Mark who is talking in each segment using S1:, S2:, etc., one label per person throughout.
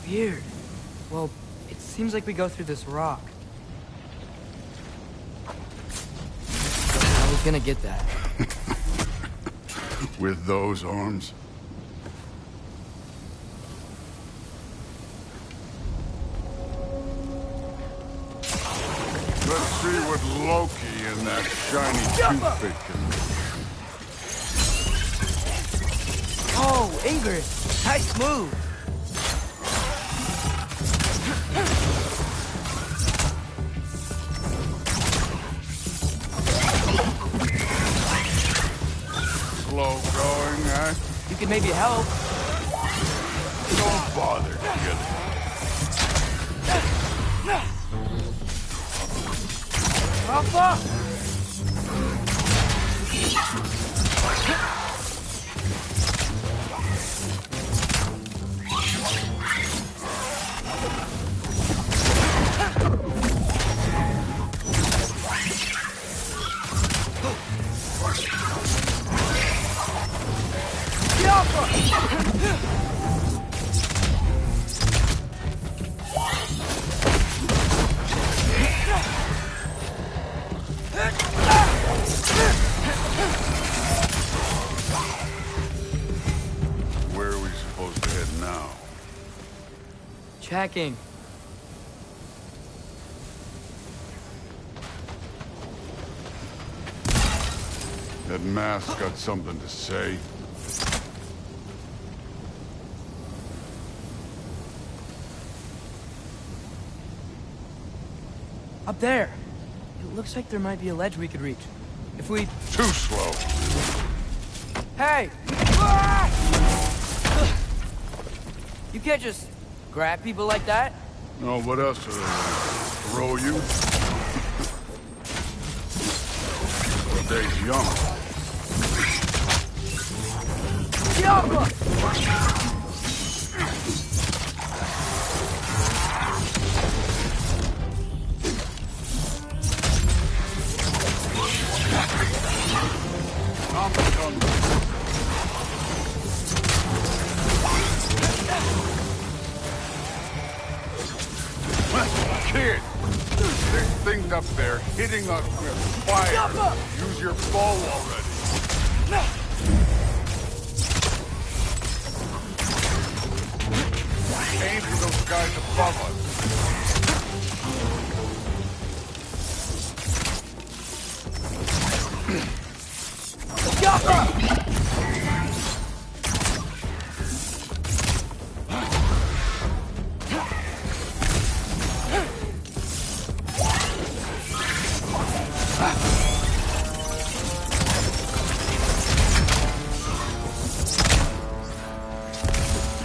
S1: Weird. Well, it seems like we go through this rock. I was gonna get that.
S2: With those arms? Let's see what Loki and that shiny toothpick can do.
S1: Oh, Ingrid! Nice move!
S2: Slow going, eh?
S1: You could maybe help.
S2: Don't bother, kid.
S1: Papa!
S2: Where are we supposed to head now?
S1: Checking.
S2: That mask got something to say.
S1: Up there. It looks like there might be a ledge we could reach. If we...
S2: Too slow.
S1: Hey! Ah! You can't just grab people like that.
S2: No, what else are they gonna throw you? The day's young. Kid, there's things up there hitting us with fire. Use your bow already. Aim for those guys above us.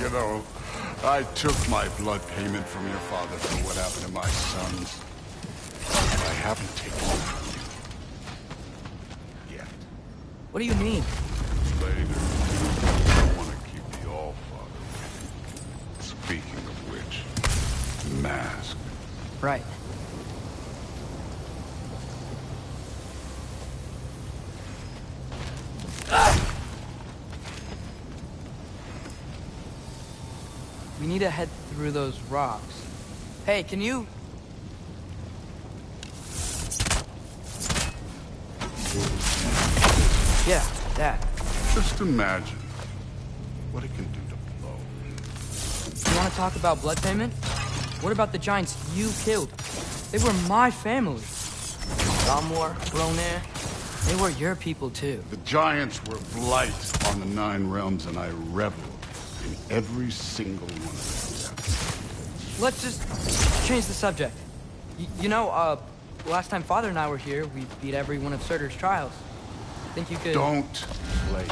S2: You know, I took my blood payment from your father for what happened to my sons. But I haven't taken it from you. Yet.
S1: What do you mean?
S2: Later. I don't want to keep the All-Father waiting. Speaking of which, mask.
S1: Right. We need to head through those rocks. Hey, can you... Yeah, that.
S2: Just imagine what it can do to blow.
S1: You want to talk about blood payment? What about the giants you killed? They were my family. Dalmor, Ronir, they were your people too.
S2: The giants were blight on the Nine Realms, and I reveled in every single one of their deaths.
S1: Let's just change the subject. You know, last time Father and I were here, we beat every one of Surtur's trials. Think you could...
S2: Don't play.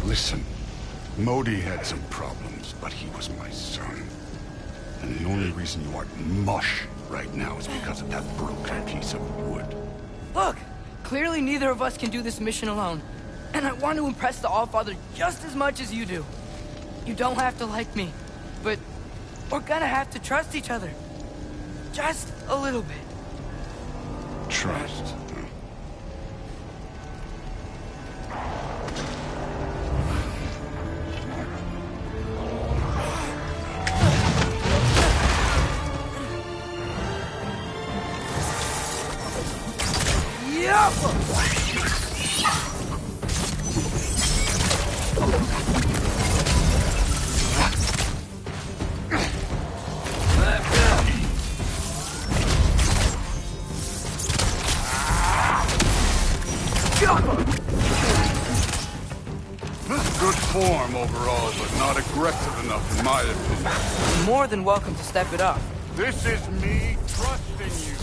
S2: Listen, Modi had some problems, but he was my son. And the only reason you aren't mush right now is because of that broken piece of wood.
S1: Look! Clearly neither of us can do this mission alone. And I want to impress the Allfather just as much as you do. You don't have to like me, but we're gonna have to trust each other. Just a little bit.
S2: Trust. Good form overall, but not aggressive enough in my opinion.
S1: You're more than welcome to step it up.
S2: This is me trusting you.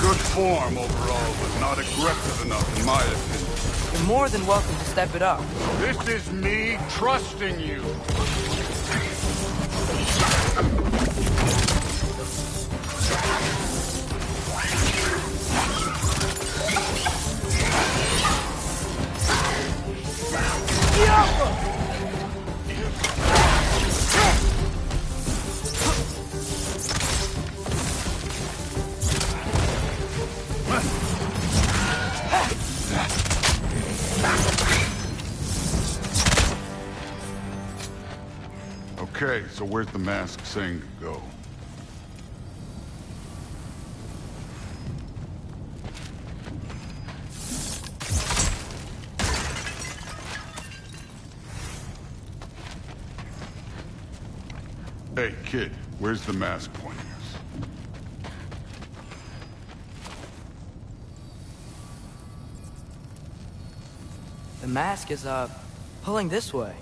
S2: Good form overall, but not aggressive enough in my opinion.
S1: You're more than welcome to step it up.
S2: This is me trusting you. Okay, so where's the mask saying to go? Hey, kid, where's the mask pointing us?
S1: The mask is, pulling this way.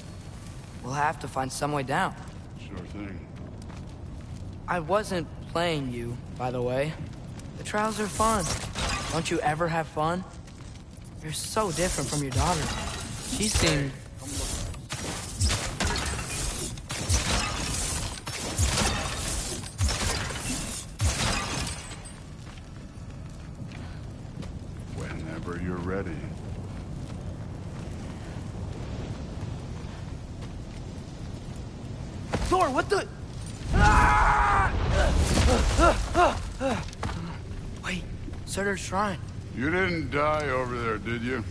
S1: We'll have to find some way down.
S2: Sure thing.
S1: I wasn't playing you, by the way. The trials are fun. Don't you ever have fun? You're so different from your daughter. She seemed...
S2: Whenever you're ready.
S1: Thor, what the... Wait, Surtur's shrine.
S2: You didn't die over there, did you?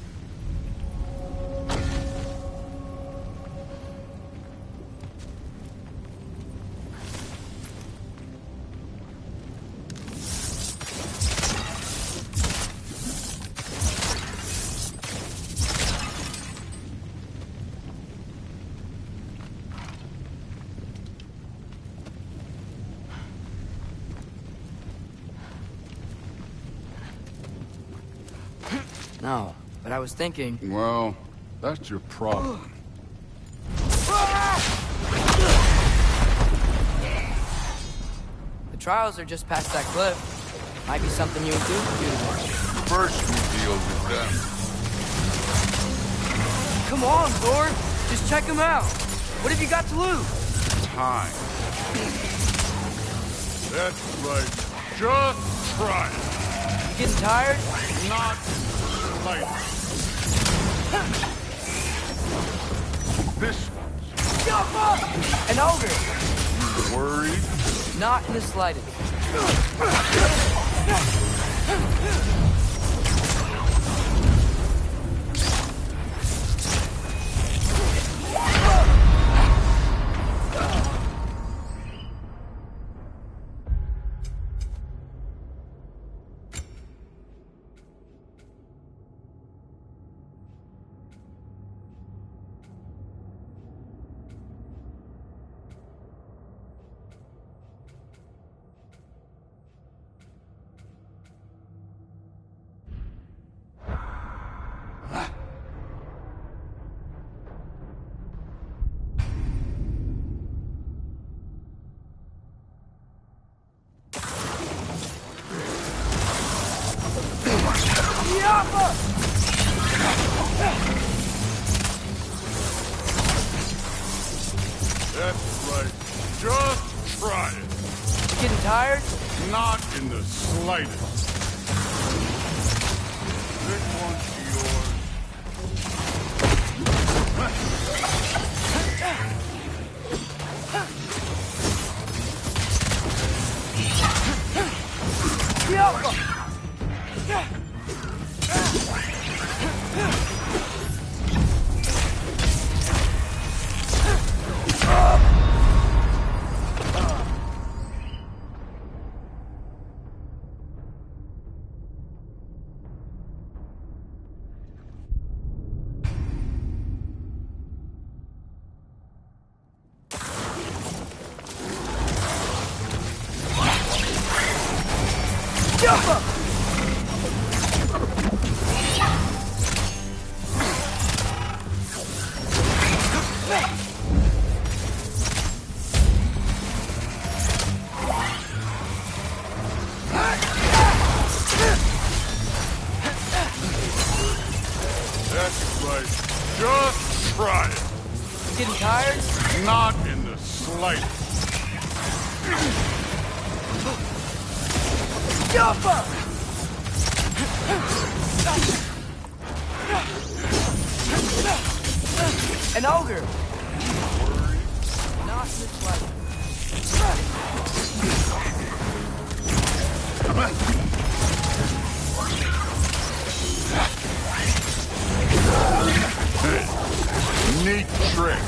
S1: No, but I was thinking...
S2: Well, That's your problem.
S1: The trials are just past that cliff. Might be something you and Duke can do tomorrow.
S2: First we deal with them.
S1: Come on, Thor. Just check them out. What have you got to lose?
S2: Time. That's right. Just try it.
S1: You getting tired?
S2: Not like this one's
S1: Jump up! An ogre.
S2: worried.
S1: Not in the slightest.
S2: That's right. Just try it.
S1: You getting tired?
S2: Not in the slightest. This one's yours.
S1: Jump up!
S2: That's right. Just try it.
S1: You getting tired?
S2: Not in the slightest.
S1: Jump up! An ogre! Not in the slightest.
S2: Neat trick.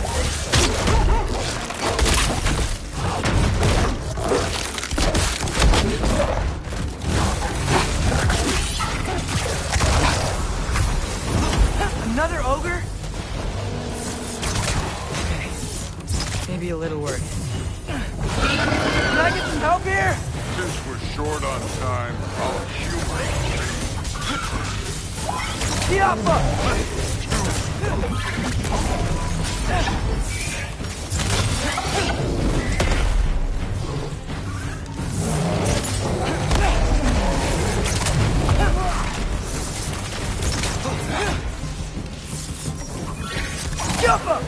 S1: Another ogre? Okay. Maybe a little work. Can I get some help here?
S2: Since we're short on time, I'll humor you.
S1: Diapa! Jump up!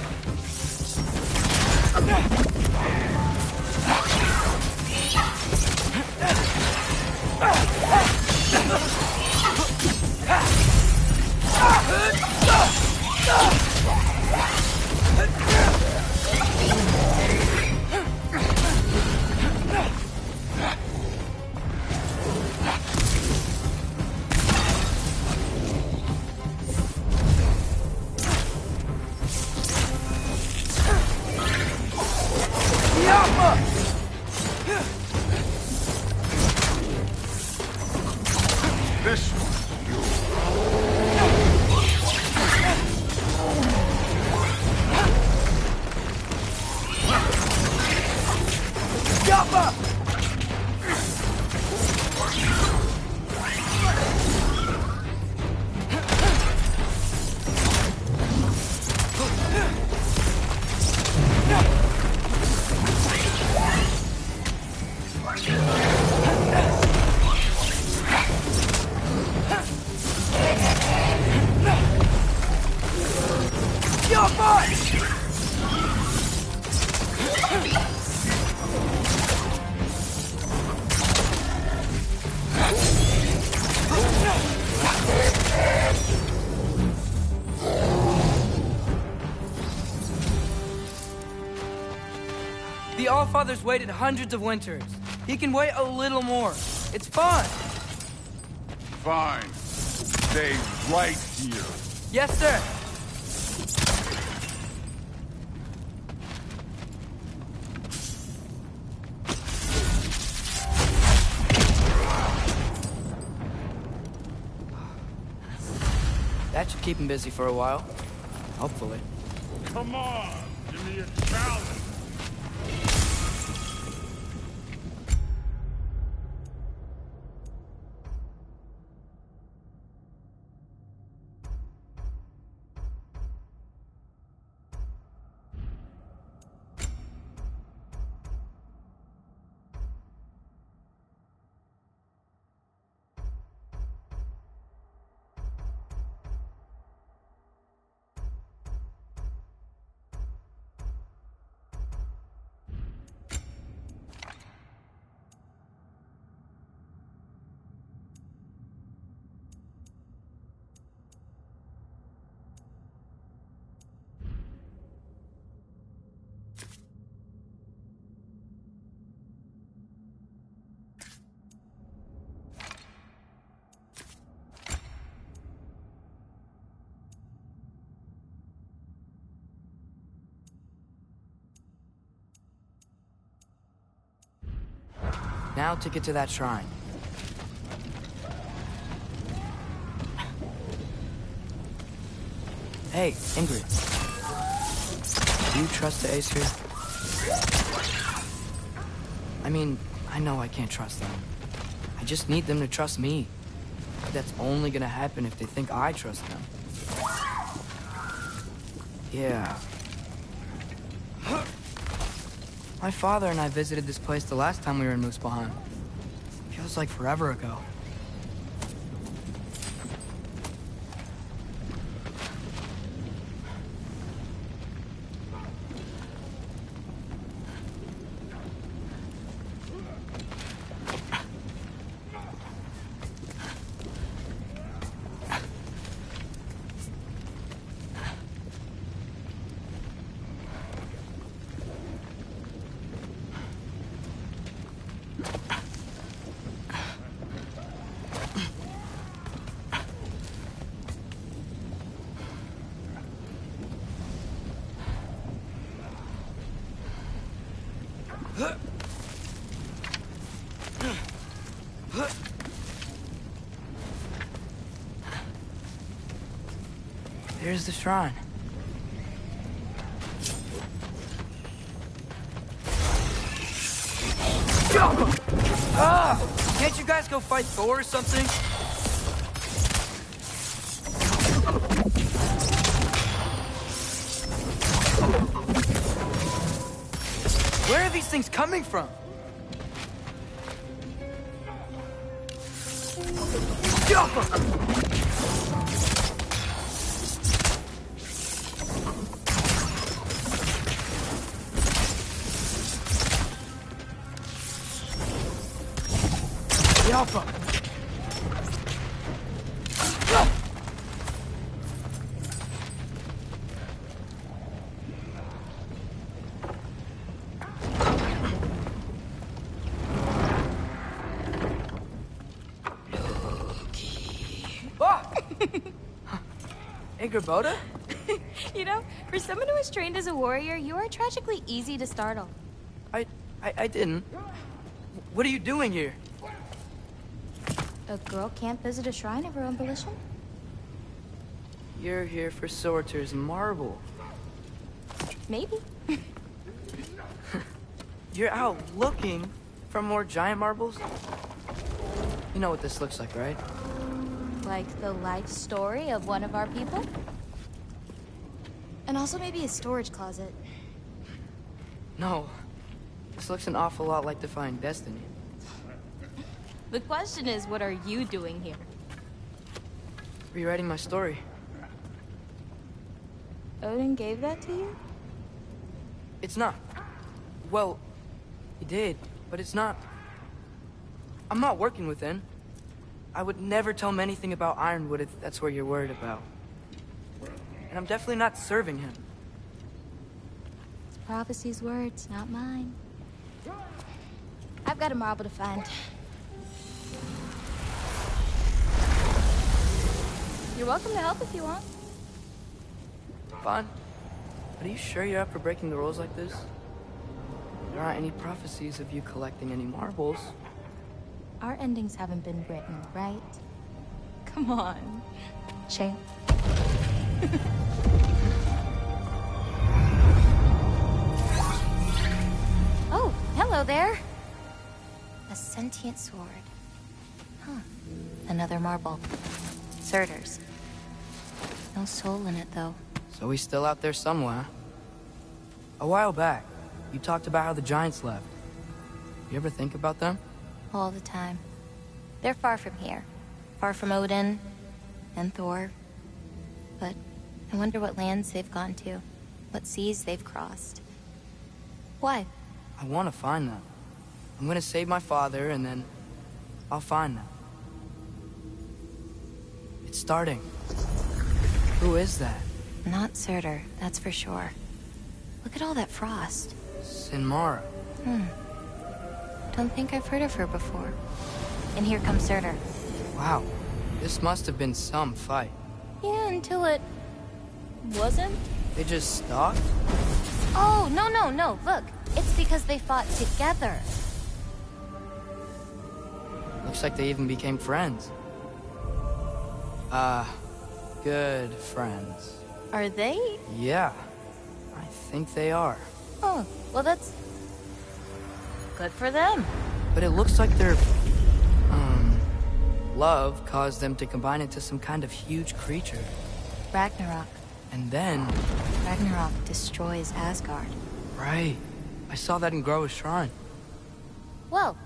S1: Allfather's waited hundreds of winters. He can wait a little more. It's fun.
S2: Fine. Stay right here.
S1: Yes, sir. That should keep him busy for a while. Hopefully.
S3: Come on, give me a challenge.
S1: Now to get to that shrine. Hey, Ingrid. Do you trust the Aesir? I mean, I know I can't trust them. I just need them to trust me. That's only gonna happen if they think I trust them. Yeah. My father and I visited this place the last time we were in Muspelheim. Feels like forever ago. There's the shrine. Ah! Can't you guys go fight Thor or something? Where are these things coming from? Alpha. Boda?
S4: You know, for someone who was trained as a warrior, you are tragically easy to startle.
S1: I didn't. What are you doing here?
S4: A girl can't visit a shrine of her own volition?
S1: You're here for Sorter's marble.
S4: Maybe.
S1: You're out looking for more giant marbles? You know what this looks like, right?
S4: Like the life story of one of our people? And also maybe a storage closet.
S1: No. This looks an awful lot like Defying Destiny.
S4: The question is, what are you doing here?
S1: Rewriting my story.
S4: Odin gave that to you?
S1: It's not. Well, he did, but it's not. I'm not working with him. I would never tell him anything about Ironwood if that's what you're worried about. And I'm definitely not serving him.
S4: It's prophecy's words, not mine. I've got a marble to find. You're welcome to help if you want.
S1: Fine. But are you sure you're up for breaking the rules like this? There aren't any prophecies of you collecting any marbles.
S4: Our endings haven't been written, right? Come on, champ. Oh, hello there. A sentient sword. Huh. Another marble. Surtur's. No soul in it, though.
S1: So he's still out there somewhere. A while back, you talked about how the giants left. You ever think about them?
S4: All the time. They're far from here. Far from Odin and Thor. But I wonder what lands they've gone to. What seas they've crossed. Why?
S1: I want to find them. I'm gonna save my father, and then I'll find them. It's starting. Who is that?
S4: Not Surtur, that's for sure. Look at all that frost.
S1: Sinmara.
S4: Don't think I've heard of her before. And here comes Surtur.
S1: Wow. This must have been some fight.
S4: Yeah, until it... wasn't?
S1: They just stopped?
S4: Oh, no. Look, it's because they fought together.
S1: Looks like they even became friends. Good friends.
S4: Are they?
S1: Yeah, I think they are.
S4: Oh, well that's... good for them.
S1: But it looks like their, love caused them to combine into some kind of huge creature.
S4: Ragnarok.
S1: And then...
S4: Ragnarok destroys Asgard.
S1: Right. I saw that in Groa's shrine.
S4: Well,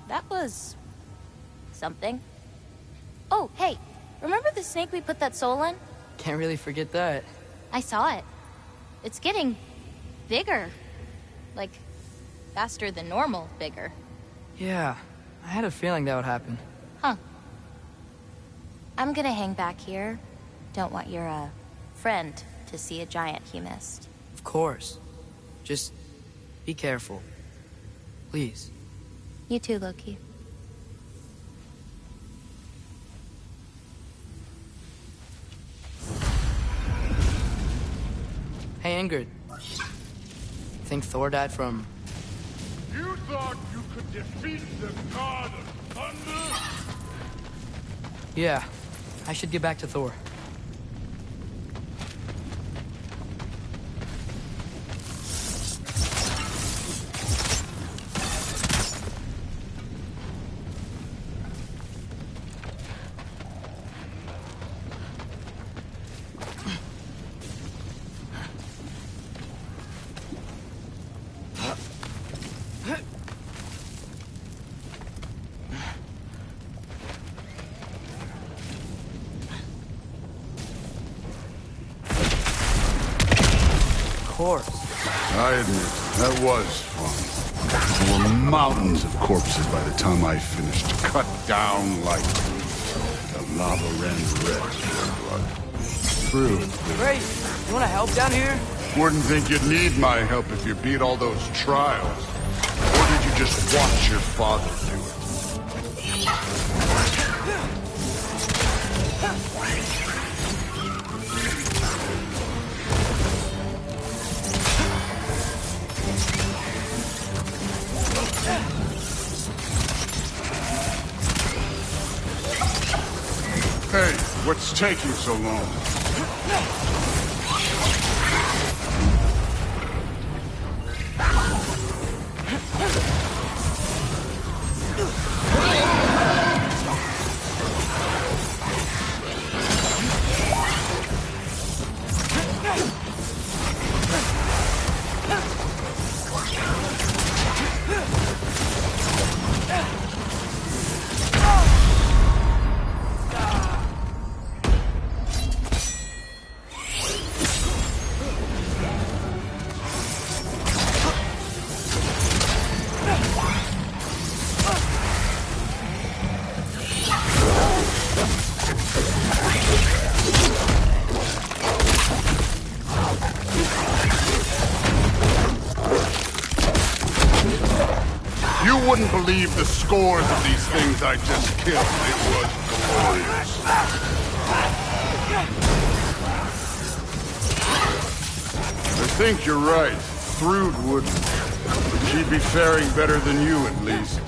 S4: that was... something. Oh, hey, remember the snake we put that soul in?
S1: Can't really forget that.
S4: I saw it. It's getting... bigger. Like, faster than normal bigger.
S1: Yeah, I had a feeling that would happen.
S4: Huh. I'm gonna hang back here. Don't want your, friend to see a giant he missed.
S1: Of course. Just be careful. Please.
S4: You too, Loki.
S1: Hey, Ingrid. Think Thor died from...
S3: You thought you could defeat the god of thunder?
S1: Yeah, I should get back to Thor.
S2: I admit, that was fun. There were mountains of corpses by the time I finished. Cut down like the lava ran red with blood. True.
S1: Great. You want to help down here?
S2: Wouldn't think you'd need my help if you beat all those trials. Or did you just watch your father do it? Hey, what's taking so long? wouldn't believe the scores of these things I just killed. It was glorious. I think you're right. Thrud wouldn't. But she'd be faring better than you, at least.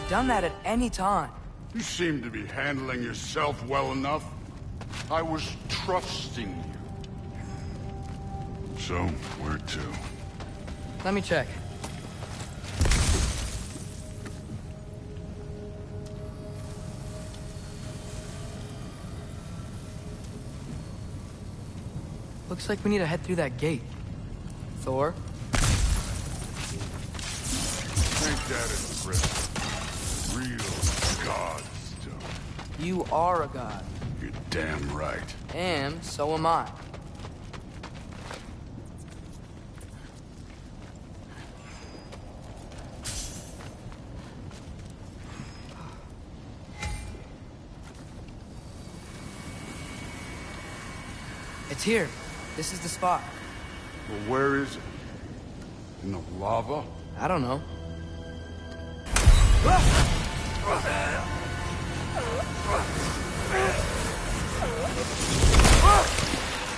S1: Done that at any time.
S2: You seem to be handling yourself well enough. I was trusting you. So, where to?
S1: Let me check. Looks like we need to head through that gate. Thor?
S2: Ain't that impressive? Real god stuff.
S1: You are a god.
S2: You're damn right.
S1: And so am I. It's here. This is the spot.
S2: Well, where is it? In the lava?
S1: I don't know.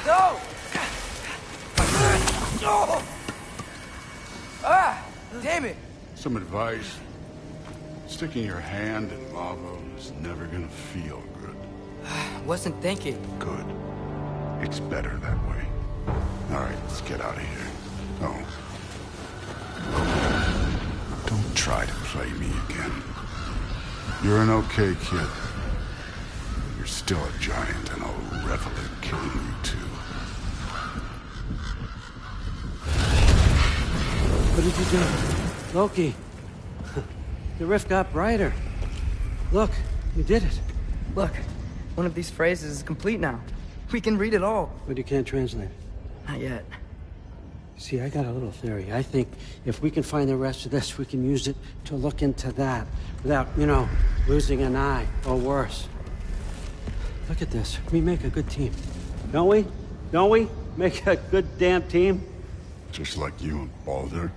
S1: No! Ah! Damn it!
S2: Some advice. Sticking your hand in lava is never gonna feel good.
S1: Wasn't thinking.
S2: Good. It's better that way. All right, let's get out of here. Oh. Don't try to play me again. You're an okay kid. You're still a giant, and I'll revel in killing you too.
S5: What did you do? Loki. The rift got brighter. Look, you did it.
S1: Look, one of these phrases is complete now. We can read it all.
S5: But you can't translate it.
S1: Not yet.
S5: See, I got a little theory. I think if we can find the rest of this, we can use it to look into that without, losing an eye or worse. Look at this. We make a good team. Don't we? Don't we? Make a good damn team?
S2: Just like you and Baldur.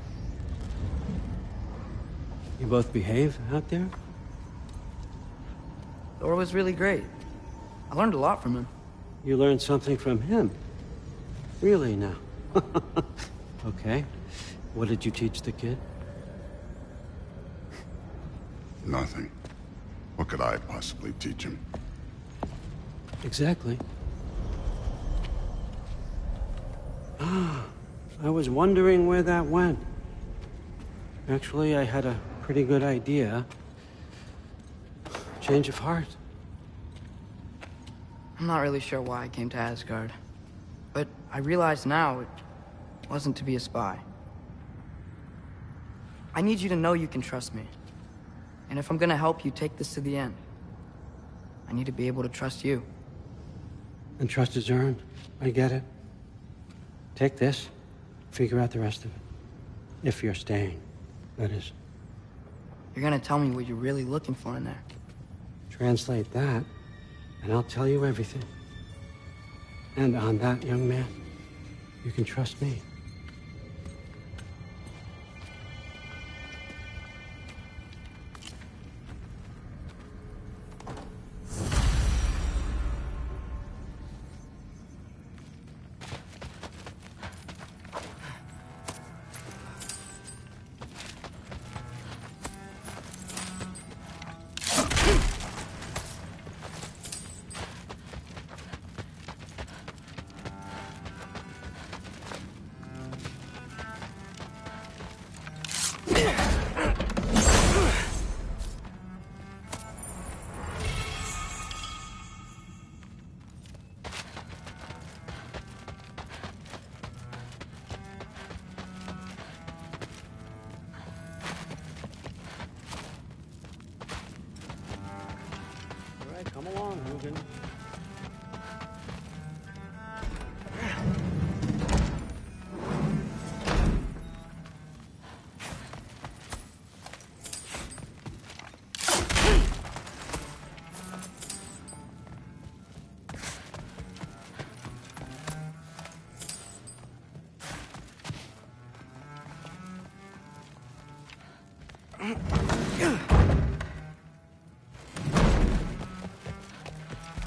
S5: You both behave out there?
S1: Thor was really great. I learned a lot from him.
S5: You learned something from him? Really now? Okay. What did you teach the kid?
S2: Nothing. What could I possibly teach him?
S5: Exactly. I was wondering where that went. Actually, I had a pretty good idea. Change of heart.
S1: I'm not really sure why I came to Asgard. But I realize now it wasn't to be a spy. I need you to know you can trust me. And if I'm gonna help you take this to the end, I need to be able to trust you.
S5: And trust is earned. I get it. Take this, figure out the rest of it. If you're staying, that is.
S1: You're gonna tell me what you're really looking for in there.
S5: Translate that, and I'll tell you everything. And on that, young man, you can trust me. Come along, Hugin.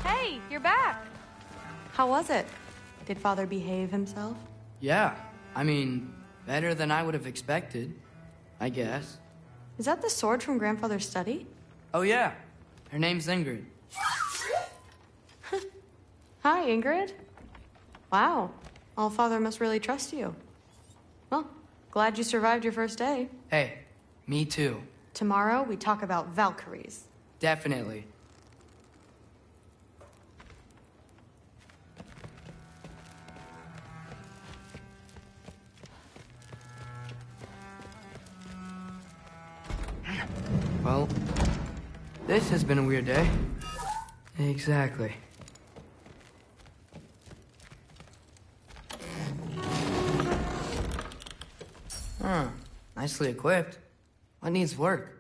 S6: Hey, you're back. How was it? Did Father behave himself?
S1: Yeah, I mean, better than I would have expected, I guess.
S6: Is that the sword from Grandfather's study?
S1: Oh yeah, her name's Ingrid.
S6: Hi, Ingrid. Wow, Allfather must really trust you. Well, glad you survived your first day.
S1: Hey, me too.
S6: Tomorrow, we talk about Valkyries.
S1: Definitely. Well, this has been a weird day. Exactly. Huh. Nicely equipped. What needs work?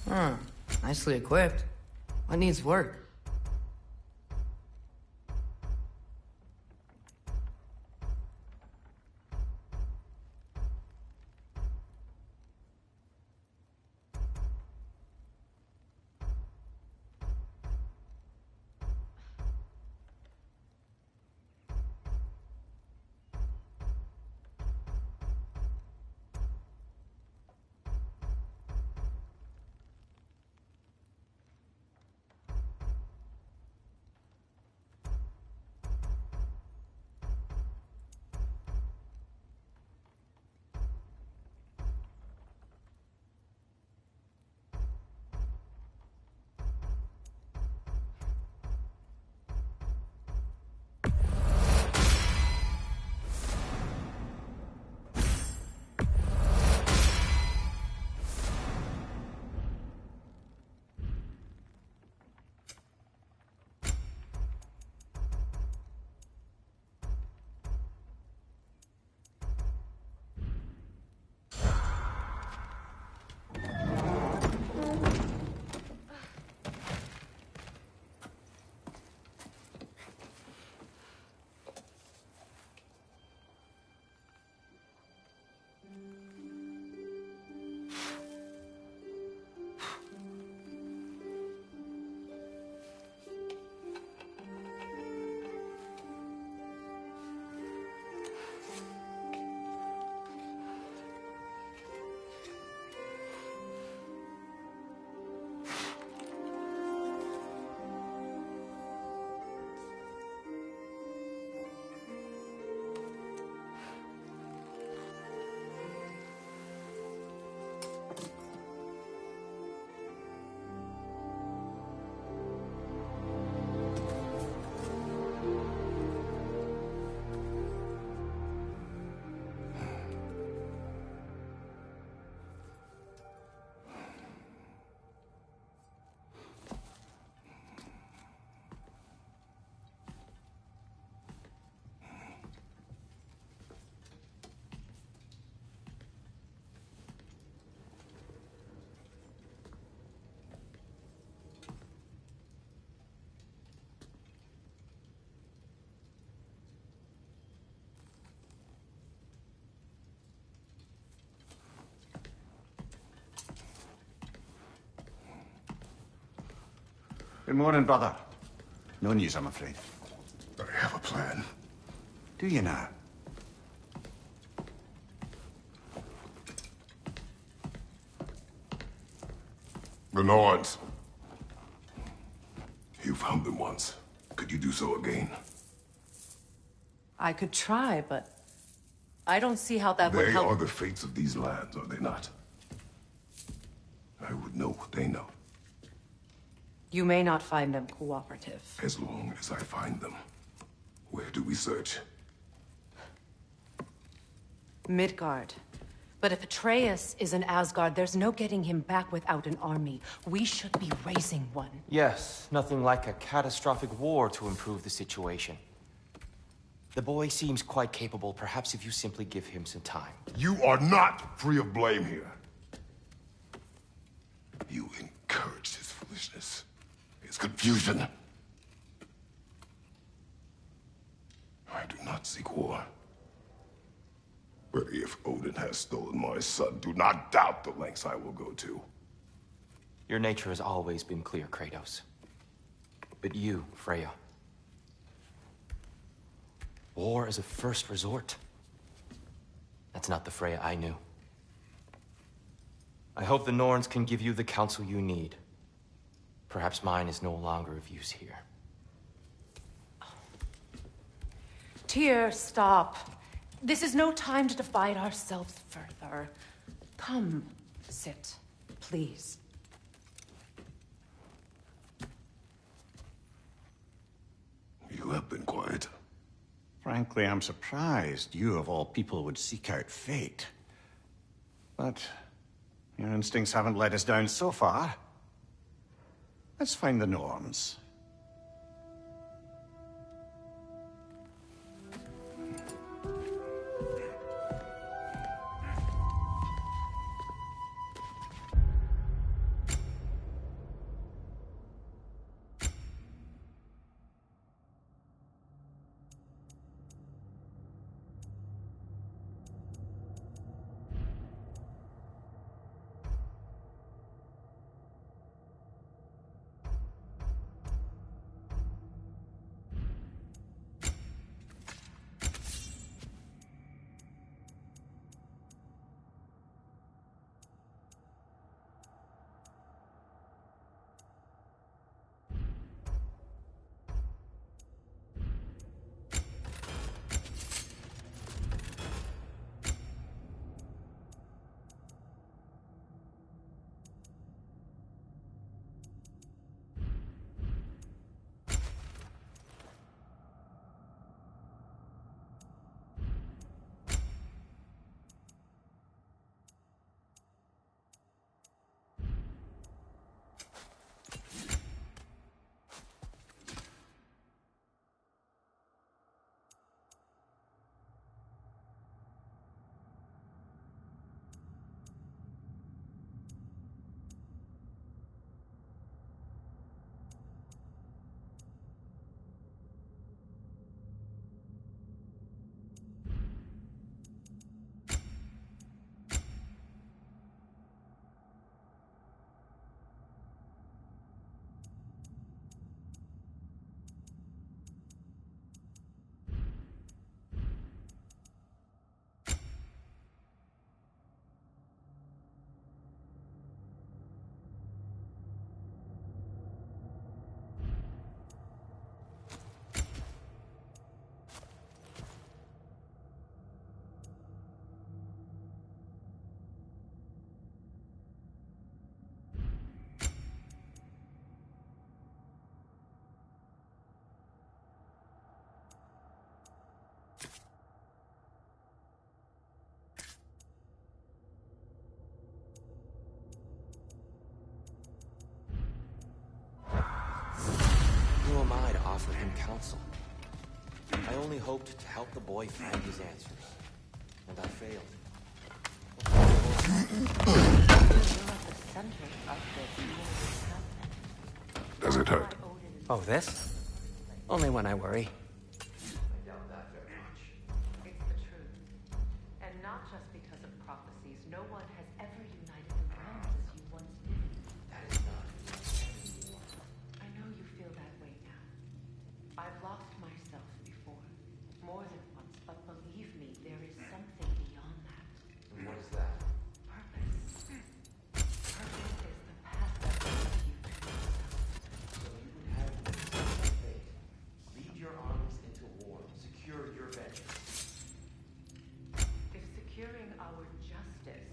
S1: Huh. Nicely equipped. What needs work?
S7: Good morning, brother. No news, I'm afraid.
S2: I have a plan.
S7: Do you now?
S3: The Norns.
S2: You found them once. Could you do so again?
S8: I could try, but I don't see how that would
S2: They
S8: help.
S2: are the fates of these lands, are they not? I would know what they know,
S8: You may not find them cooperative.
S2: as long as I find them. Where do we search?
S8: Midgard. But if Atreus is in Asgard, there's no getting him back without an army. We should be raising one.
S9: Yes, nothing like a catastrophic war to improve the situation. The boy seems quite capable. Perhaps if you simply give him some time.
S2: You are not free of blame here. You encouraged his foolishness, his confusion. I do not seek war. But if Odin has stolen my son, do not doubt the lengths I will go to.
S9: Your nature has always been clear, Kratos. But you, Freya. War is a first resort. That's not the Freya I knew. I hope the Norns can give you the counsel you need. Perhaps mine is no longer of use here.
S8: Tyr, stop. This is no time to divide ourselves further. Come, sit, please.
S2: You have been quiet.
S7: Frankly, I'm surprised you, of all people, would seek out fate. But your instincts haven't let us down so far. Let's find the Norns.
S9: offer him counsel. I only hoped to help the boy find his answers, and I failed.
S2: Does it hurt?
S5: Oh, this? Only when I worry.
S8: It's the truth. And not just because of prophecies. No one has ever united the realms as you once did.
S9: That is not
S8: I know you feel that way now. I've lost myself before. More than once, but believe me, there is something beyond that.
S9: And what is that?
S8: Purpose. Purpose is the path that leads you to yourself.
S9: So you would have your fate. Lead your armies into war. Secure your vengeance.
S8: If securing our justice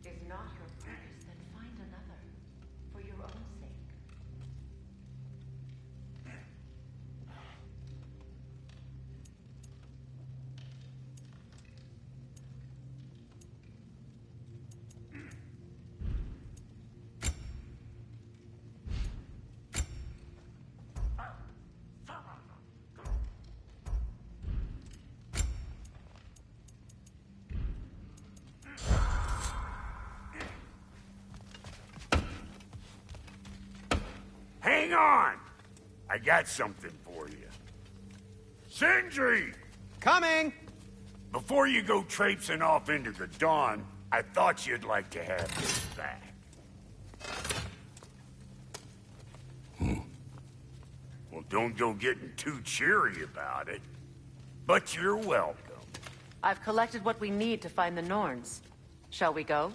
S8: is not your purpose, then find another. For your own sake.
S3: Hang on! I got something for you. Sindri!
S5: Coming!
S3: Before you go traipsing off into the dawn, I thought you'd like to have this back. Well, don't go getting too cheery about it. But you're welcome.
S8: I've collected what we need to find the Norns. Shall we go?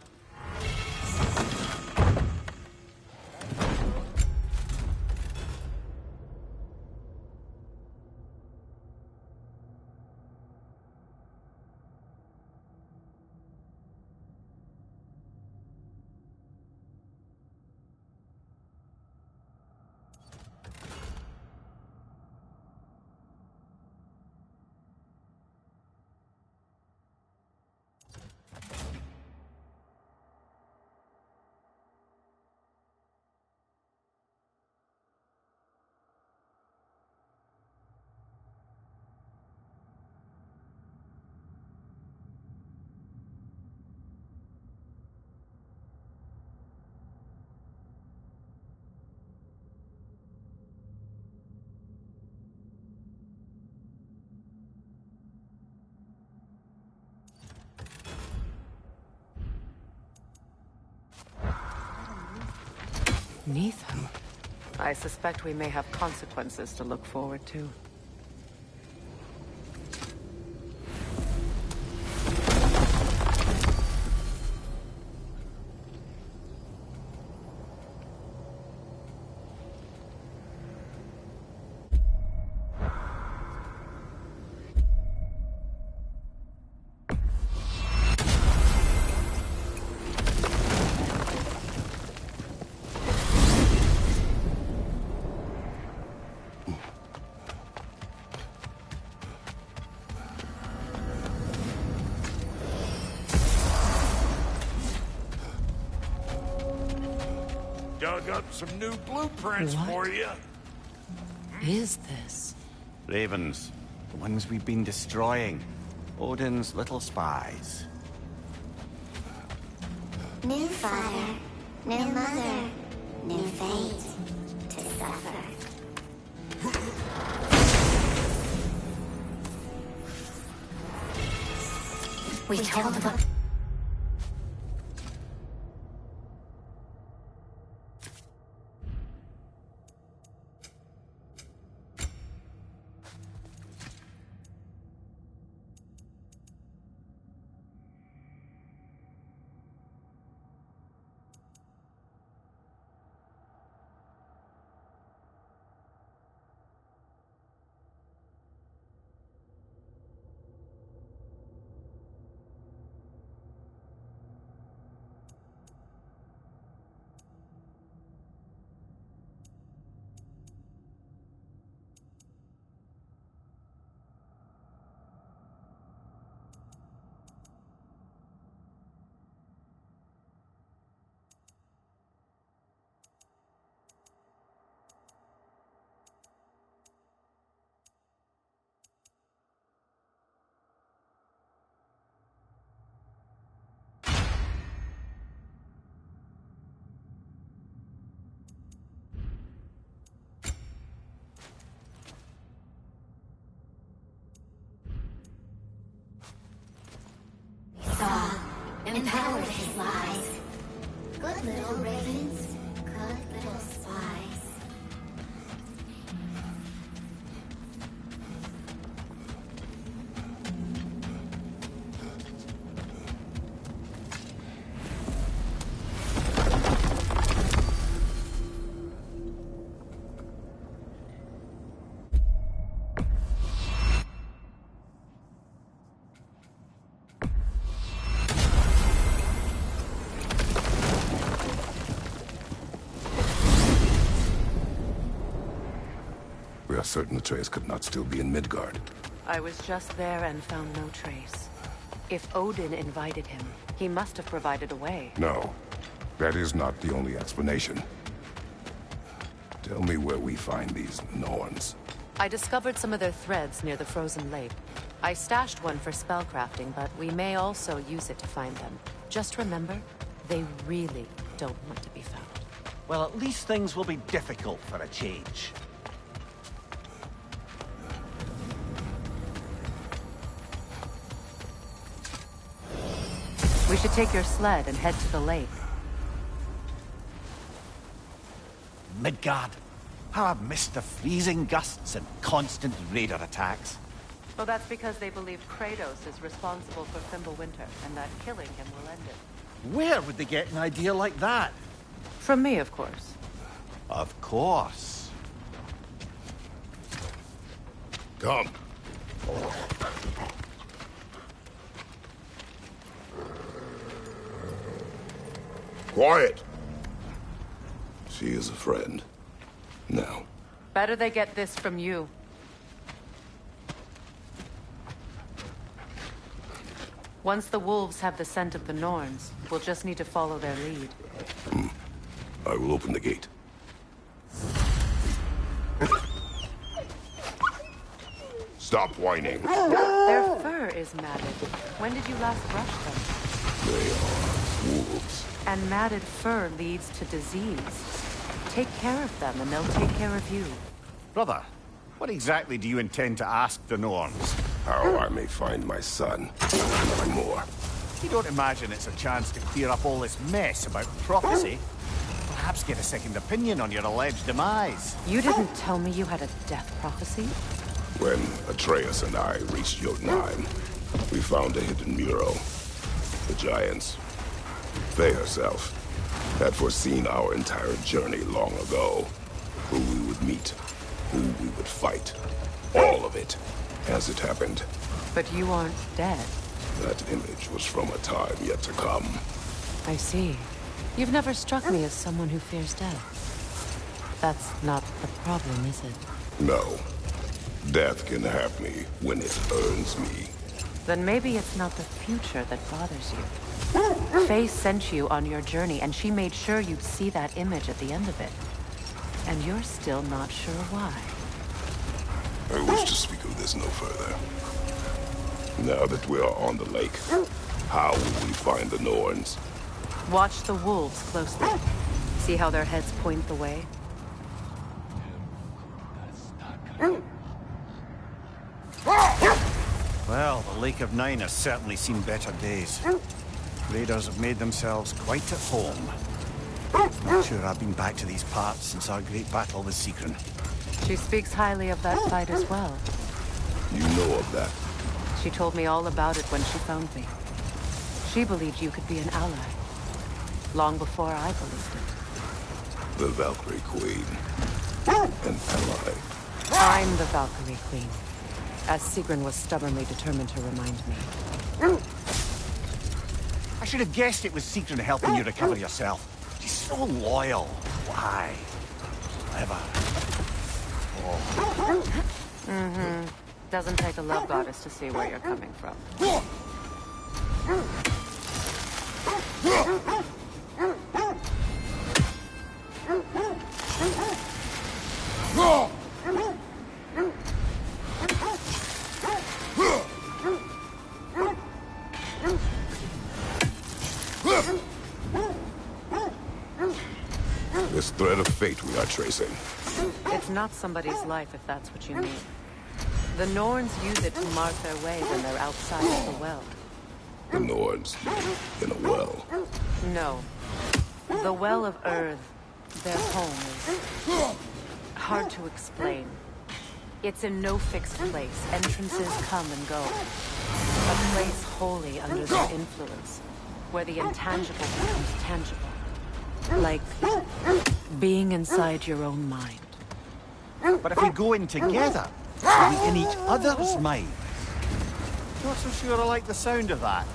S8: Neatham. I suspect we may have consequences to look forward to.
S3: Dug up some new blueprints for you.
S8: Is this?
S7: Ravens. The ones we've been destroying. Odin's little spies.
S10: New father, new mother, new fate to suffer. We told them. power to his lies. Good little ravens, good little spies.
S2: We are certain Atreus could not still be in Midgard.
S8: I was just there and found no trace. If Odin invited him, he must have provided a way.
S2: No, that is not the only explanation. Tell me where we find these Norns.
S8: I discovered some of their threads near the frozen lake. I stashed one for spellcrafting, but we may also use it to find them. Just remember, they really don't want to be found.
S11: Well, at least things will be difficult for a change.
S8: We should take your sled and head to the lake.
S11: Midgard. How I've missed the freezing gusts and constant raider attacks.
S8: Well, that's because they believe Kratos is responsible for Fimbulwinter, and that killing him will end it.
S11: Where would they get an idea like that?
S8: From me, of course.
S11: Of course.
S2: Come. Quiet! She is a friend. Now.
S8: Better they get this from you. Once the wolves have the scent of the Norns, we'll just need to follow their lead.
S2: I will open the gate. Stop whining.
S8: Their fur is matted. When did you last brush them?
S2: They are wolves.
S8: And matted fur leads to disease. Take care of them, and they'll take care of you.
S7: Brother, what exactly do you intend to ask the Norns?
S2: How I may find my son. Nothing more.
S7: You don't imagine it's a chance to clear up all this mess about prophecy? Perhaps get a second opinion on your alleged demise.
S8: You didn't tell me you had a death prophecy?
S2: When Atreus and I reached Jotunheim, we found a hidden mural. The giants, Faye herself, had foreseen our entire journey long ago. Who we would meet, who we would fight. All of it, as it happened.
S8: But you aren't dead.
S2: That image was from a time yet to come.
S8: I see. You've never struck me as someone who fears death. That's not the problem, is it?
S2: No. Death can have me when it earns me.
S8: Then maybe it's not the future that bothers you. Faye sent you on your journey, and she made sure you'd see that image at the end of it. And you're still not sure why.
S2: I wish to speak of this no further. Now that we are on the lake, how will we find the Norns?
S8: Watch the wolves closely. See how their heads point the way?
S7: Well, the Lake of Nine has certainly seen better days. Raiders have made themselves quite at home. Not sure I've been back to these parts since our great battle with Sigrun.
S8: She speaks highly of that fight as well.
S2: You know of that?
S8: She told me all about it when she found me. She believed you could be an ally. Long before I believed it.
S2: The Valkyrie Queen. An ally.
S8: I'm the Valkyrie Queen. As Sigrun was stubbornly determined to remind me.
S7: I should have guessed it was Sigrun helping you recover yourself. She's so loyal. Why? Clever. Oh.
S8: Mm-hmm. Doesn't take a love goddess to see where you're coming from.
S2: This thread of fate we are tracing.
S8: It's not somebody's life, if that's what you mean. The Norns use it to mark their way when they're outside of the well.
S12: The Norns in a well.
S8: No. The Well of Earth, their home, is hard to explain. It's in no fixed place. Entrances come and go. A place wholly under their influence, where the intangible becomes tangible. Like being inside your own mind.
S11: But if we go in together, are we in each other's mind? Not so sure I like the sound of that.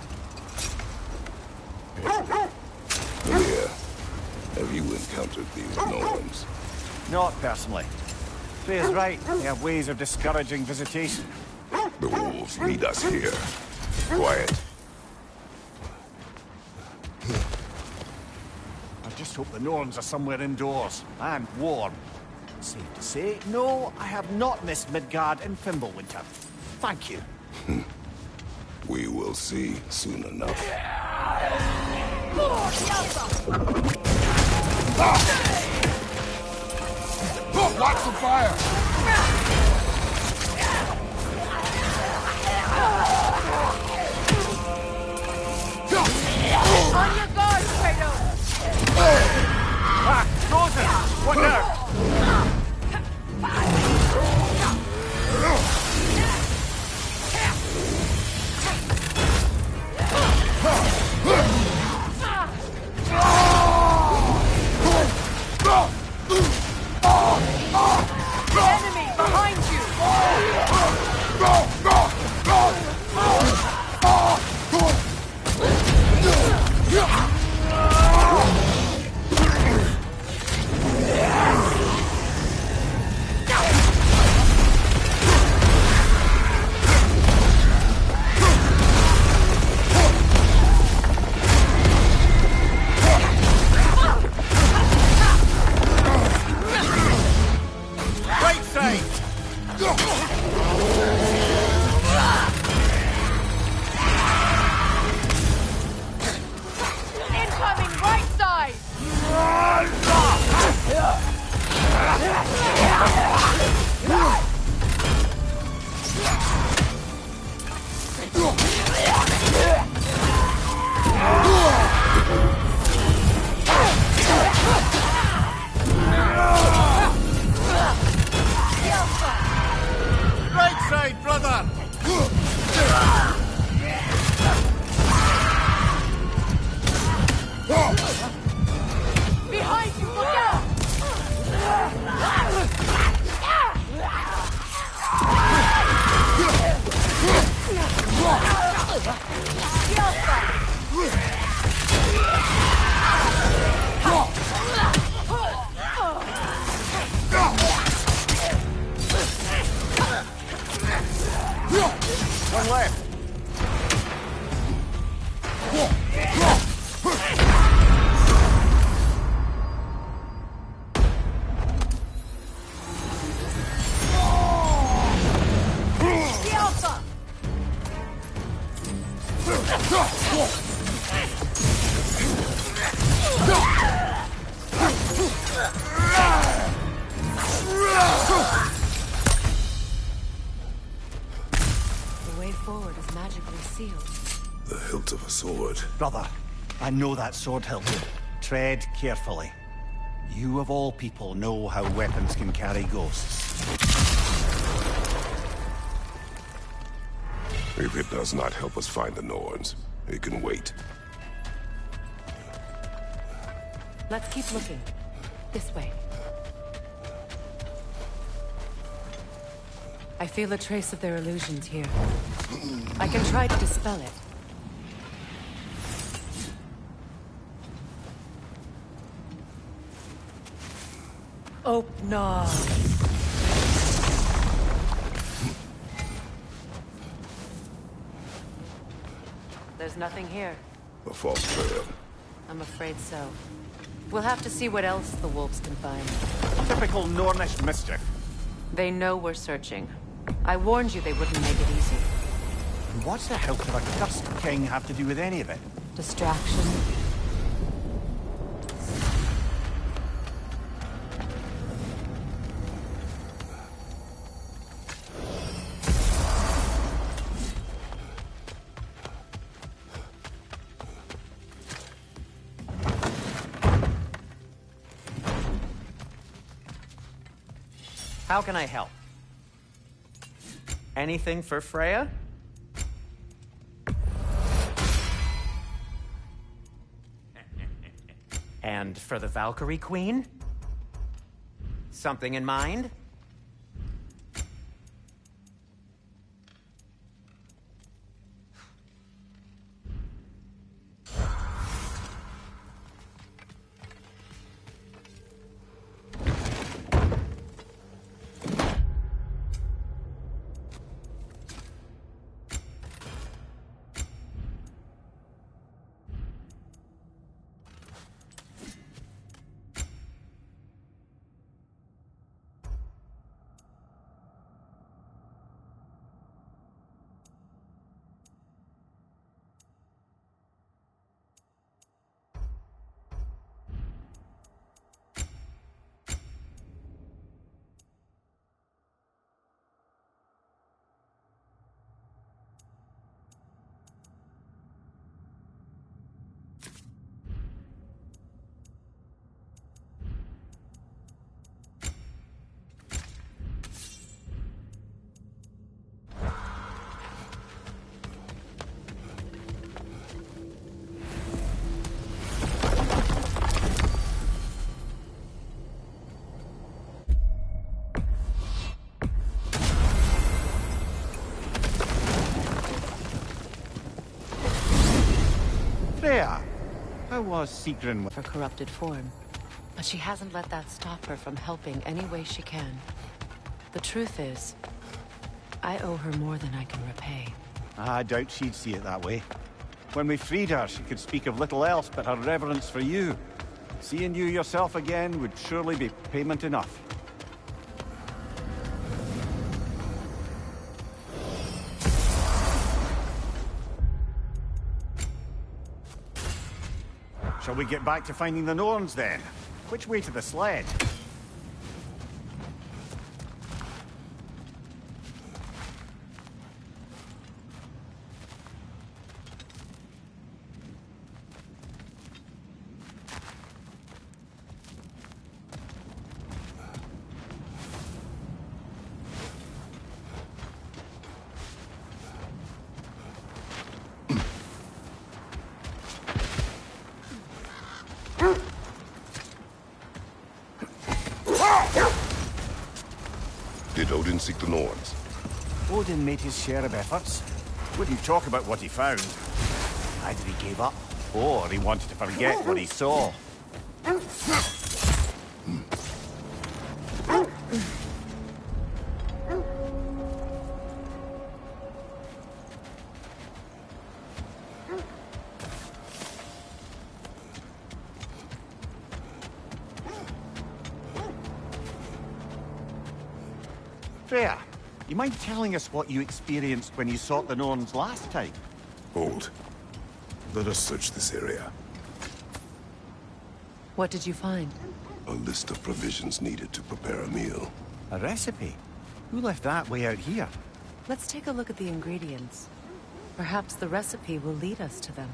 S12: Leah, have you encountered these Norns?
S11: Not personally. Freya's right. They have ways of discouraging visitation.
S12: The wolves lead us here. Quiet.
S11: I just hope the Norns are somewhere indoors and warm. Safe to say, no, I have not missed Midgard in Fimbulwinter. Thank you.
S12: We will see soon enough.
S2: Watch the fire!
S1: On your guard, Kratos!
S11: Ah, frozen! What now?
S1: Enemy behind you!
S11: Right side!
S1: Incoming right side!
S11: Right side, brother!
S1: Behind you, look out!
S11: One left.
S8: The way forward is magically sealed.
S12: The hilt of a sword.
S11: Brother, I know that sword hilt. Tread carefully. You of all people know how weapons can carry ghosts.
S12: If it does not help us find the Norns, it can wait.
S8: Let's keep looking. This way. I feel a trace of their illusions here. I can try to dispel it. Oh, no. There's nothing here.
S12: A false trail.
S8: I'm afraid so. We'll have to see what else the wolves can find.
S11: Typical Nornish mischief.
S8: They know we're searching. I warned you they wouldn't make it easy.
S11: And what's the hilt of a cursed king have to do with any of it?
S8: Distraction.
S11: How can I help? Anything for Freya? And for the Valkyrie Queen? Something in mind? Freya, how was Sigrun
S8: For corrupted form. But she hasn't let that stop her from helping any way she can. The truth is, I owe her more than I can repay.
S11: I doubt she'd see it that way. When we freed her, she could speak of little else but her reverence for you. Seeing you yourself again would surely be payment enough. Shall we get back to finding the Norns, then? Which way to the sled?
S12: Did Odin seek the Norns?
S11: Odin made his share of efforts. Wouldn't talk about what he found. Either he gave up, or he wanted to forget what he saw. Freya, you mind telling us what you experienced when you sought the Norns last time?
S12: Hold. Let us search this area.
S8: What did you find?
S12: A list of provisions needed to prepare a meal.
S11: A recipe? Who left that way out here?
S8: Let's take a look at the ingredients. Perhaps the recipe will lead us to them.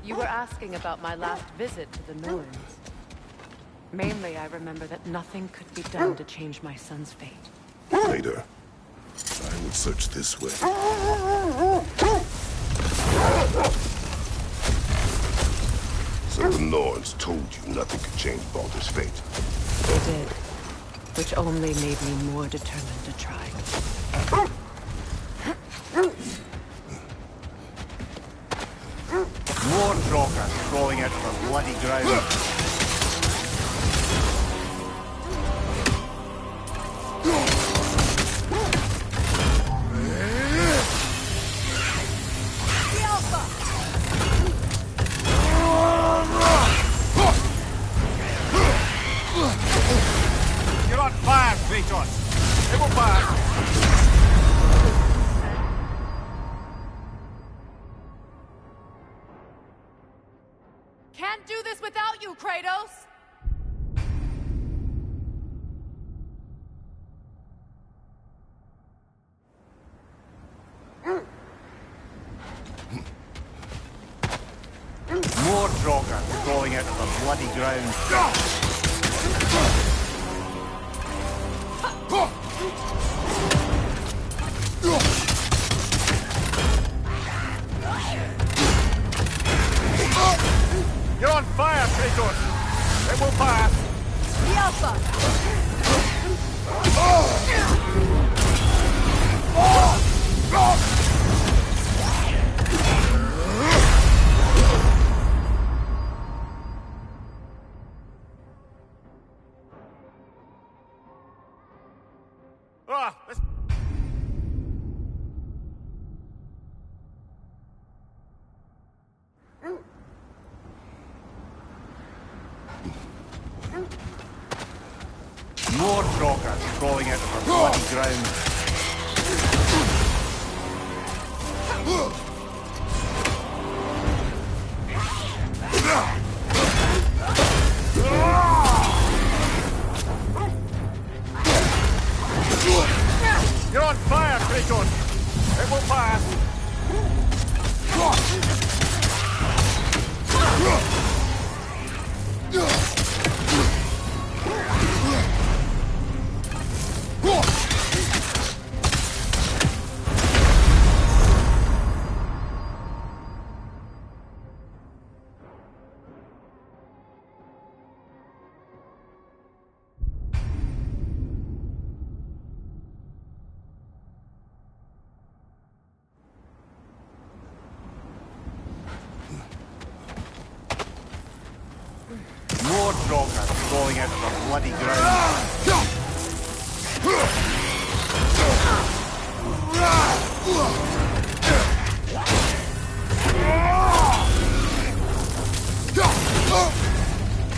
S8: You were asking about my last visit to the Norns. Mainly, I remember that nothing could be done to change my son's fate.
S12: Later, I will search this way. So the Norns told you nothing could change Baldur's fate.
S8: They did, which only made me more determined to try.
S11: War Droggers crawling out of the bloody ground. You're on fire, Kratos. It will pass.
S8: Can't do this without you, Kratos!
S11: More Droggers crawling out of the bloody ground. You're on fire, Kratos! It will pass!
S8: The Alpha!
S11: This... More Droggers crawling out of the bloody ground. You're on fire, Kratos! It will pass! More Droggers crawling out of the bloody ground.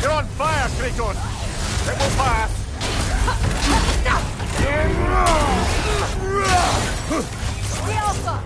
S11: You're on fire, Kratos! It will pass!
S8: The Alpha!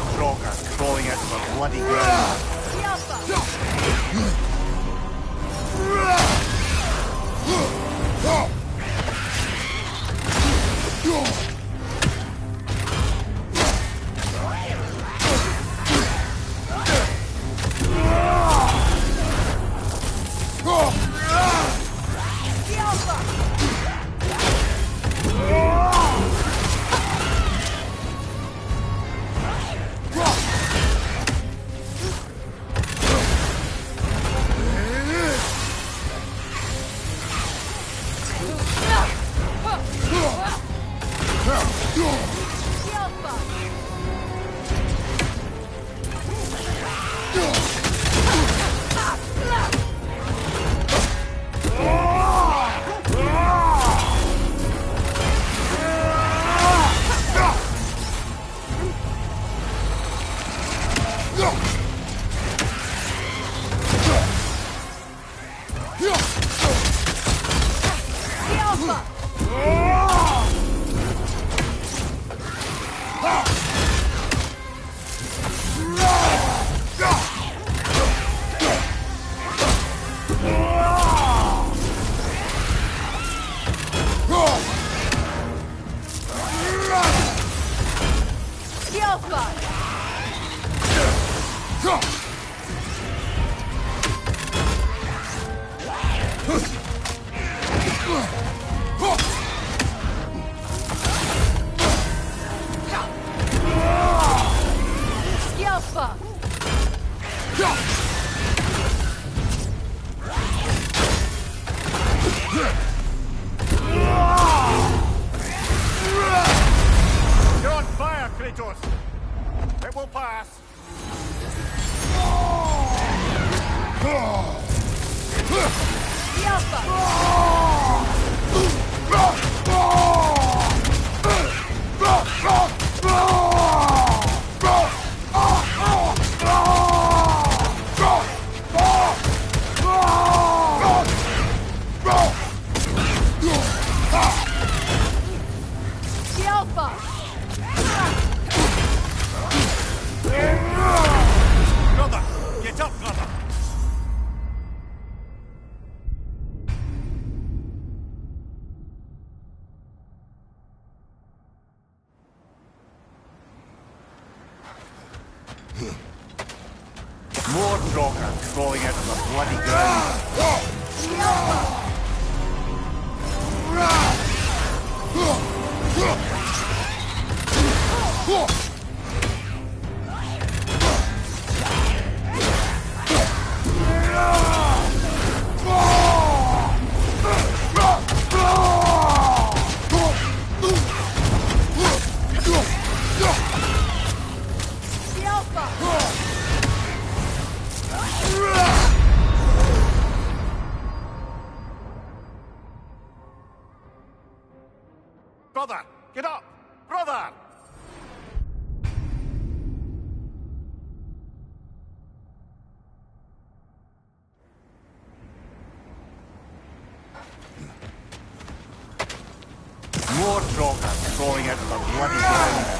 S11: Mordrocker crawling out of the bloody ground.
S3: You're on fire, Kratos! It will pass. Brother, get up, brother! Mordrocker crawling out of the bloody ground. Brother, get up! Brother! Mordrocker crawling out of the bloody ground.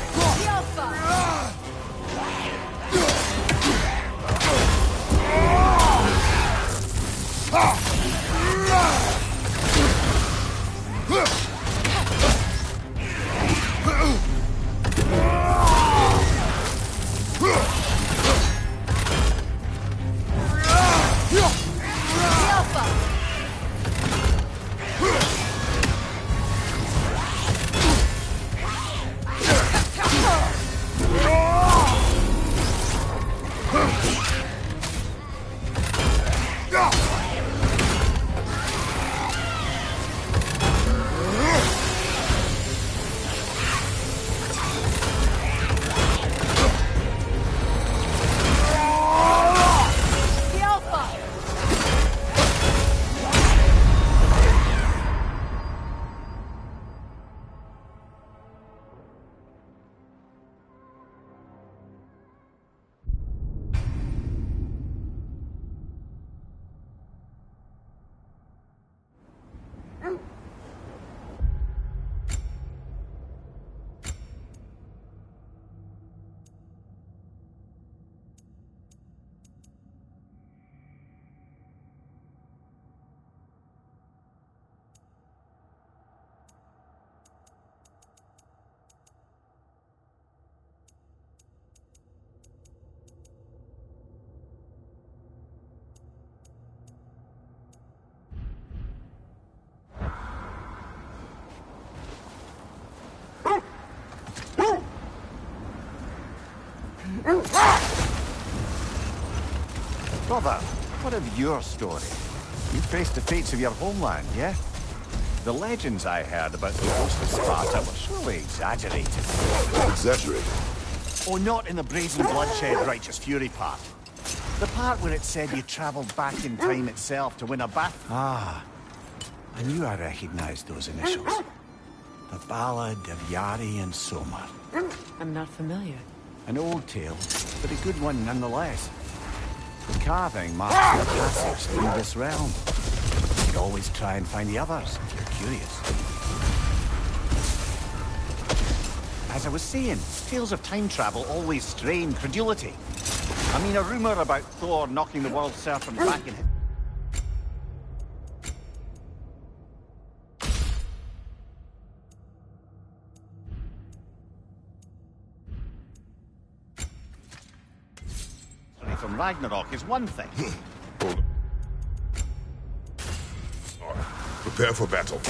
S11: Brother, what of your story? You faced the fates of your homeland, yeah? The legends I heard about the ghost of Sparta were surely exaggerated.
S12: Exaggerated?
S11: Oh, not in the brazen bloodshed righteous fury part. The part where it said you travelled back in time itself to win a battle. Ah, I knew I recognized those initials. The Ballad of Yari and Somar.
S8: I'm not familiar.
S11: An old tale, but a good one nonetheless. The carving marks the passage through this realm. You could always try and find the others if you're curious. As I was saying, tales of time travel always strain credulity. I mean, a rumor about Thor knocking the world serpent back in him. From Ragnarok is one thing.
S12: Hold on. Prepare for battle.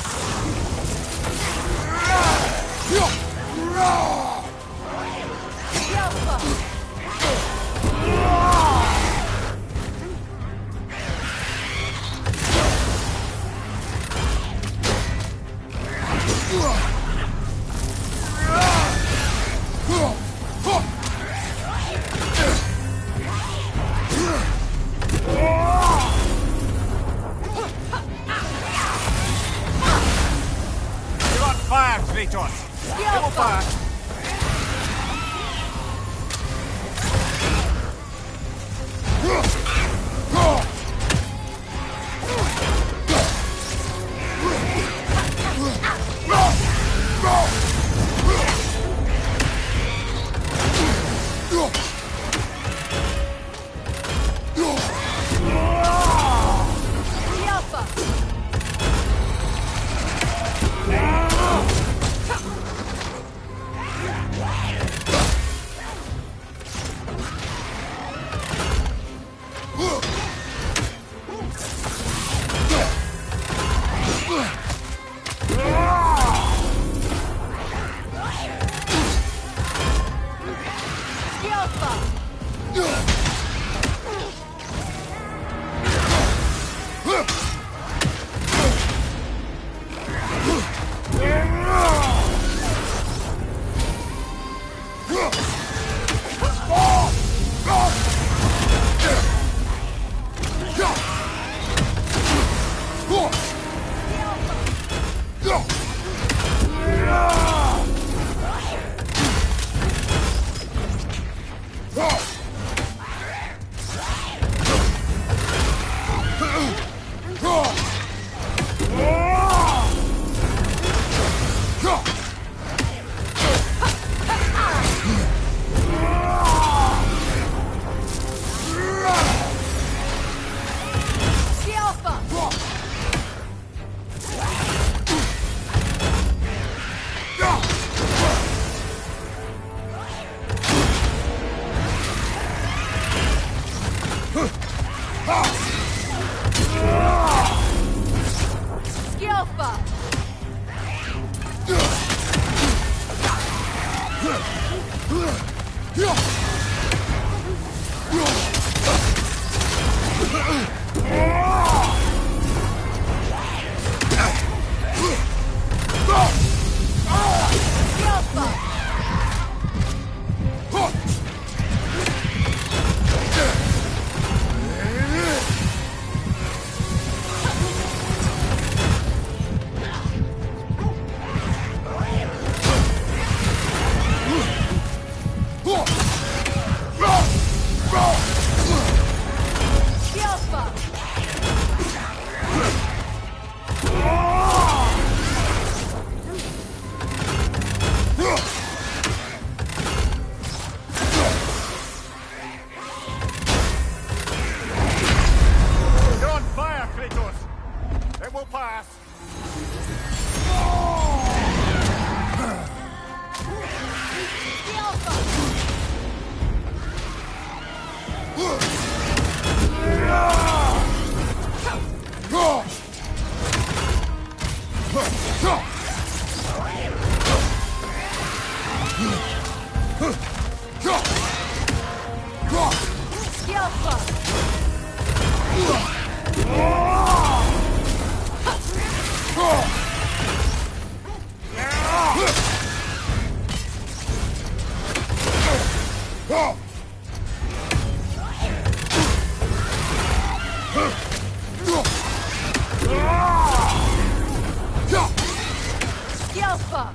S11: You're on fire, Kratos! Double fire!
S1: Alpha!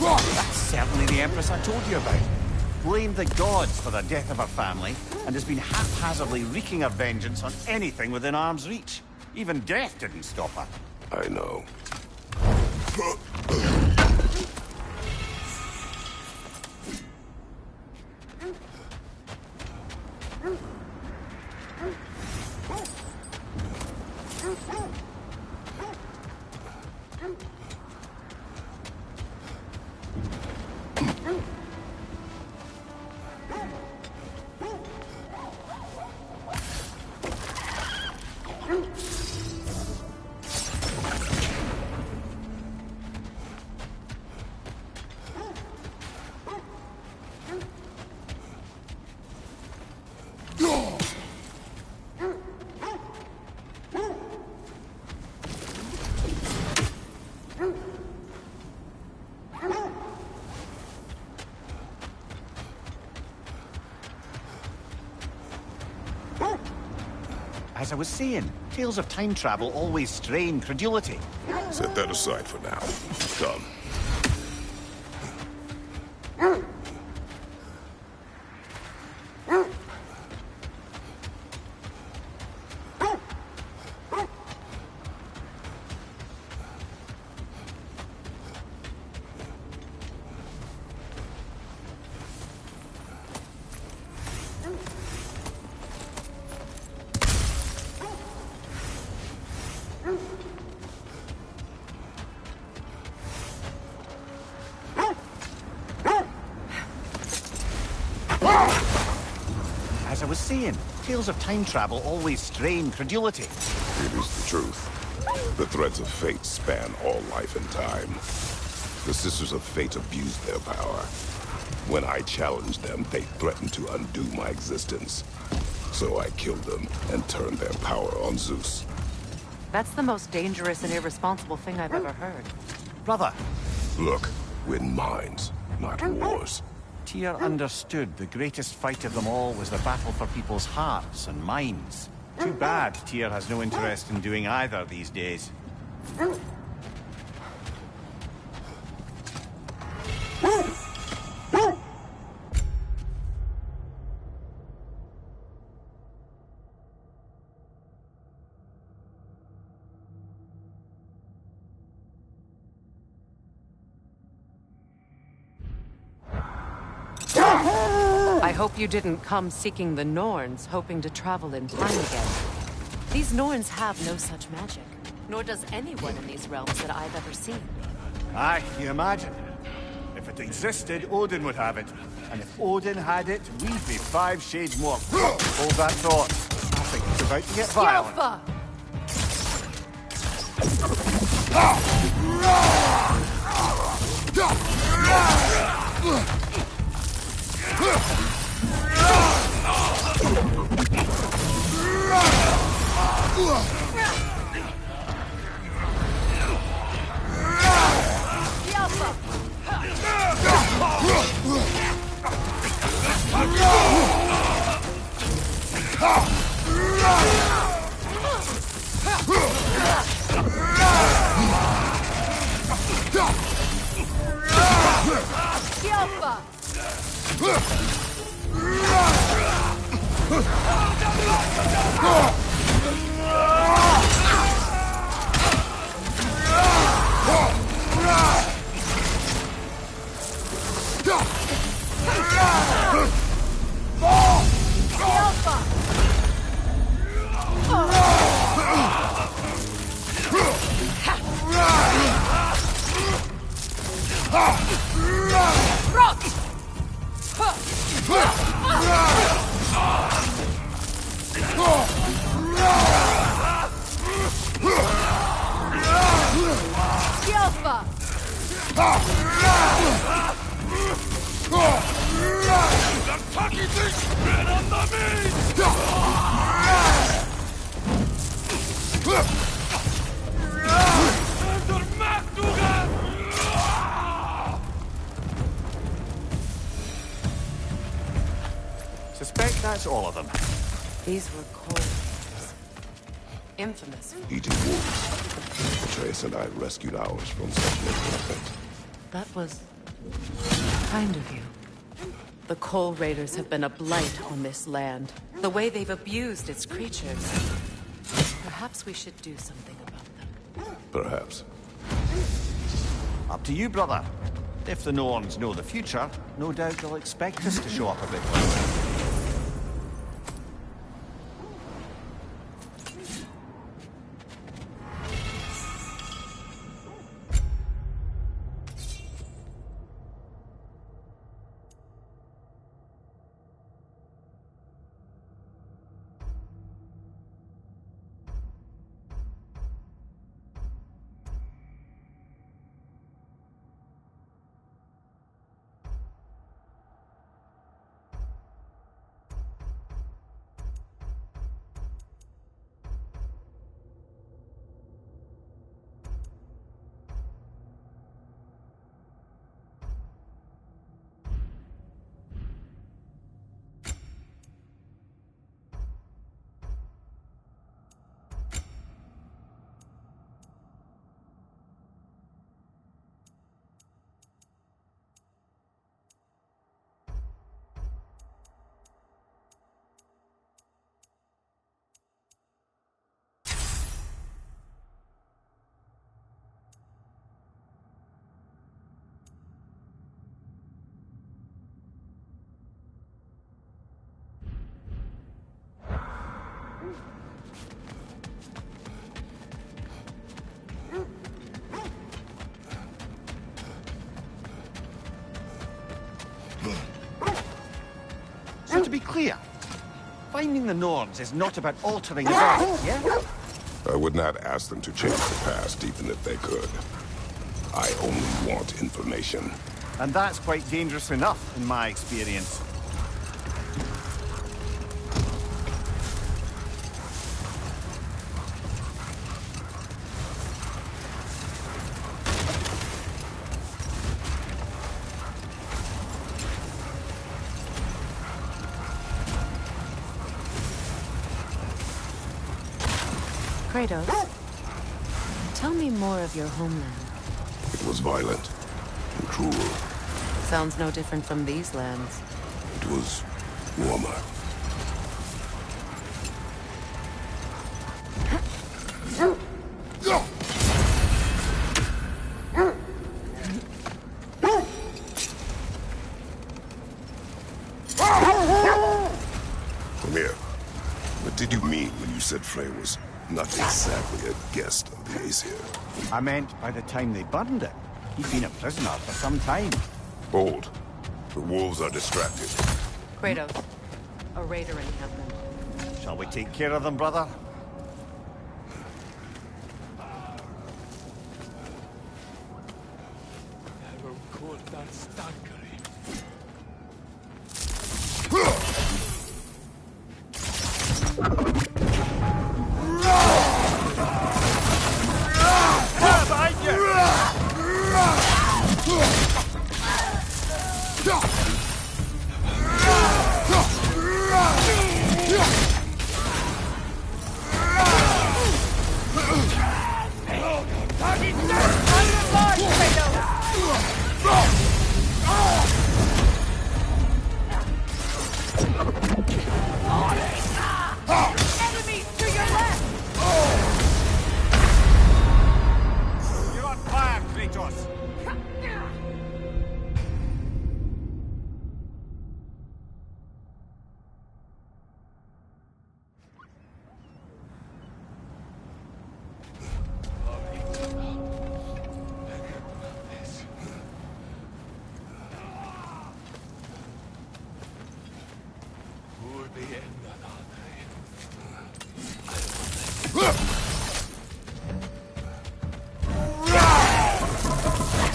S11: That's certainly the Empress I told you about. Blamed the gods for the death of her family, and has been haphazardly wreaking her vengeance on anything within arm's reach. Even death didn't stop her.
S12: I know.
S11: As I was saying, tales of time travel always strain credulity.
S12: Set that aside for now. Come.
S11: As I was saying, tales of time travel always strain credulity.
S12: It is the truth. The threads of fate span all life and time. The Sisters of Fate abused their power. When I challenged them, they threatened to undo my existence. So I killed them and turned their power on Zeus.
S8: That's the most dangerous and irresponsible thing I've ever heard.
S11: Brother.
S12: Look, win minds, not wars.
S11: Tyr understood the greatest fight of them all was the battle for people's hearts and minds. Too bad Tyr has no interest in doing either these days.
S8: I hope you didn't come seeking the Norns, hoping to travel in time again. These Norns have no such magic, nor does anyone in these realms that I've ever seen.
S11: Aye, you imagine. If it existed, Odin would have it. And if Odin had it, we'd be 5 shades more. Hold that thought. I think it's about to get violent. Suspect that's all of them.
S8: These were cold. Infamous.
S12: Eating wolves. Trace and I rescued ours from such an encampment.
S8: That was kind of you. The Coal Raiders have been a blight on this land. The way they've abused its creatures. Perhaps we should do something about them.
S12: Perhaps.
S11: Up to you, brother. If the Norns know the future, no doubt they'll expect us to show up a bit later. So to be clear, finding the Norns is not about altering the past, yeah?
S12: I would not ask them to change the past, even if they could. I only want information.
S11: And that's quite dangerous enough, in my experience.
S8: Kratos, tell me more of your homeland.
S12: It was violent and cruel.
S8: Sounds no different from these lands.
S12: It was warmer. Come here. What did you mean when you said Frey was not exactly a guest of the Aesir?
S11: I meant by the time they burned it. He'd been a prisoner for some time.
S12: Hold. The wolves are distracted.
S8: Kratos, a raider encampment.
S11: Shall we take care of them, brother?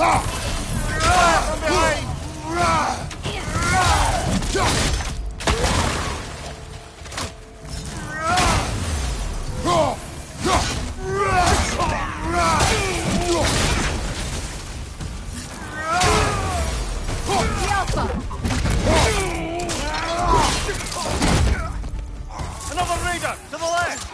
S11: From behind! Another raider! To the left!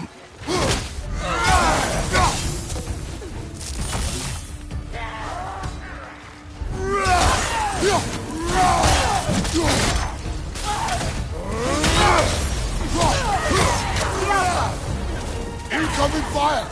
S2: Incoming fire!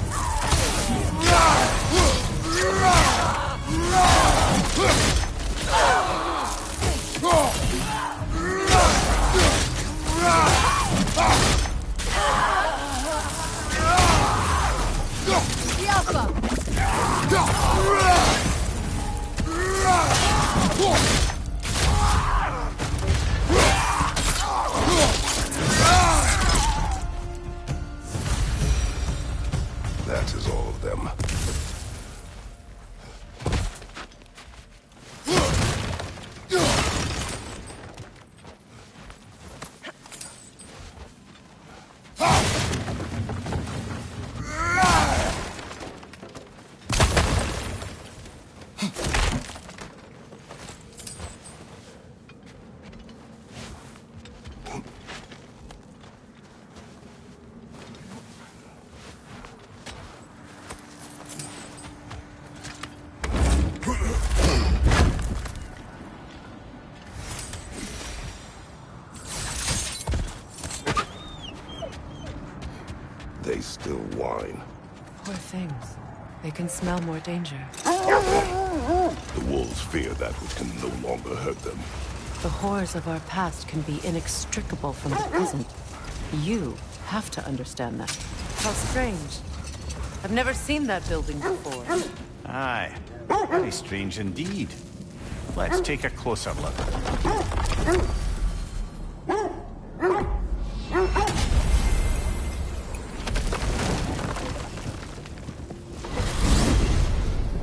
S12: That is all of them. They still whine.
S8: Poor things. They can smell more danger.
S12: The wolves fear that which can no longer hurt them.
S8: The horrors of our past can be inextricable from the present. You have to understand that. How strange. I've never seen that building before.
S11: Aye, very strange indeed. Let's take a closer look.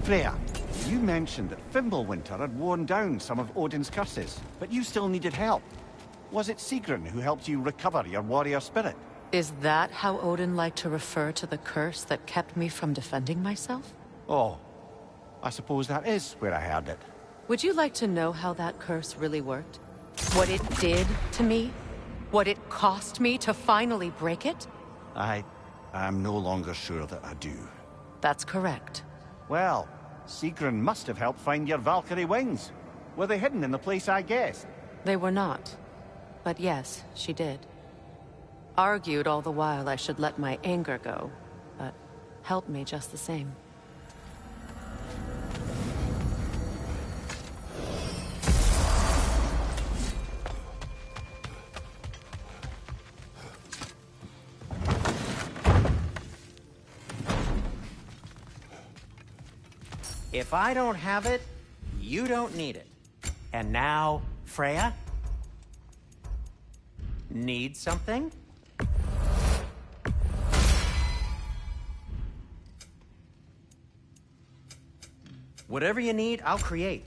S11: Freya, you mentioned that Fimbulwinter had worn down some of Odin's curses, but you still needed help. Was it Sigrun who helped you recover your warrior spirit?
S8: Is that how Odin liked to refer to the curse that kept me from defending myself?
S11: Oh, I suppose that is where I heard it.
S8: Would you like to know how that curse really worked? What it did to me? What it cost me to finally break it?
S11: I'm no longer sure that I do.
S8: That's correct.
S11: Well, Sigrun must have helped find your Valkyrie wings. Were they hidden in the place I guessed?
S8: They were not. But yes, she did. Argued all the while I should let my anger go, but helped me just the same.
S13: If I don't have it, you don't need it. And now, Freya? Need something? Whatever you need, I'll create.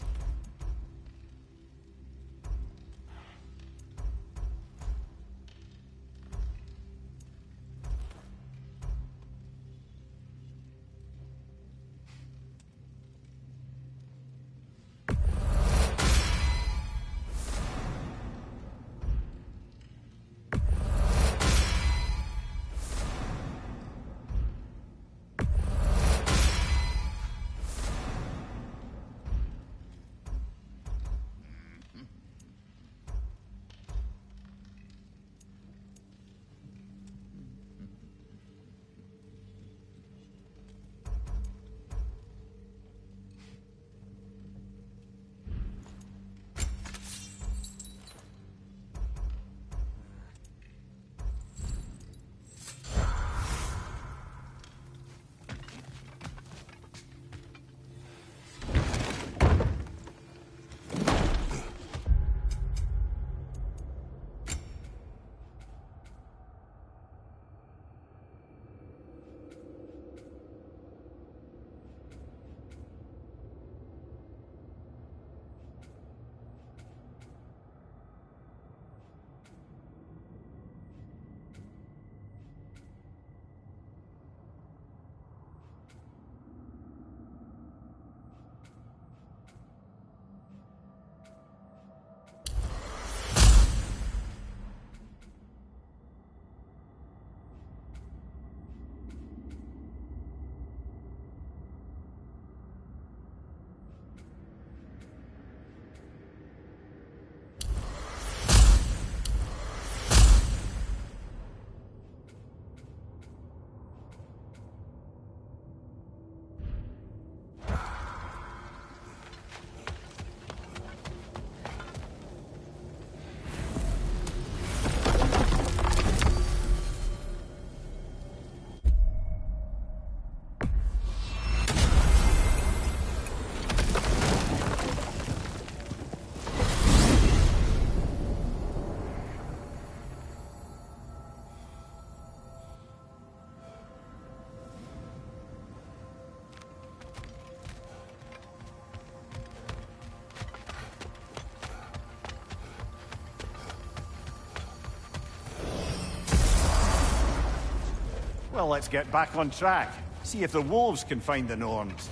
S11: Well, let's get back on track. See if the wolves can find the Norns.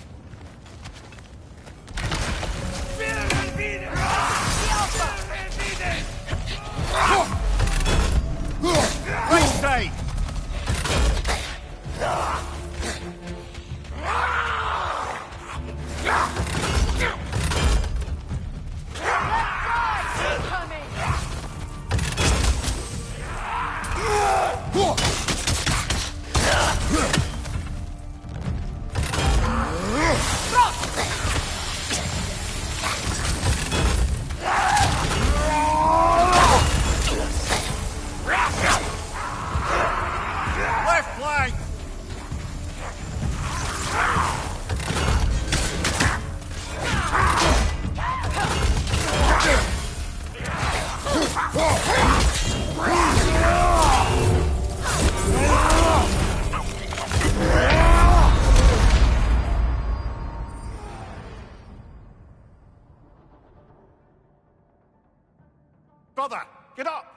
S11: Right side! Left flank! Brother, get up!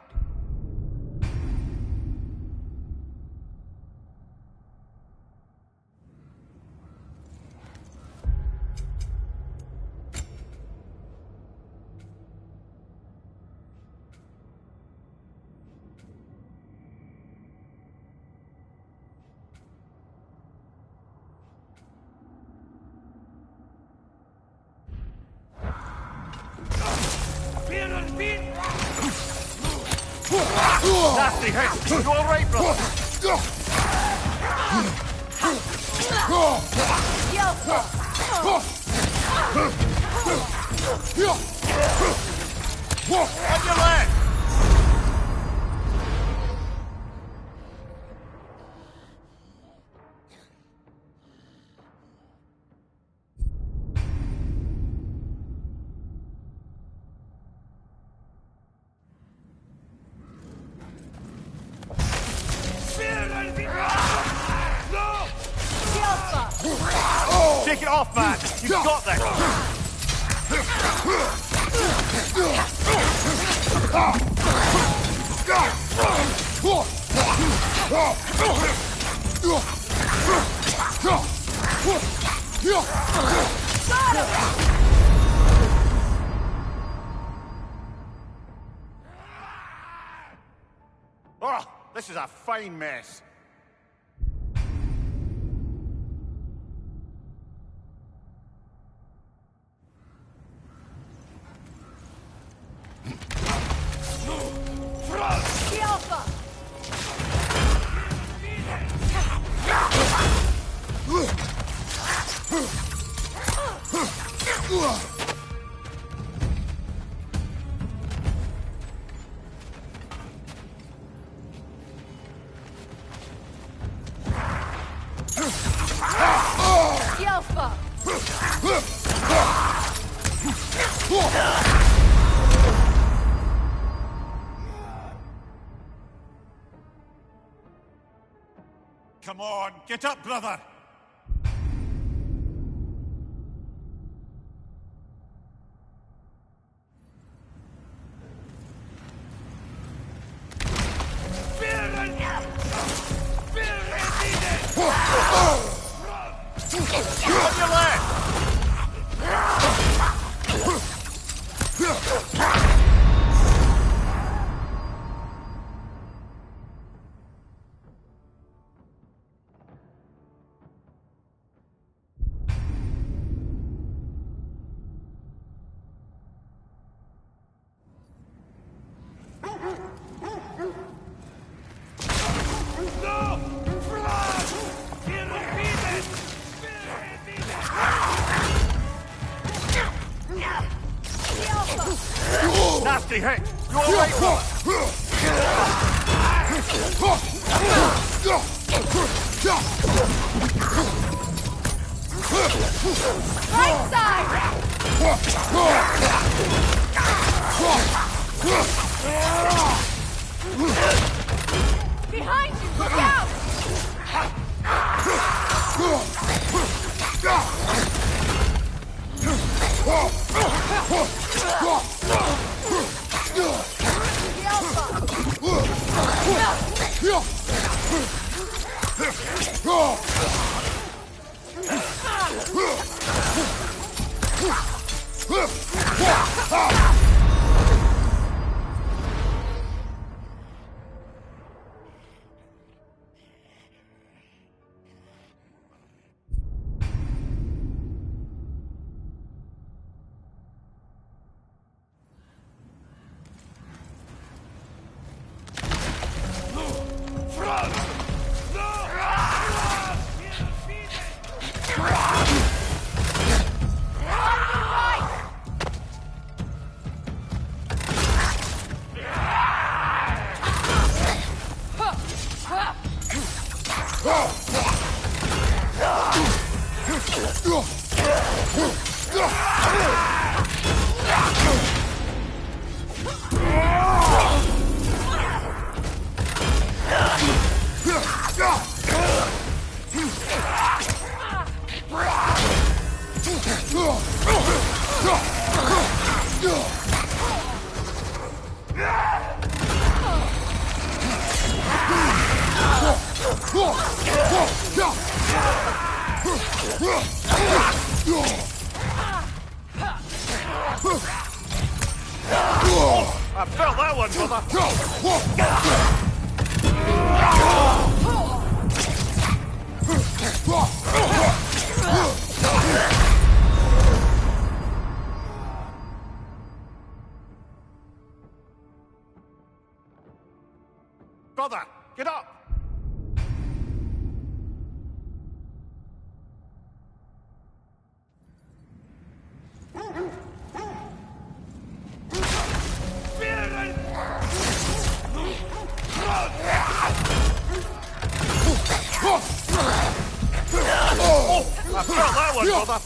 S11: Nasty hit! You alright, brother? On your left! Take it off, man! You've got this! Oh, this is a fine mess. Come on, get up, brother! On your left! Nasty hit! You alright, brother?
S10: Right side! Behind you! Look out!
S11: I felt that one, brother. Brother, get up! I felt that one, brother.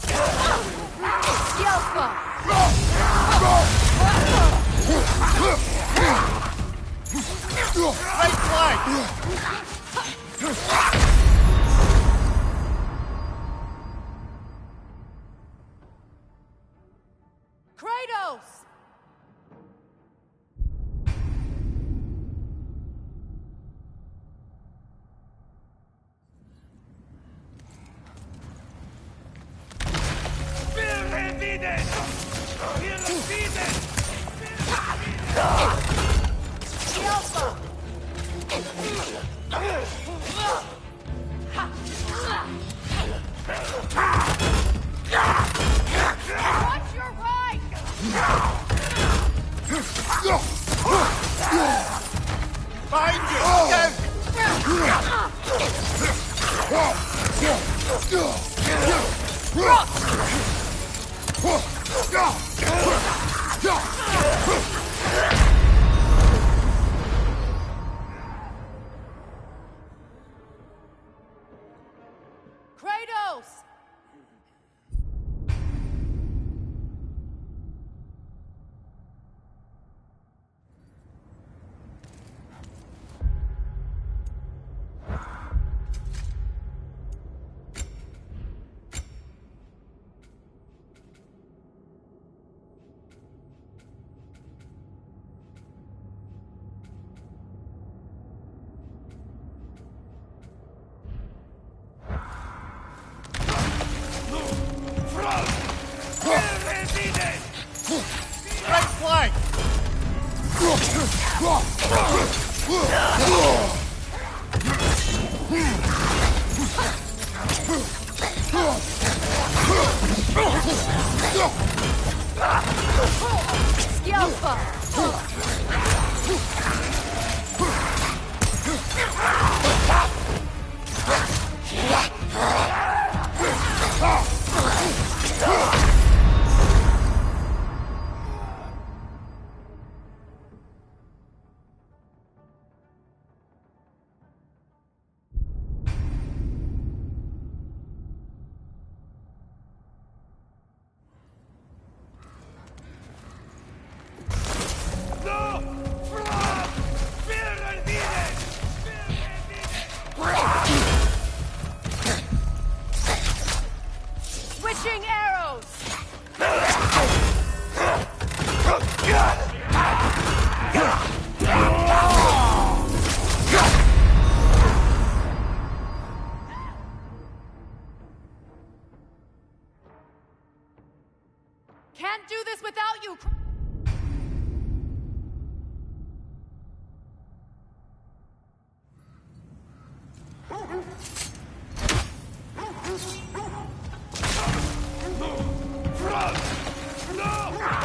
S11: Right flank!
S8: Kratos! Watch your right!
S11: Behind you!
S8: Kratos!
S11: Right flank!
S8: Switching arrows! Can't do this without you!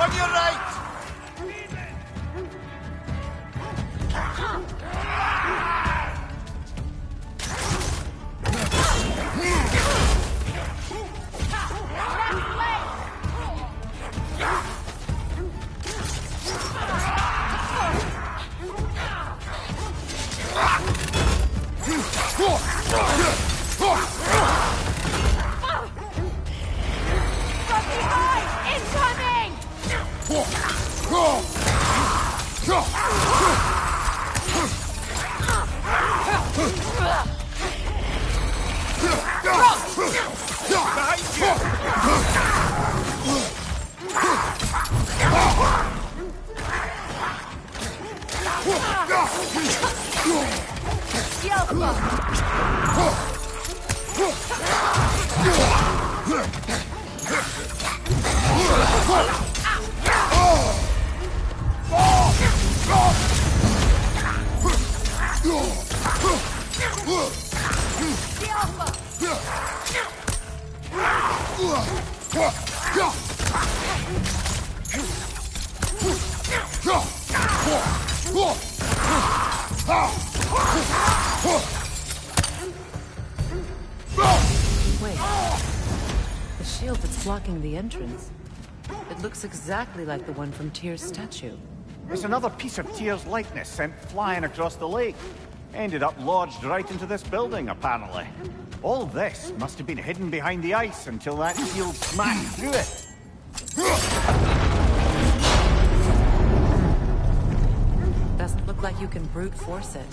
S11: On your right!
S8: From behind! Incoming!
S11: Behind you!
S8: Wait. The shield that's blocking the entrance. It looks exactly like the one from Tyr's statue.
S11: It's another piece of Tyr's likeness sent flying across the lake. Ended up lodged right into this building, apparently. All this must have been hidden behind the ice until that shield smashed through it.
S8: Doesn't look like you can brute force it.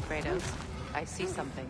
S8: Kratos, I see something.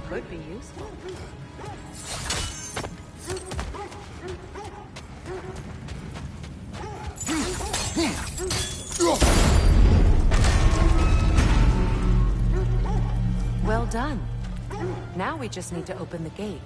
S8: Could be useful. Well done. Now we just need to open the gate.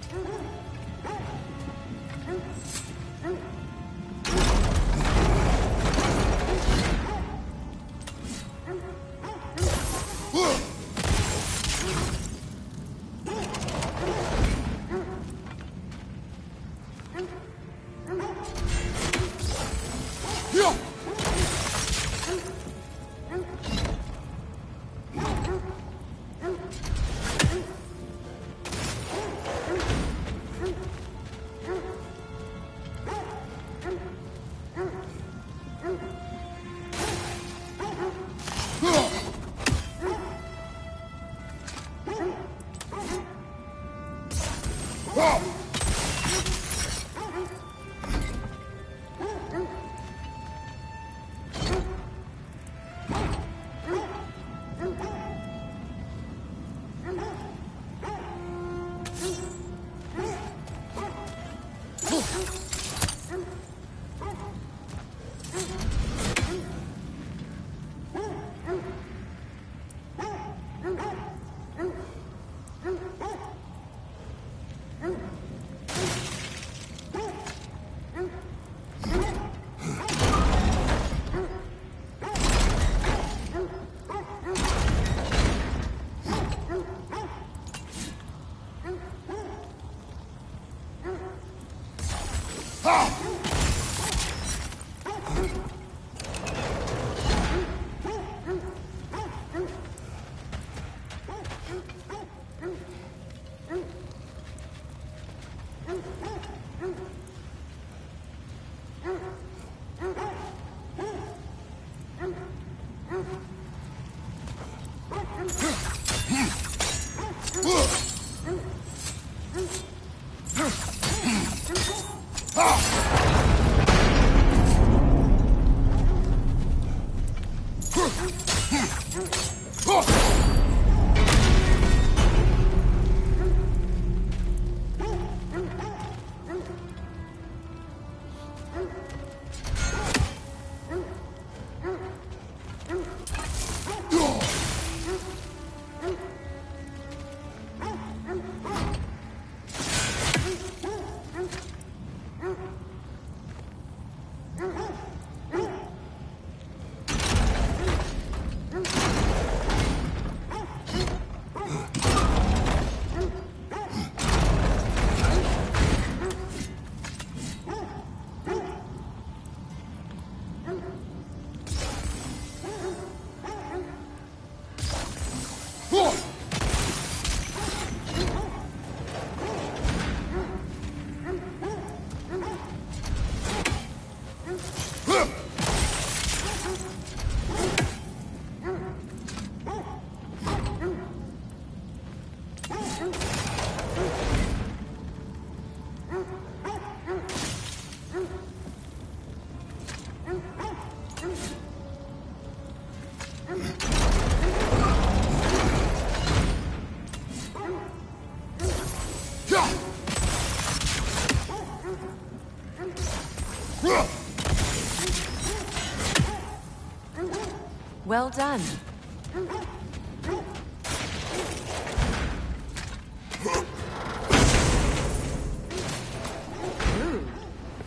S8: Well done.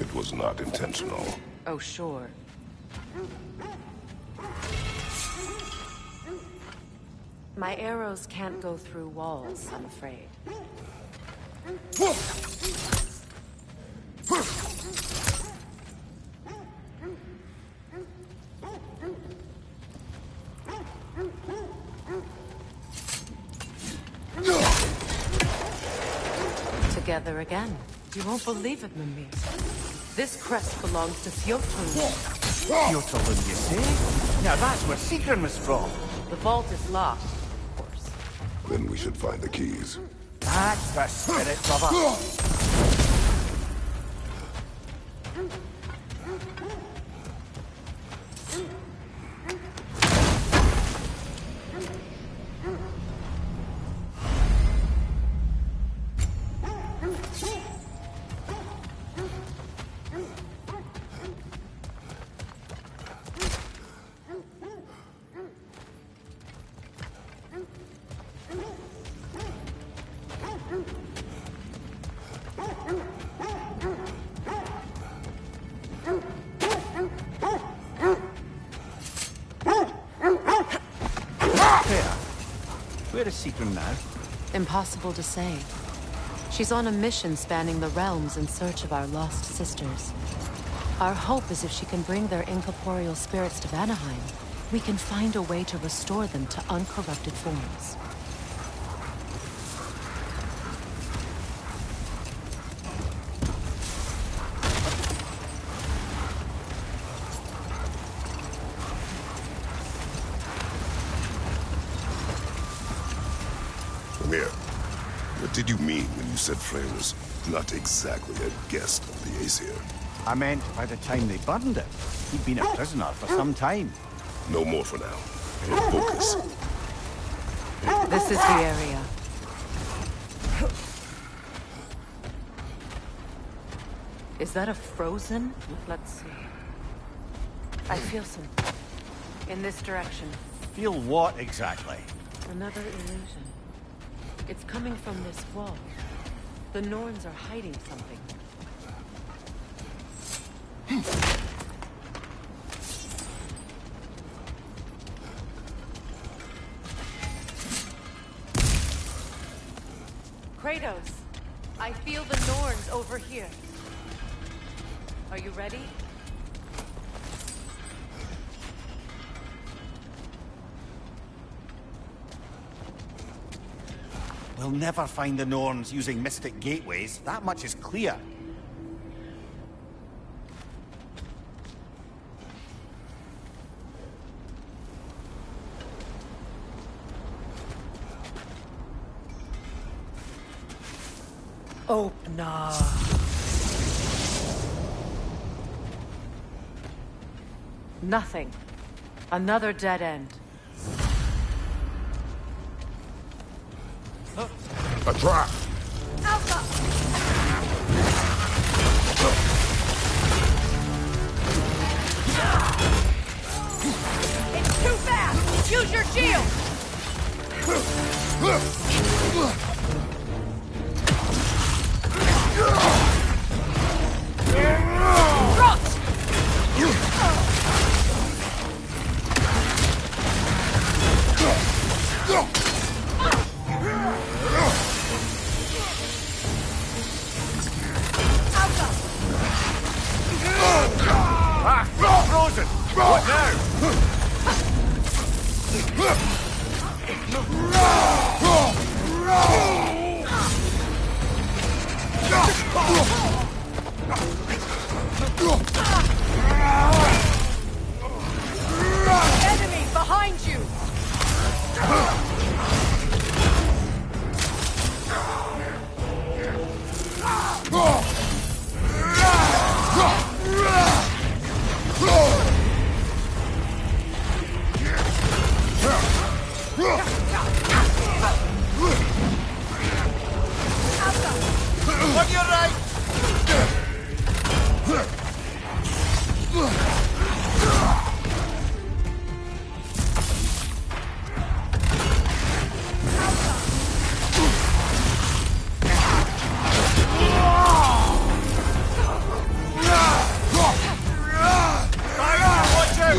S12: It was not intentional.
S8: Oh, sure. My arrows can't go through walls, I'm afraid. Together again. You won't believe it, Mimir. This crest belongs to Thjotolund.
S11: Thjotolund, you say? Now that's where Sigrun was from.
S8: The vault is locked, of course.
S12: Then we should find the keys.
S11: That's the spirit, brother. Where is Sigrun now?
S8: Impossible to say. She's on a mission spanning the realms in search of our lost sisters. Our hope is if she can bring their incorporeal spirits to Vanaheim, we can find a way to restore them to uncorrupted forms.
S12: Mimir, what did you mean when you said Frey was not exactly a guest of the Aesir?
S11: I meant by the time they burned it. He'd been a prisoner for some time.
S12: No more for now. Focus.
S8: This is the area. Is that a frozen? Let's see. I feel some... in this direction.
S11: Feel what exactly?
S8: Another illusion. It's coming from this wall. The Norns are hiding something. Kratos, I feel the Norns over here. Are you ready?
S11: We'll never find the Norns using mystic gateways. That much is clear.
S8: Open up. Nothing. Another dead end.
S12: A trap!
S8: Alpha! It's too fast! Use your shield!
S3: Frozen! What now?
S8: Enemy behind you!
S11: On your right!
S3: Watch out!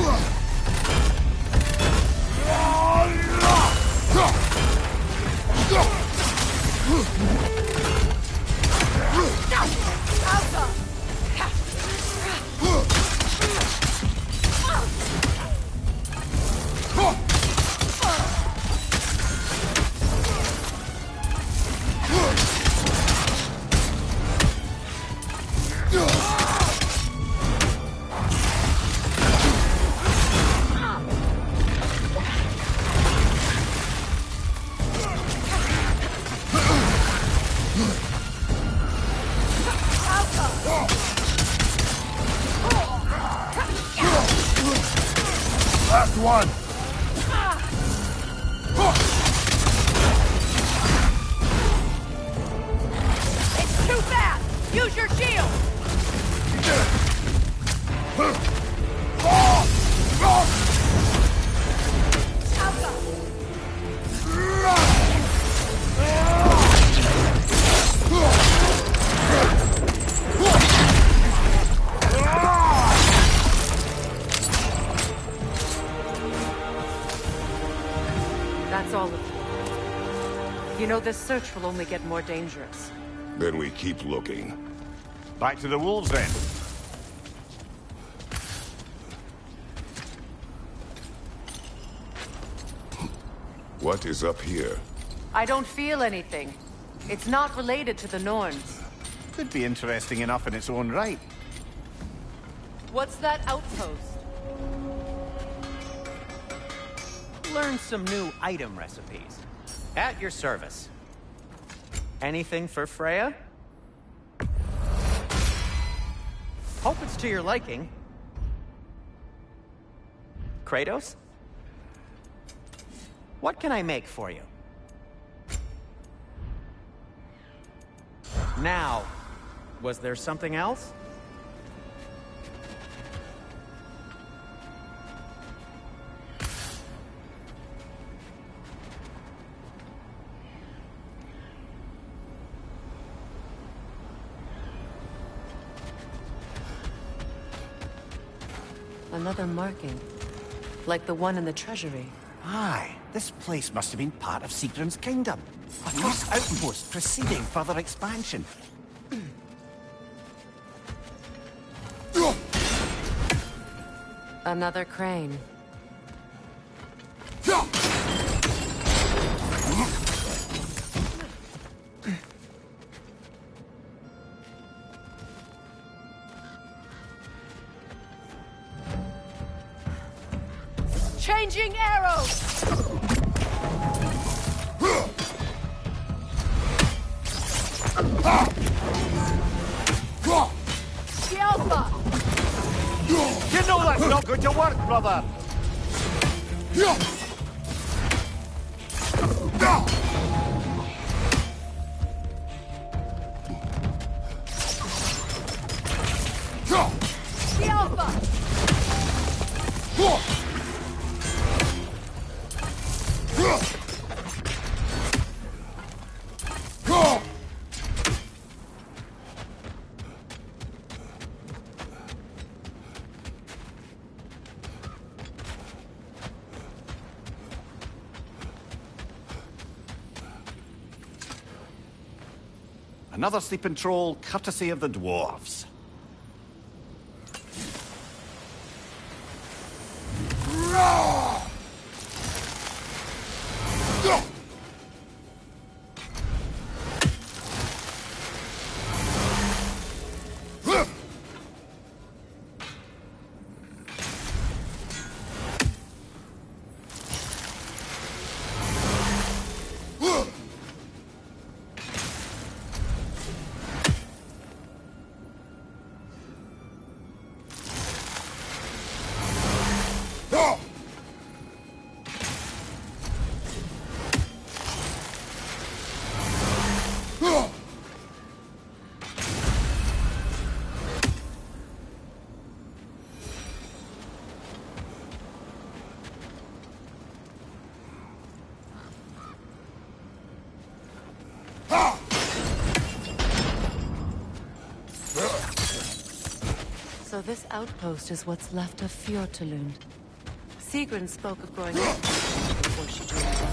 S2: Last one!
S8: It's too fast! Use your shield! That's all of you. You know, this search will only get more dangerous.
S12: Then we keep looking.
S11: Back to the wolves, then.
S12: What is up here?
S8: I don't feel anything. It's not related to the Norns.
S11: Could be interesting enough in its own right.
S8: What's that outpost?
S13: Learn some new item recipes. At your service. Anything for Freya? Hope it's to your liking. Kratos? What can I make for you? Now, was there something else?
S8: Another marking. Like the one in the treasury.
S11: Aye, this place must have been part of Sigrun's kingdom. A first outpost preceding further expansion.
S8: Another crane.
S14: Changing arrows! The Alpha!
S11: You know that's not going to work, brother!
S14: The Alpha!
S11: Another sleeping troll, courtesy of the dwarves.
S8: So this outpost is what's left of Fjortulund. Sigrun spoke of growing up before she joined the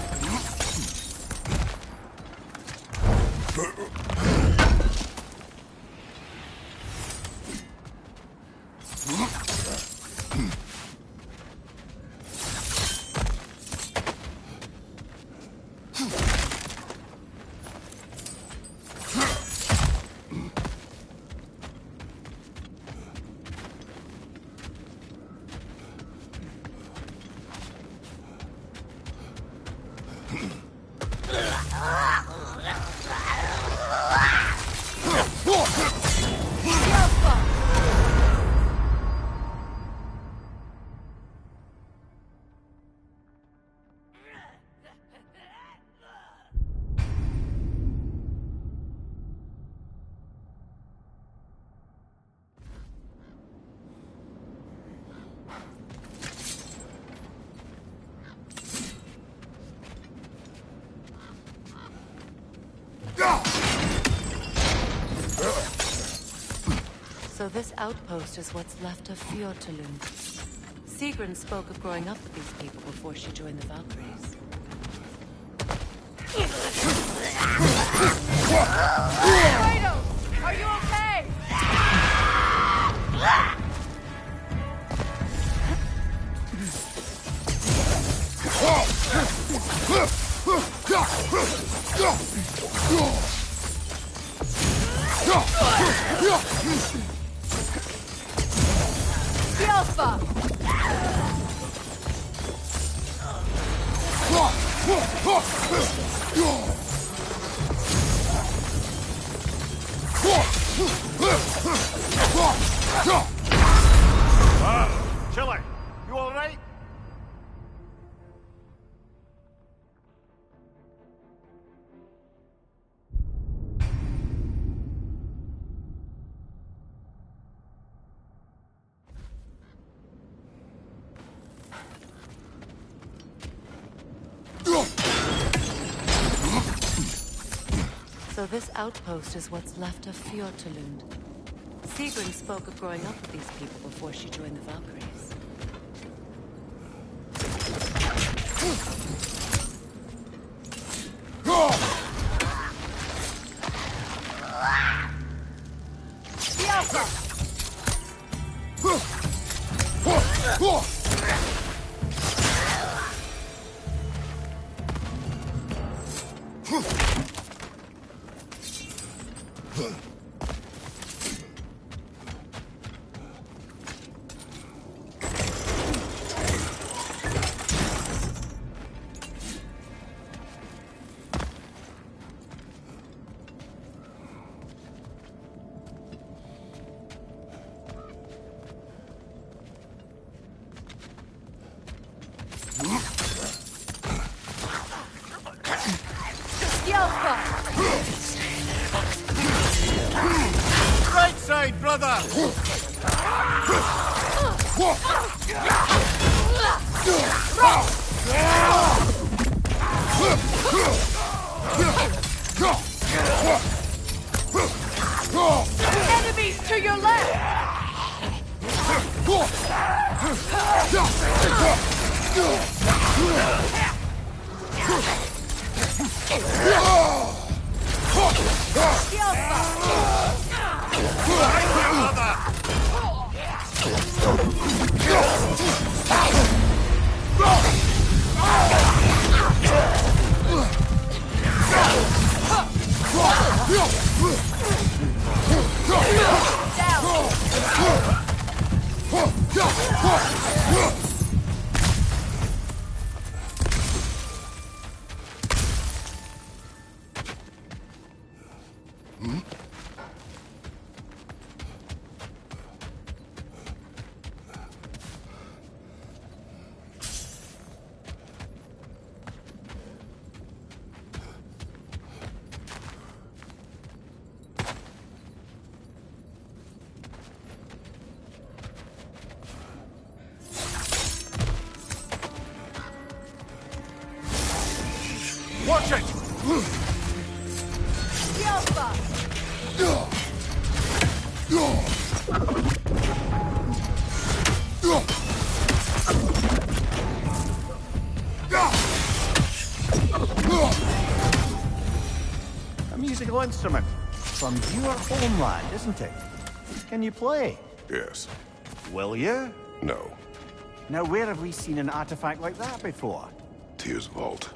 S8: So this outpost is what's left of Fjortulund. Sigrun spoke of growing up with these people before she joined the Valkyries.
S14: Kratos! Are you okay? The Alpha!
S11: Chiller, you all right?
S8: So this outpost is what's left of Fjortulund. Sigrun spoke of growing up with these people before she joined the Valkyries.
S14: The Alpha!
S11: Right side, brother!
S14: Enemies to your left!
S11: Watch it!
S7: A musical instrument from your homeland, isn't it? Can you play?
S12: Yes.
S7: Will you?
S12: No.
S7: Now, where have we seen an artifact like that before?
S12: Tyr's vault.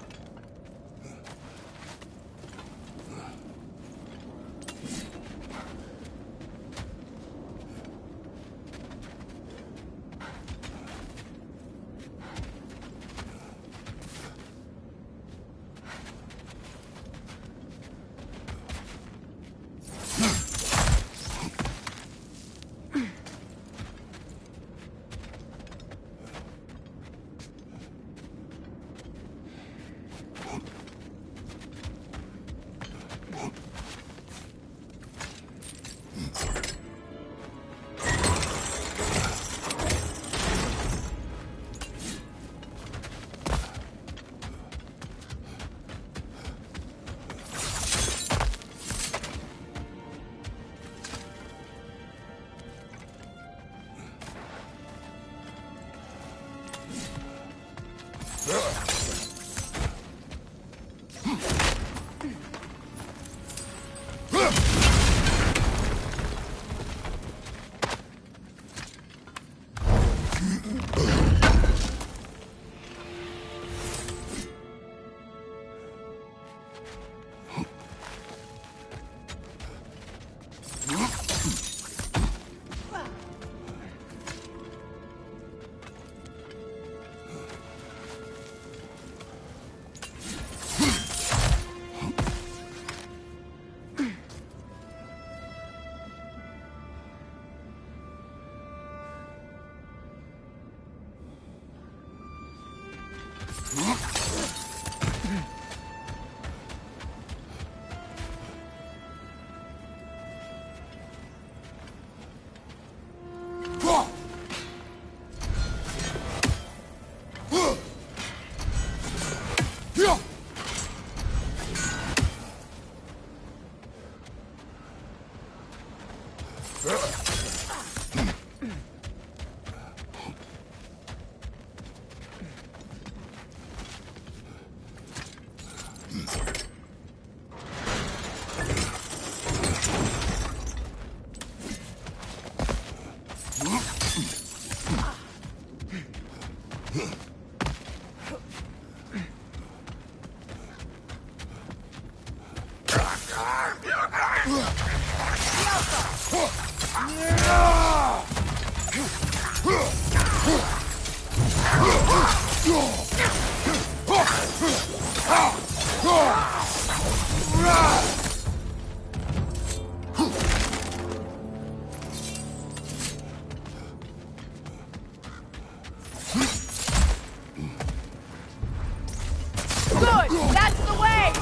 S14: Good! That's the way!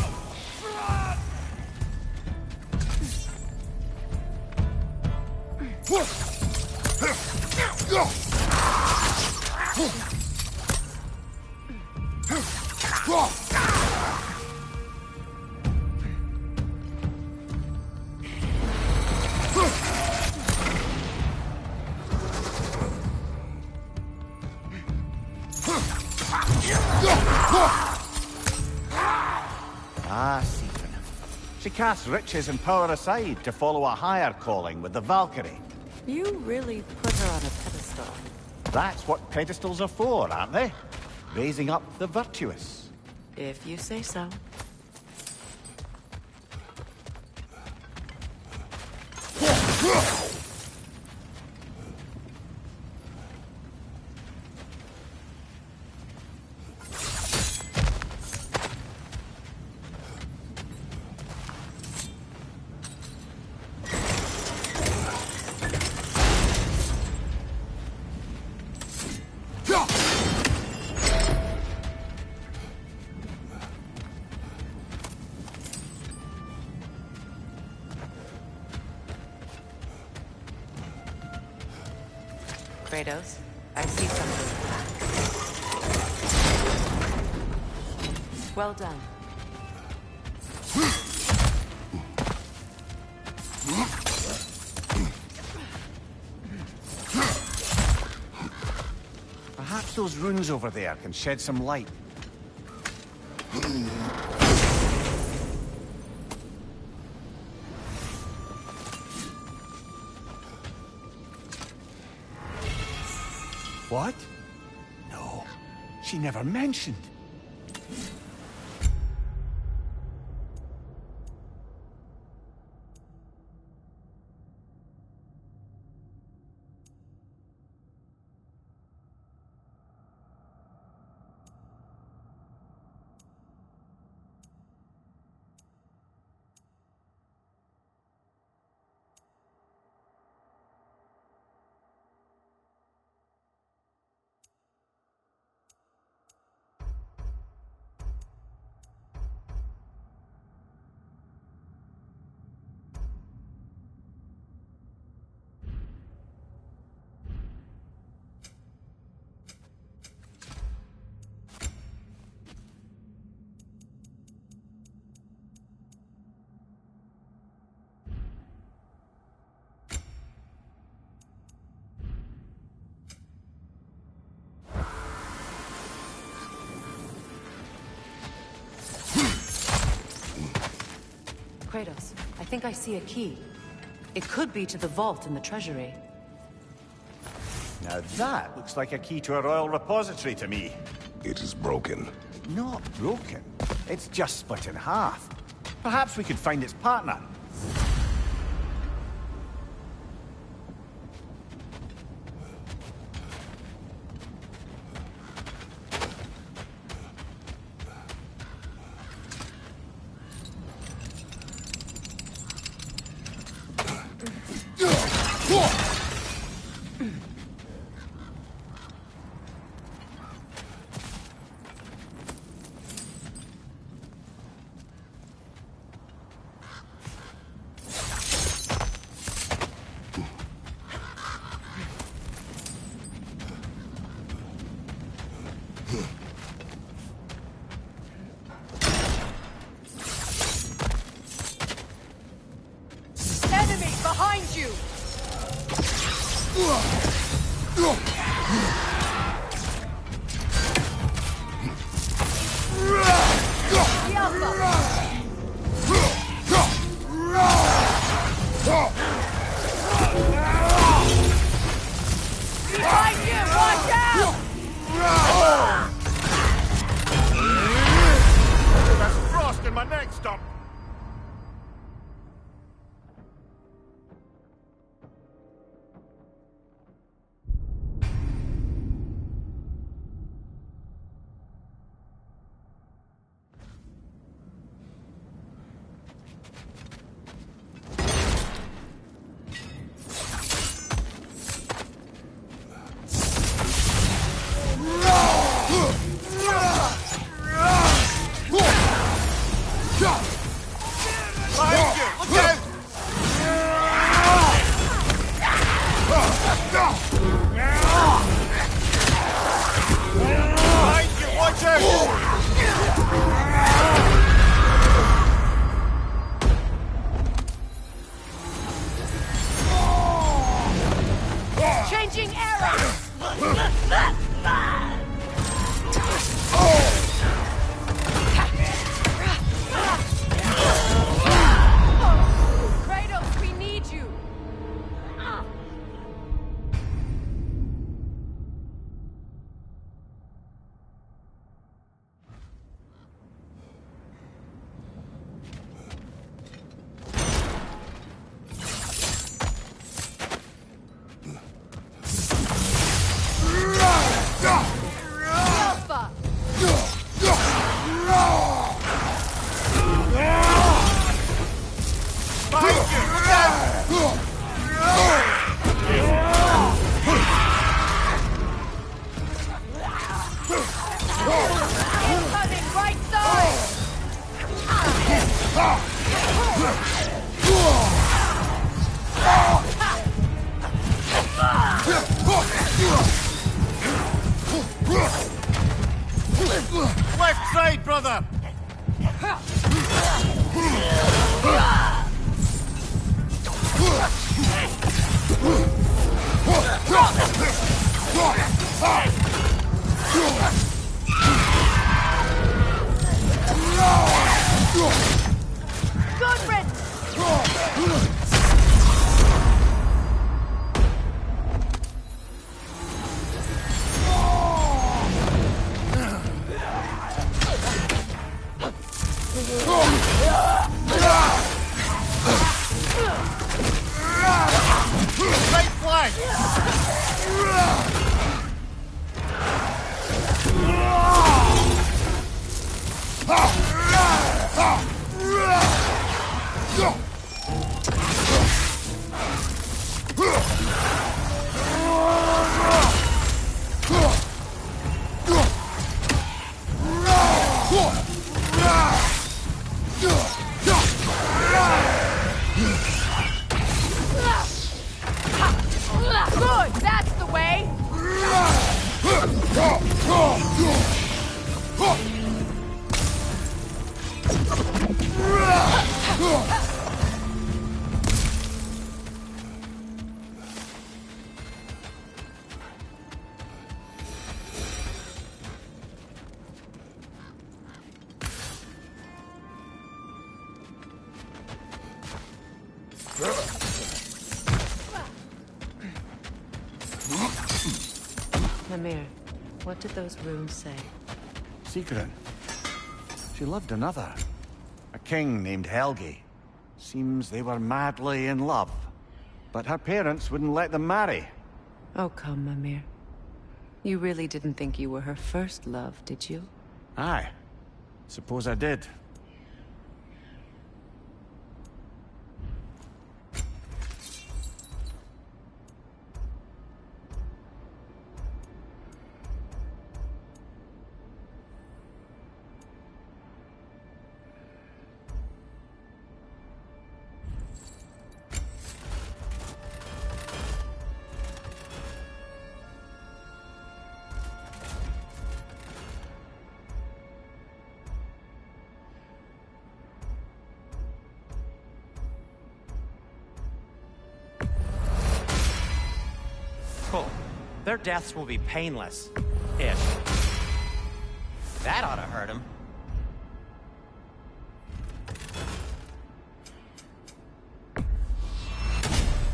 S11: Ah, Stephen. She casts riches and power aside to follow a higher calling with the Valkyrie.
S8: You really put her on a pedestal.
S11: That's what pedestals are for, aren't they? Raising up the virtuous.
S8: If you say so. Kratos, I see something. Well done.
S11: Perhaps those runes over there can shed some light. What? No, she never mentioned.
S8: Kratos, I think I see a key. It could be to the vault in the treasury.
S11: Now that looks like a key to a royal repository to me.
S12: It is broken.
S11: Not broken. It's just split in half. Perhaps we could find its partner.
S14: Enemy behind you! The Alpha! Behind you! Watch out!
S3: That's frost in my neck stump.
S14: Changing era! Kratos, we need you! Alpha! Incoming right side!
S11: Left side, brother!
S14: Good riddance!
S11: Right flank!
S14: Good, that's the way!
S8: Mimir, what did those runes say?
S11: Sigrun. She loved another. A king named Helgi. Seems they were madly in love. But her parents wouldn't let them marry.
S8: Oh, come, Mimir. You really didn't think you were her first love, did you?
S11: Aye. Suppose I did.
S13: Cool. Their deaths will be painless. Ish. That ought to hurt him.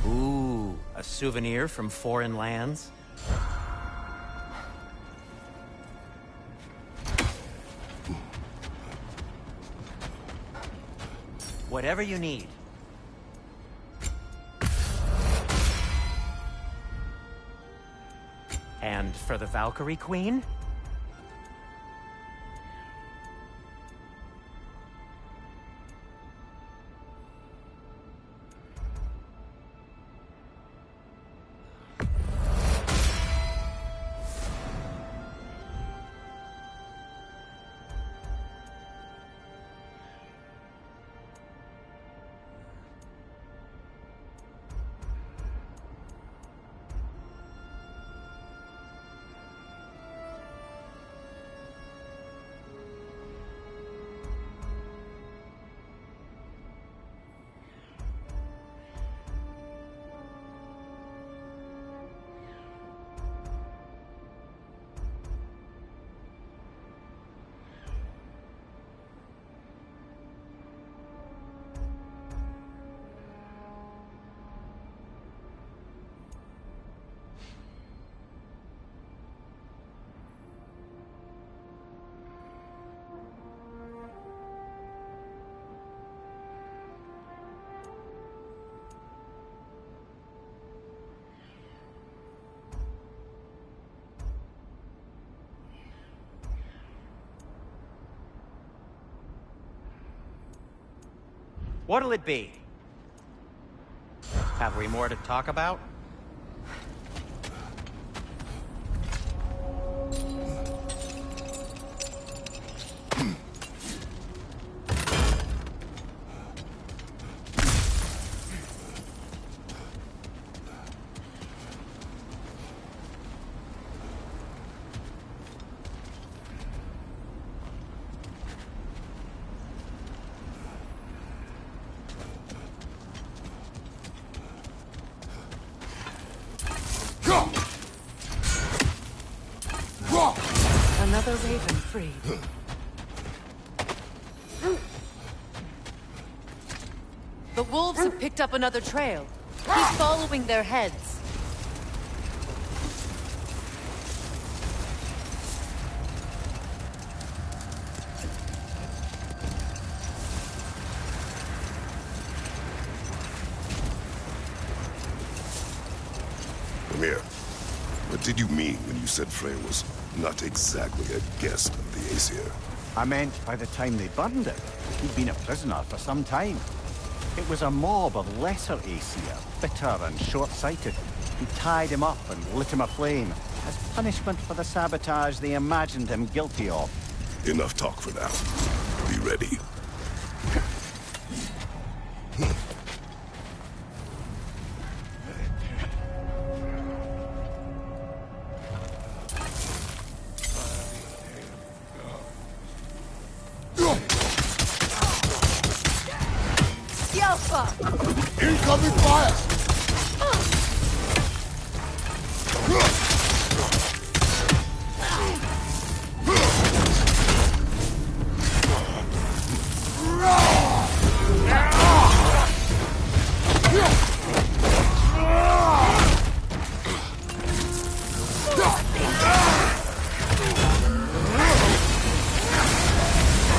S13: Ooh, a souvenir from foreign lands? Whatever you need. And for the Valkyrie Queen? What'll it be? Have we more to talk about?
S8: Another raven freed. The wolves have picked up another trail. Keep following their heads.
S12: Come here. What did you mean when you said Frey was not exactly a guest of the Aesir?
S11: I meant by the time they burned it, he'd been a prisoner for some time. It was a mob of lesser Aesir, bitter and short-sighted, who tied him up and lit him aflame, as punishment for the sabotage they imagined him guilty of.
S12: Enough talk for now. Be ready.
S2: Incoming fire!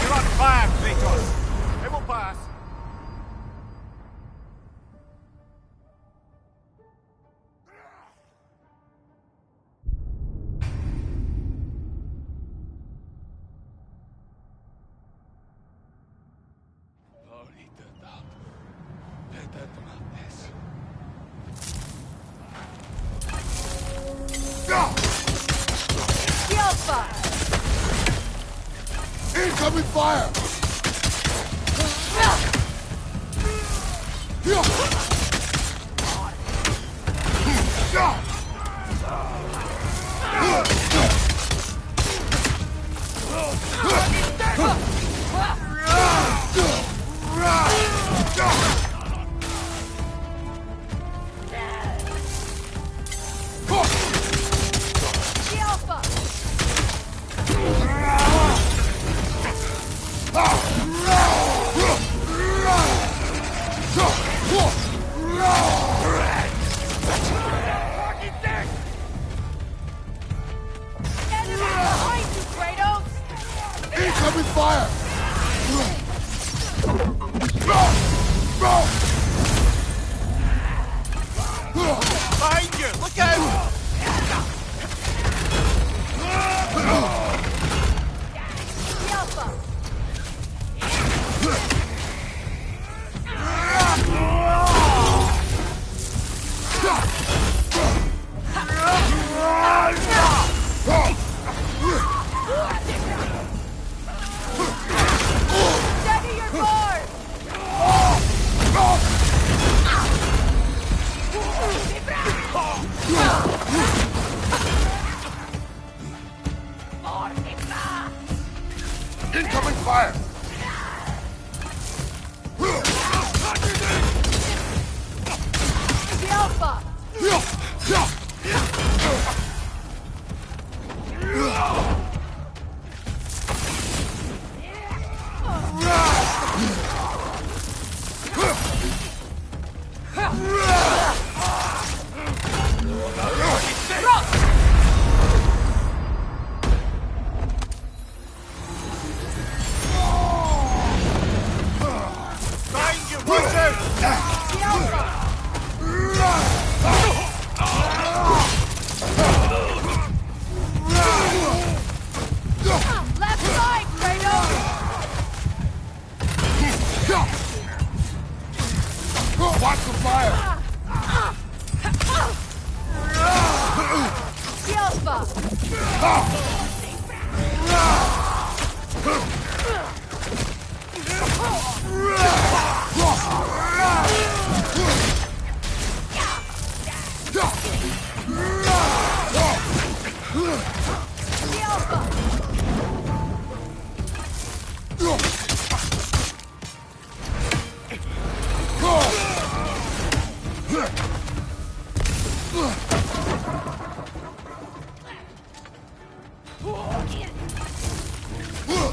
S11: You're on fire, Kratos! It will pass.
S2: Incoming fire! Incoming fire!
S11: Behind you! Look out!
S14: Steady your board!
S2: Incoming fire!
S14: The Alpha!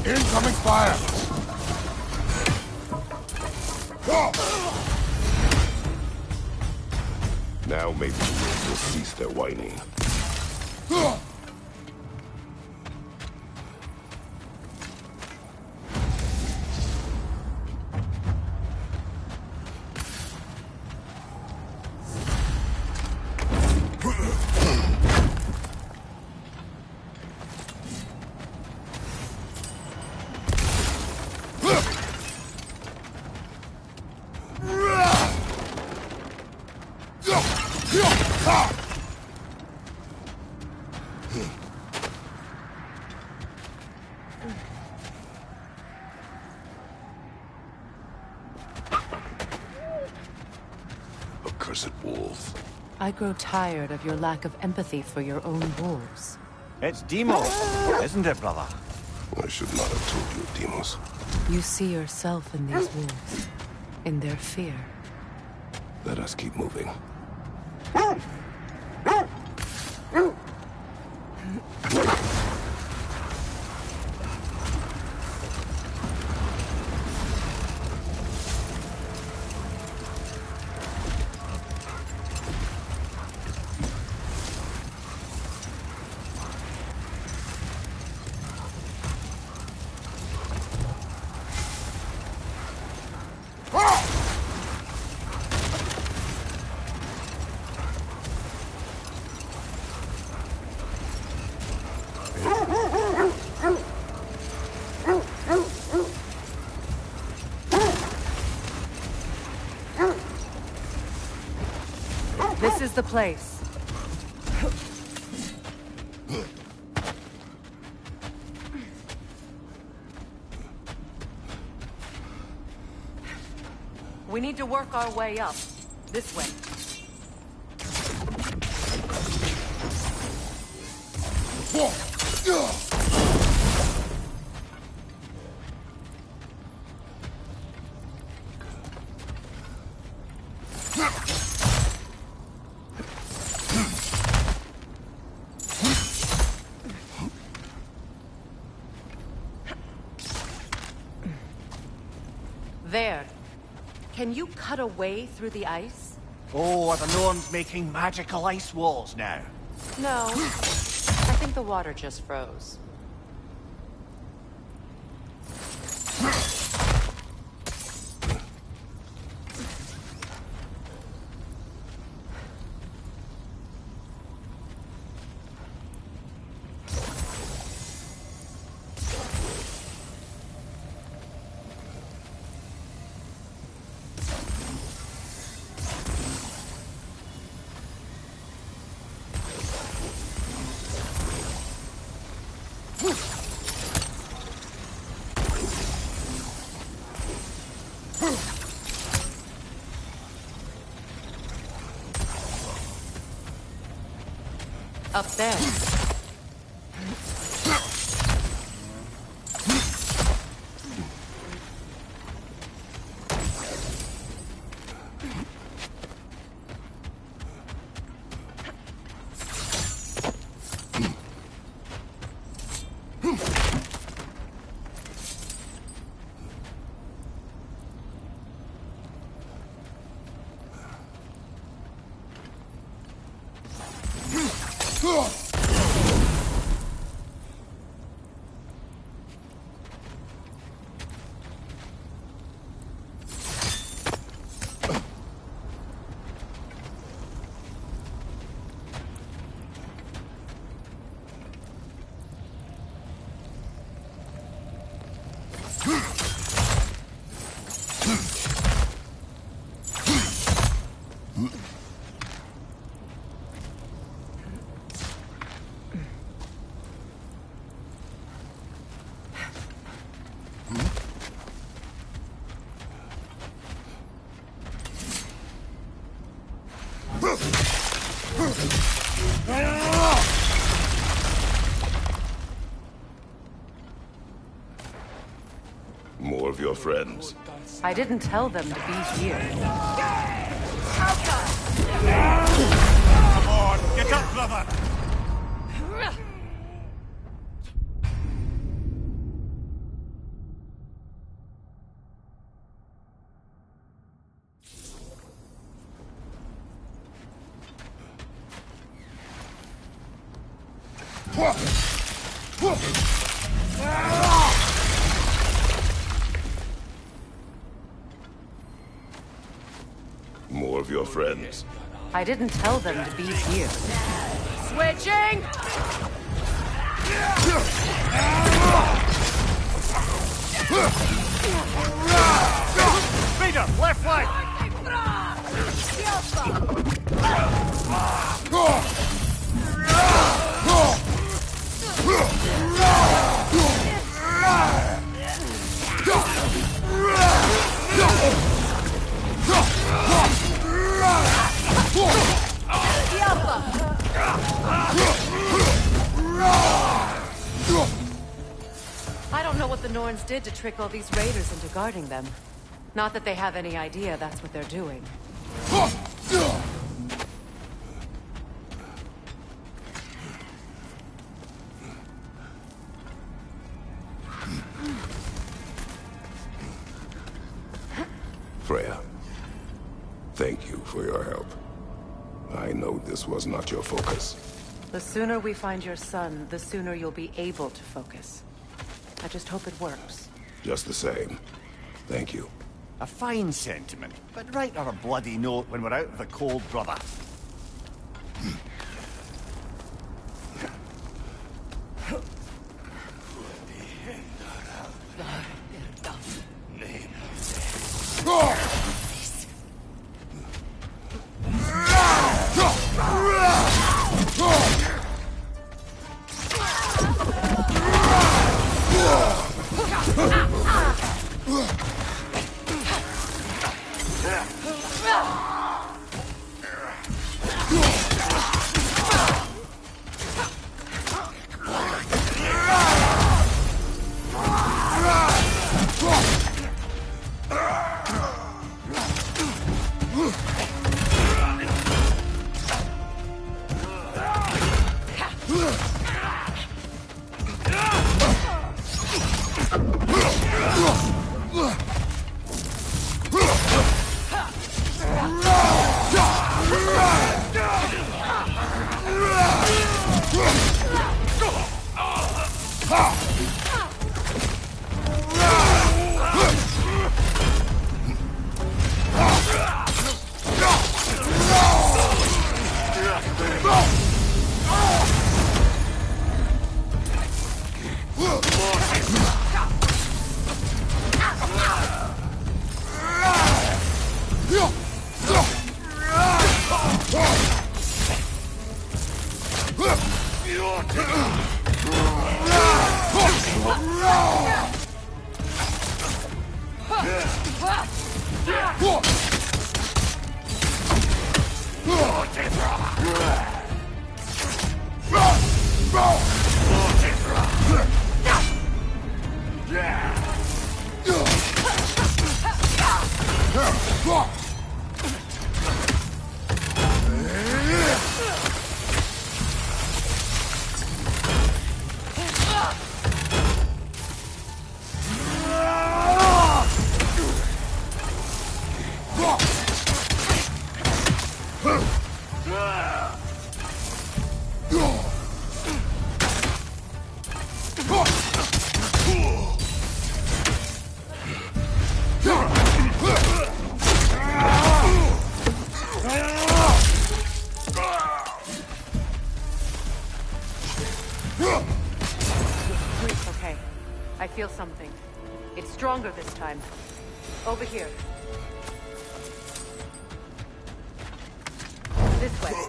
S2: Incoming fire!
S12: Now maybe the wolves will cease their whining. Accursed wolf.
S8: I grow tired of your lack of empathy for your own wolves.
S11: It's Demos, isn't it, brother?
S12: I should not have told you of Demos.
S8: You see yourself in these wolves, in their fear.
S12: Let us keep moving.
S8: This is the place. We need to work our way up. This way. There. Can you cut a way through the ice?
S11: Oh, are the gnomes making magical ice walls now?
S8: No. I think the water just froze. Up there.
S12: More of your friends.
S8: I didn't tell them to be here.
S11: Come on, get up, brother!
S12: More of your friends.
S8: I didn't tell them to be here.
S14: Switching!
S11: Speeder, left flank!
S8: I don't know what the Norns did to trick all these raiders into guarding them. Not that they have any idea that's what they're doing.
S12: Freya, thank you for your help. I know this was not your focus.
S8: The sooner we find your son, the sooner you'll be able to focus. I just hope it works.
S12: Just the same, thank you.
S11: A fine sentiment, but write her a bloody note when we're out of the cold, brother.
S8: Okay. I feel something. It's stronger this time. Over here. This way.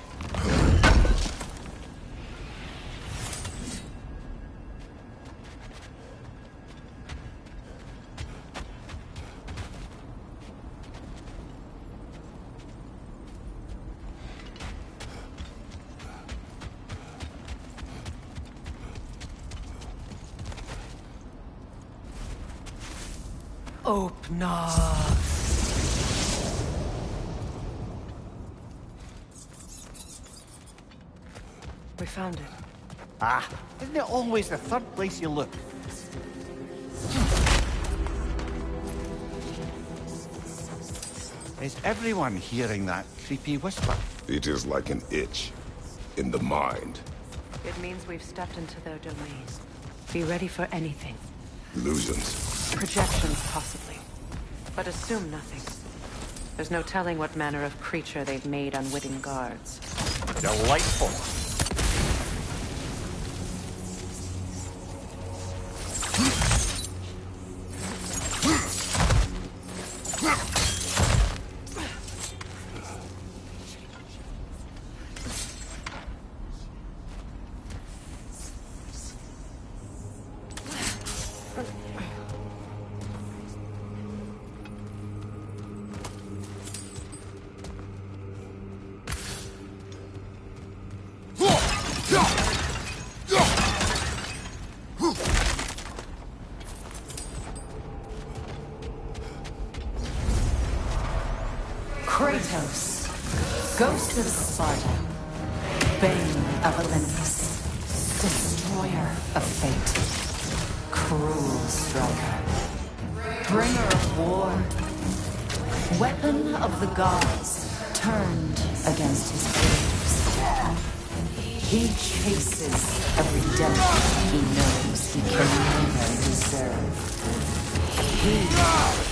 S14: Opener. We found it.
S11: Ah, isn't it always the third place you look? Is everyone hearing that creepy whisper?
S12: It is like an itch in the mind.
S8: It means we've stepped into their domain. Be ready for anything.
S12: Illusions.
S8: Projections, possibly. But assume nothing. There's no telling what manner of creature they've made unwitting guards.
S11: Delightful.
S8: Kratos, Ghost of Sparta, Bane of Olympus, Destroyer of Fate, Cruel Striker, Bringer of War, Weapon of the Gods, turned against his peers. He chases a redemption he knows he can never deserve. He cannot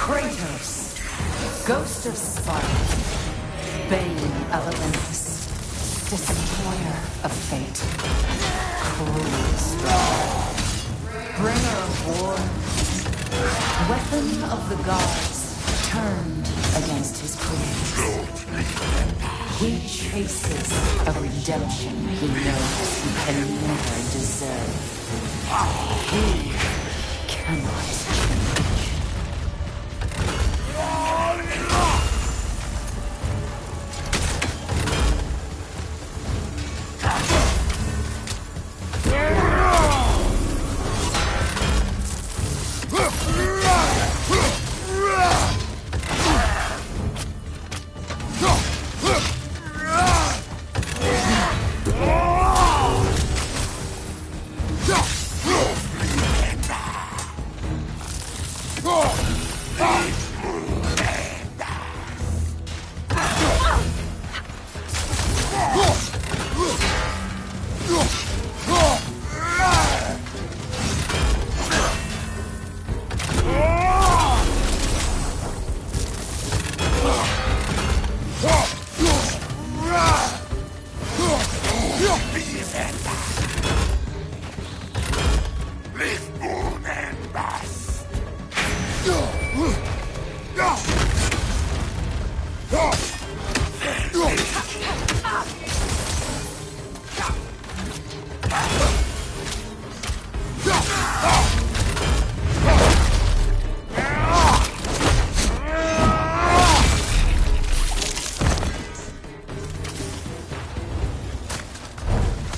S8: Kratos, Ghost of Sparta, Bane of Olympus, Destroyer of Fate, Cruel Striker, Bringer of War, Weapon of the Gods, turned against his creators. He chases a redemption he knows he can never deserve. He cannot change.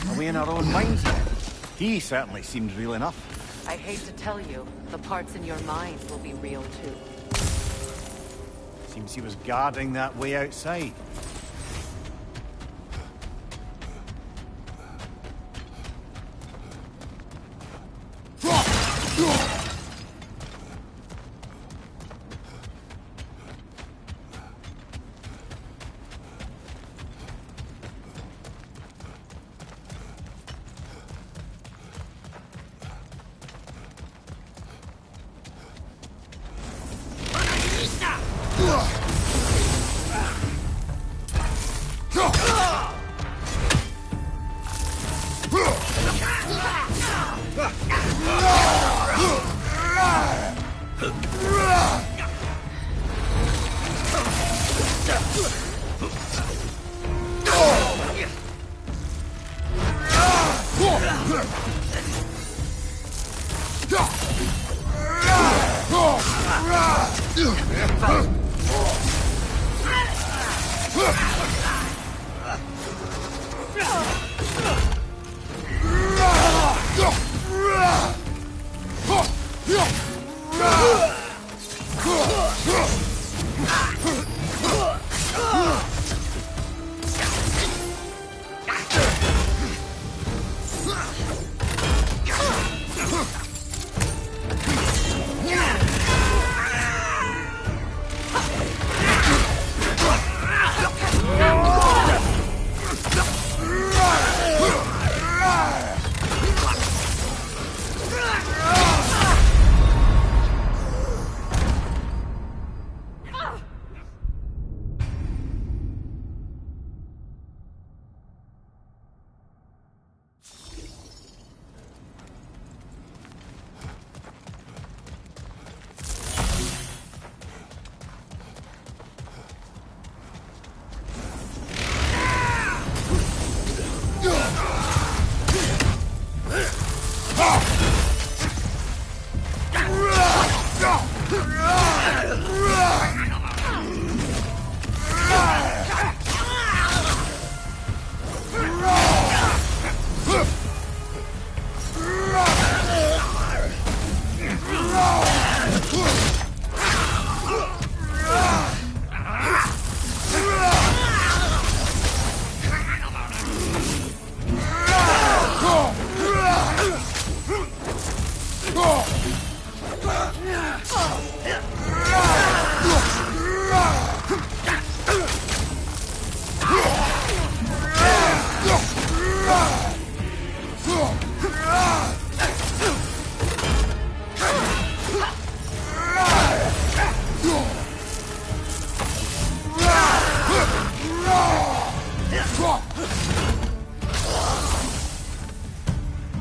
S11: Are we in our own minds yet? He certainly seemed real enough.
S8: I hate to tell you, the parts in your mind will be real too.
S11: Seems he was guarding that way outside.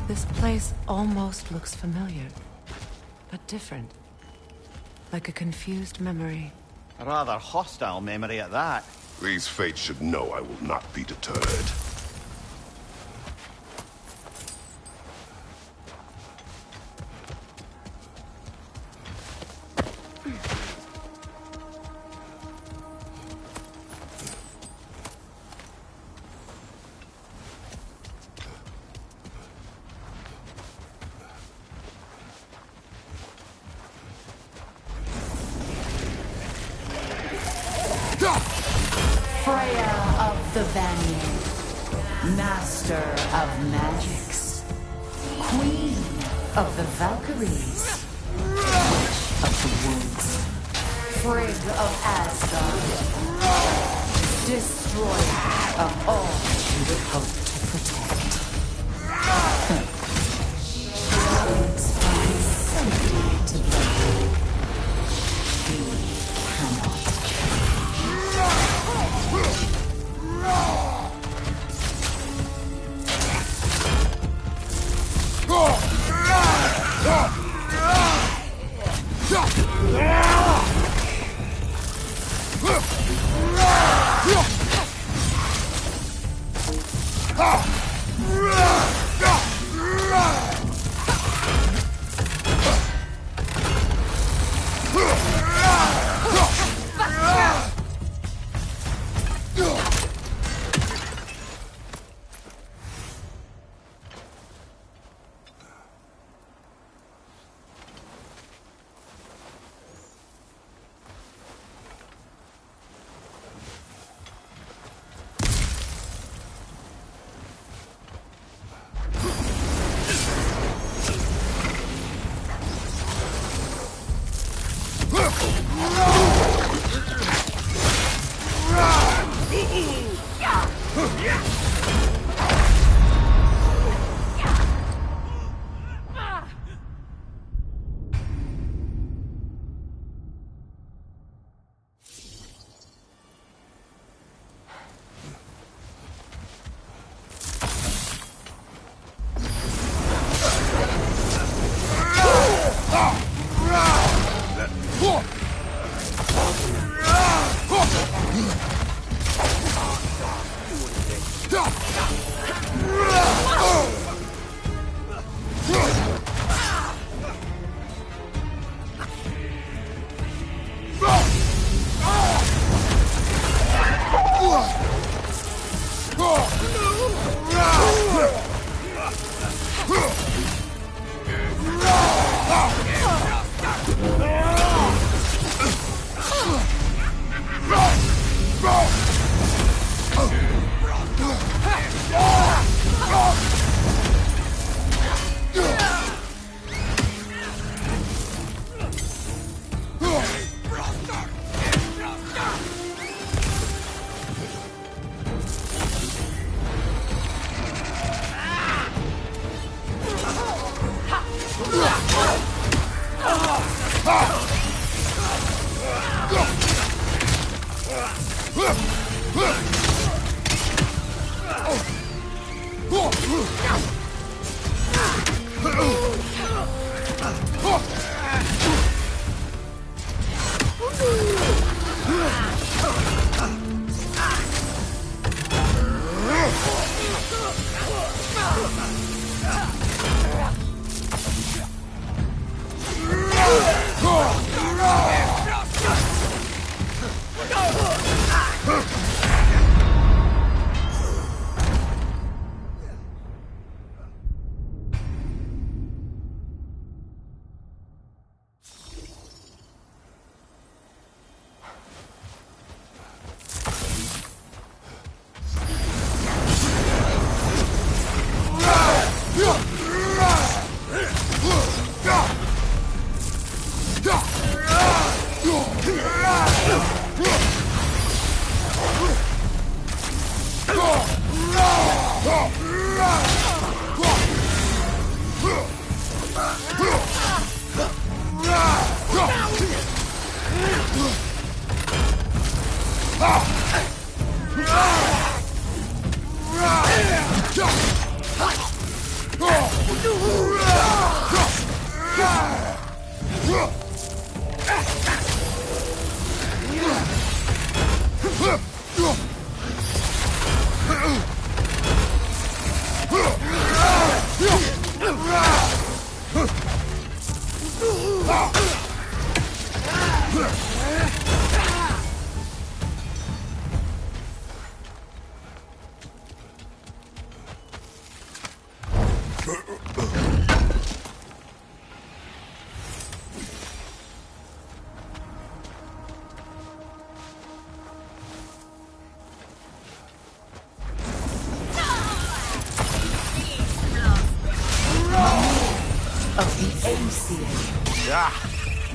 S14: This place almost looks familiar, but different. Like a confused memory.
S11: A rather hostile memory at that.
S12: These fates should know I will not be deterred.
S15: Freya of the Vanir, Master of Magics, Queen of the Valkyries, Witch of the Woods, Frigg of Asgard, Destroyer of all she would hope to protect. She lives by safety to them. She cannot
S2: Ah!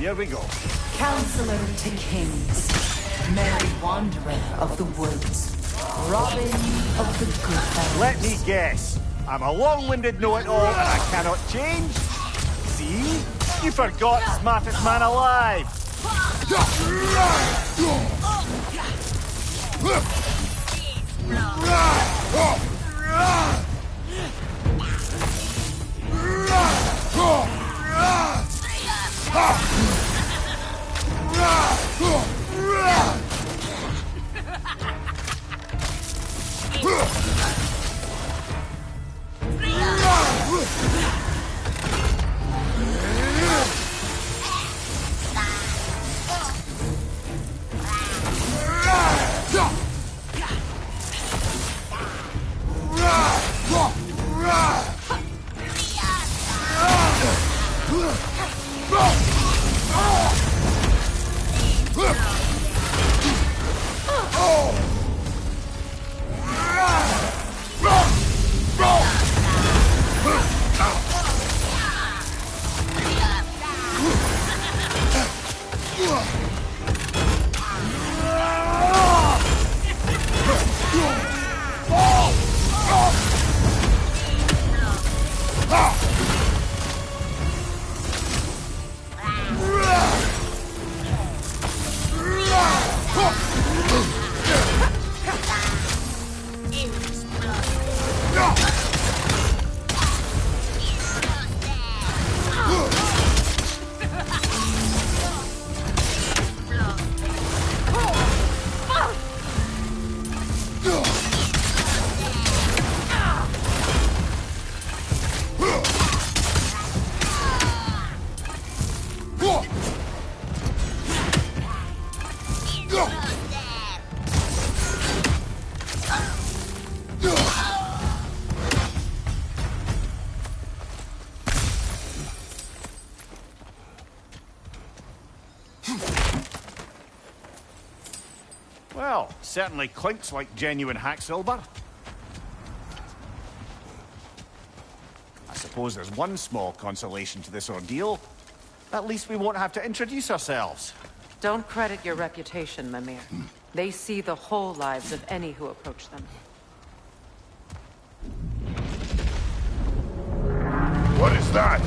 S11: Here we go.
S15: Counselor to kings, merry wanderer of the woods, Robin of the good fellows.
S11: Let me guess. I'm a long-winded know-it-all and I cannot change? See? You forgot smartest man alive! Well, certainly clinks like genuine hack silver. I suppose there's one small consolation to this ordeal. At least we won't have to introduce ourselves.
S8: Don't credit your reputation, Mimir. They see the whole lives of any who approach them.
S3: What is that?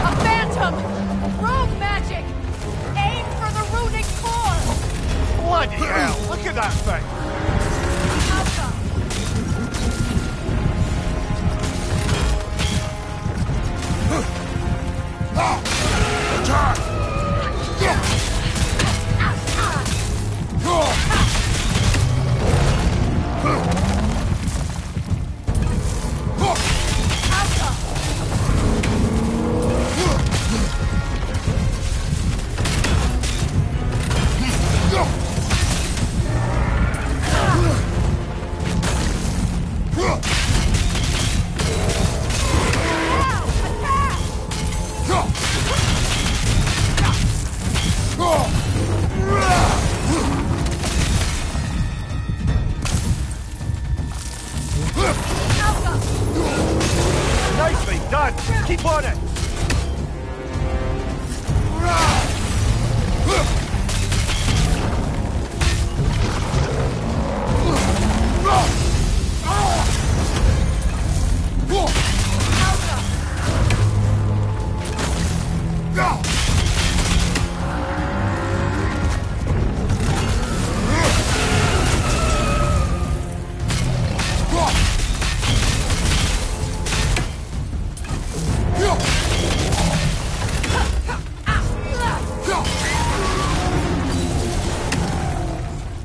S16: A phantom! Rogue magic! Aim for the runic core!
S11: Bloody hell! Look at that thing!
S3: Attack!
S11: Nicely done! Keep on it!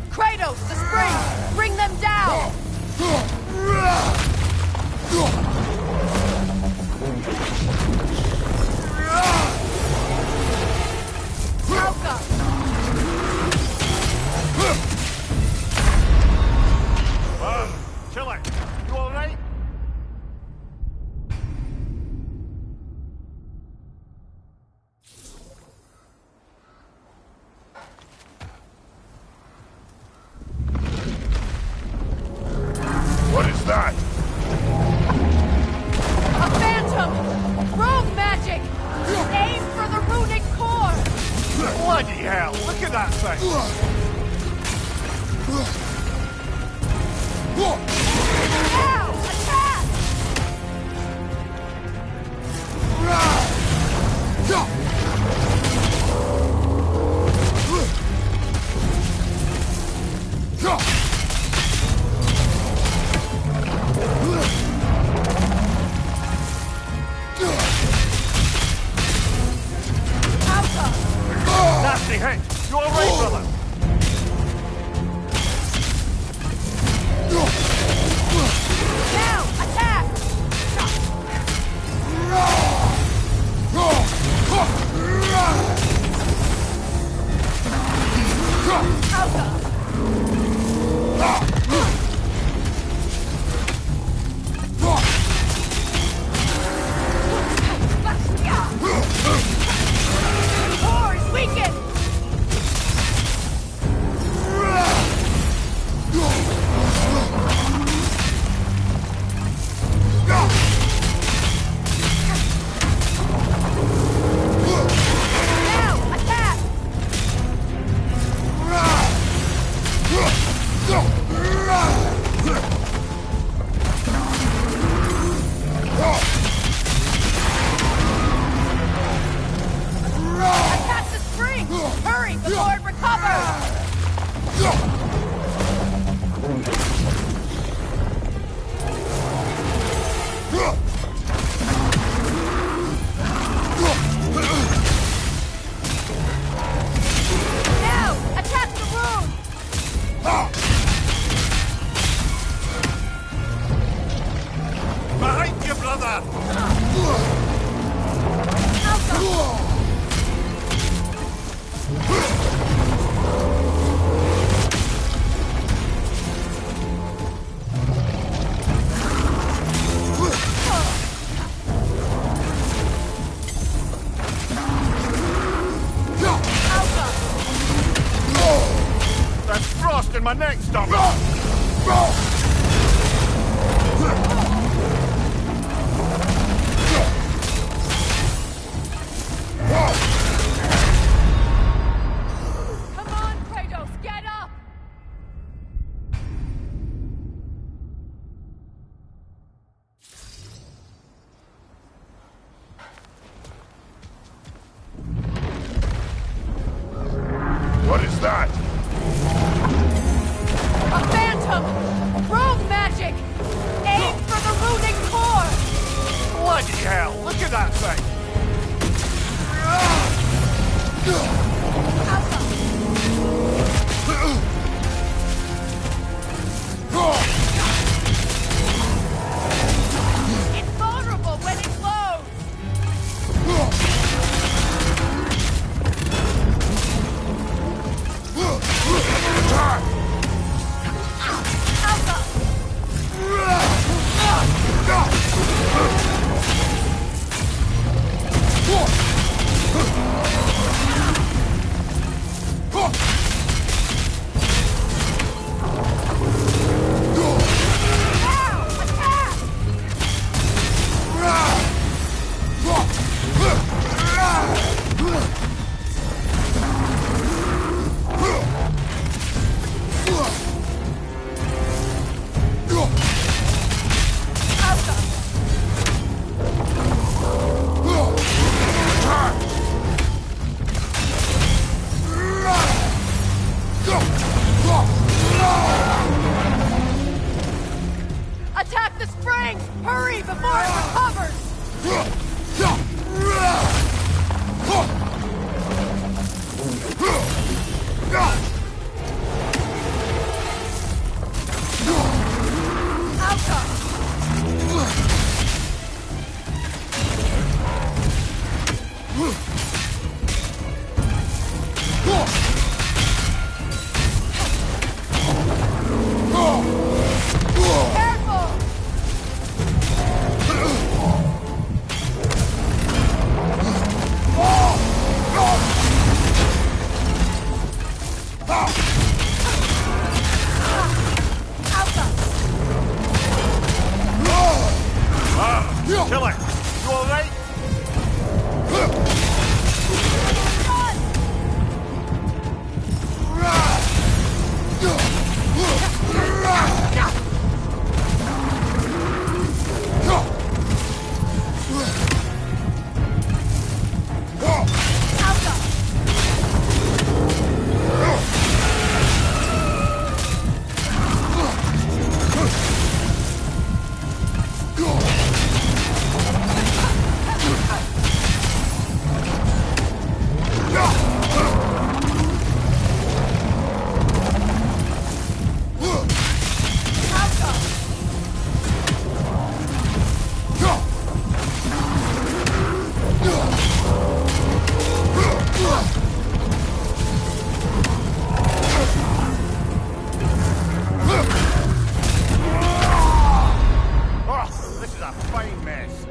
S16: Kratos, the spring! Bring them down!
S11: Killer, you alright?
S3: What is that?
S16: A phantom! Rogue magic! Aim for the runic core!
S11: Bloody hell! Look at that thing!
S16: Ow! Attack!
S11: Nasty hit! You alright, brother?
S16: Now! Attack! Core is weakened! Now! Attack! Attack the spring! Hurry before it recovers! Now! Attack the rune!
S11: Behind you, brother! twisting my neck, stop
S16: Come on, Kratos, get up!
S12: What is that?
S16: A phantom! Rogue magic! Aim for the runic core!
S11: Bloody hell, look at that thing!
S16: It's vulnerable when it glows! Attack the springs! Hurry before it recovers!
S11: Killer, you alright? This is a fine mess.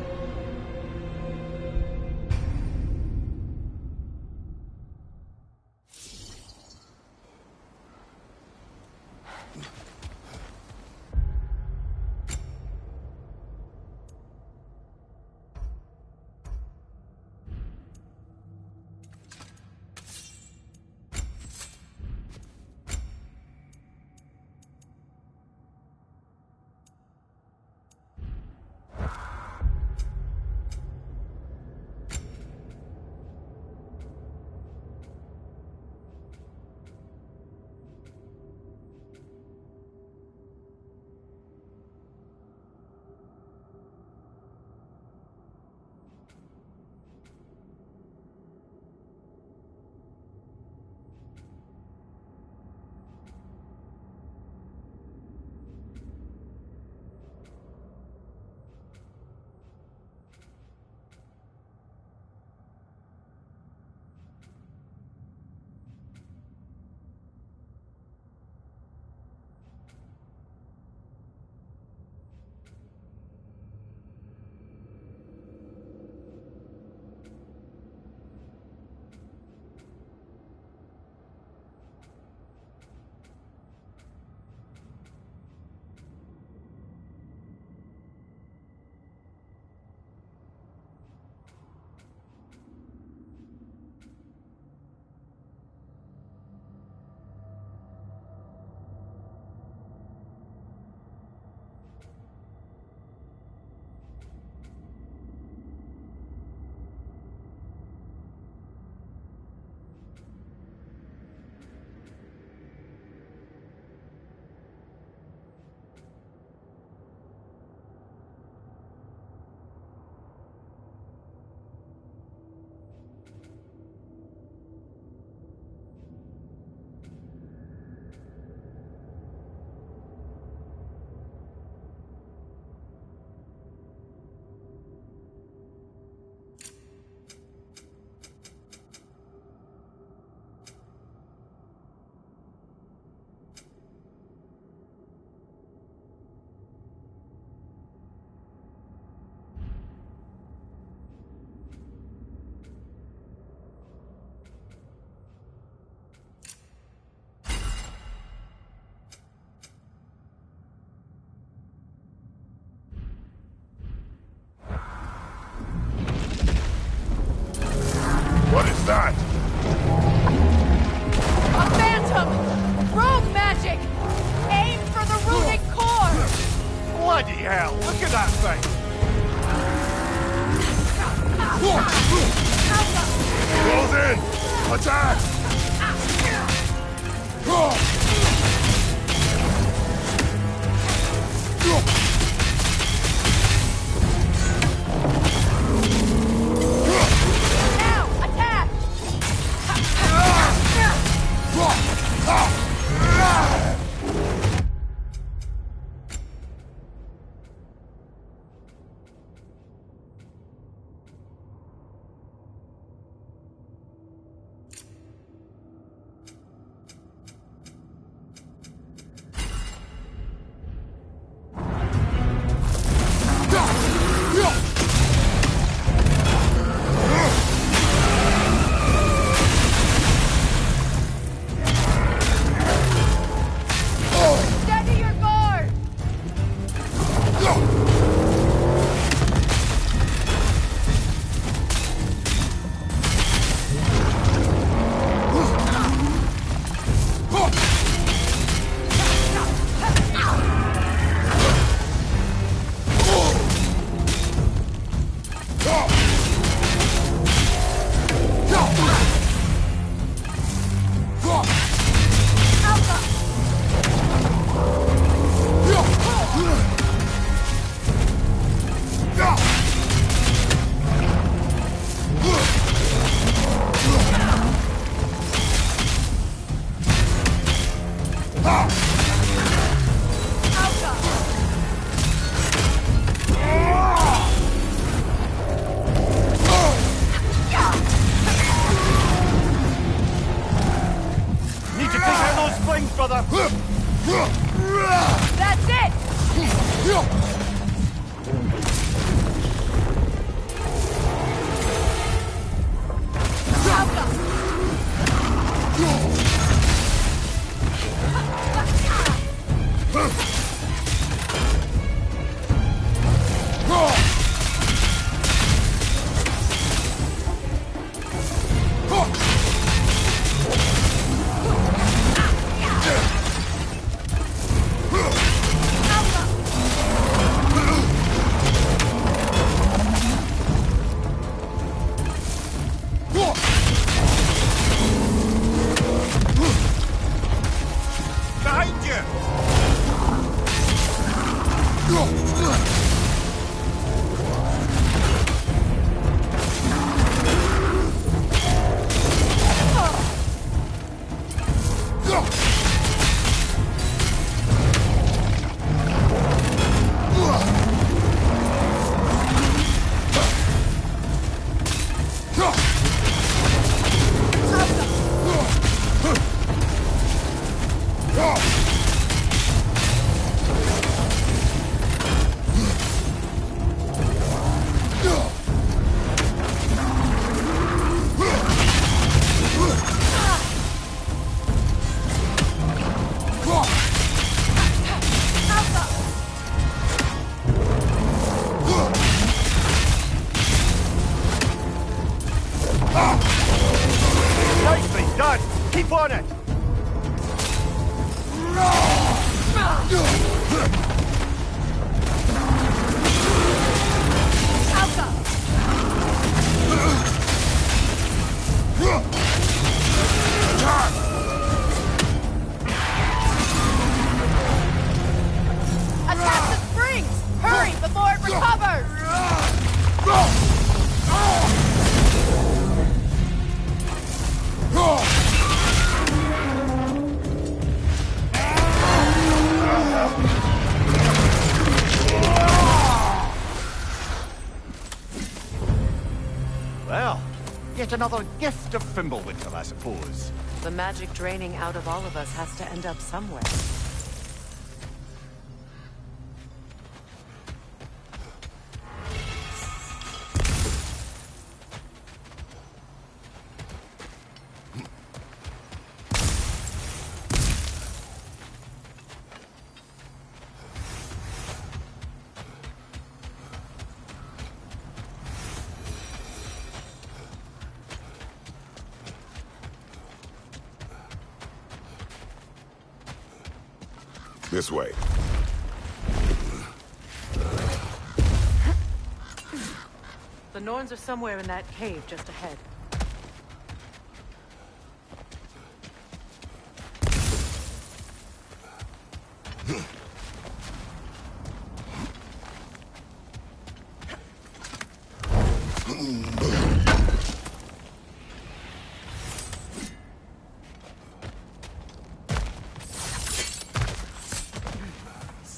S11: Bloody hell, look at that thing!
S2: Close in! Attack!
S16: Now! Attack! Steady your guard!
S11: Need to take out those flames, brother!
S16: That's it!
S11: Behind you! Nicely done! Keep on it!
S16: Attack the springs! Hurry before it recovers!
S11: Well, yet another gift of Fimbulwinter, I suppose.
S14: The magic draining out of all of us has to end up somewhere.
S12: This way.
S14: The Norns are somewhere in that cave just ahead.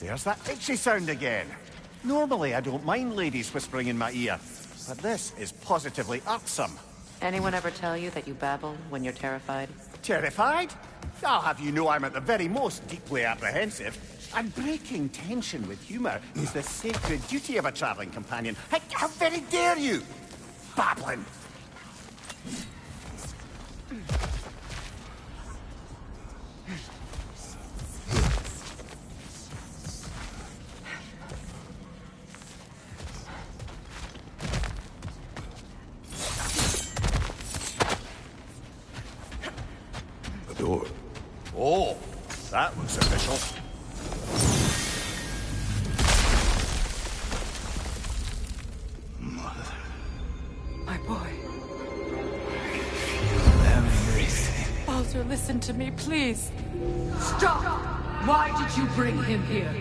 S11: There's that itchy sound again. Normally, I don't mind ladies whispering in my ear, but this is positively irksome.
S14: Anyone ever tell you that you babble when you're terrified?
S11: Terrified? I'll have you know I'm at the very most deeply apprehensive. And breaking tension with humour is the sacred duty of a travelling companion. How very dare you! Babbling!
S12: Door.
S11: Oh, that looks official.
S12: Mother.
S16: My boy.
S12: Everything.
S16: Baldur, listen to me, please. Stop! Why did you bring him here?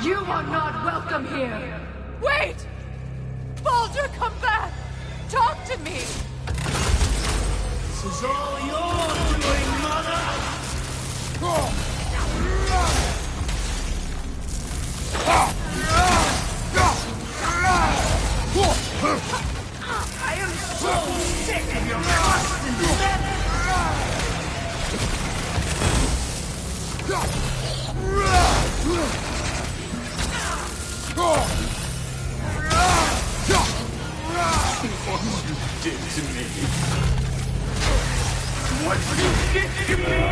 S16: You are not welcome here! Wait! Baldur, come back! Talk to me!
S17: This is all your doing, Mother!
S16: I am so sick of your constant menace!
S17: What you did to me! What you did to me!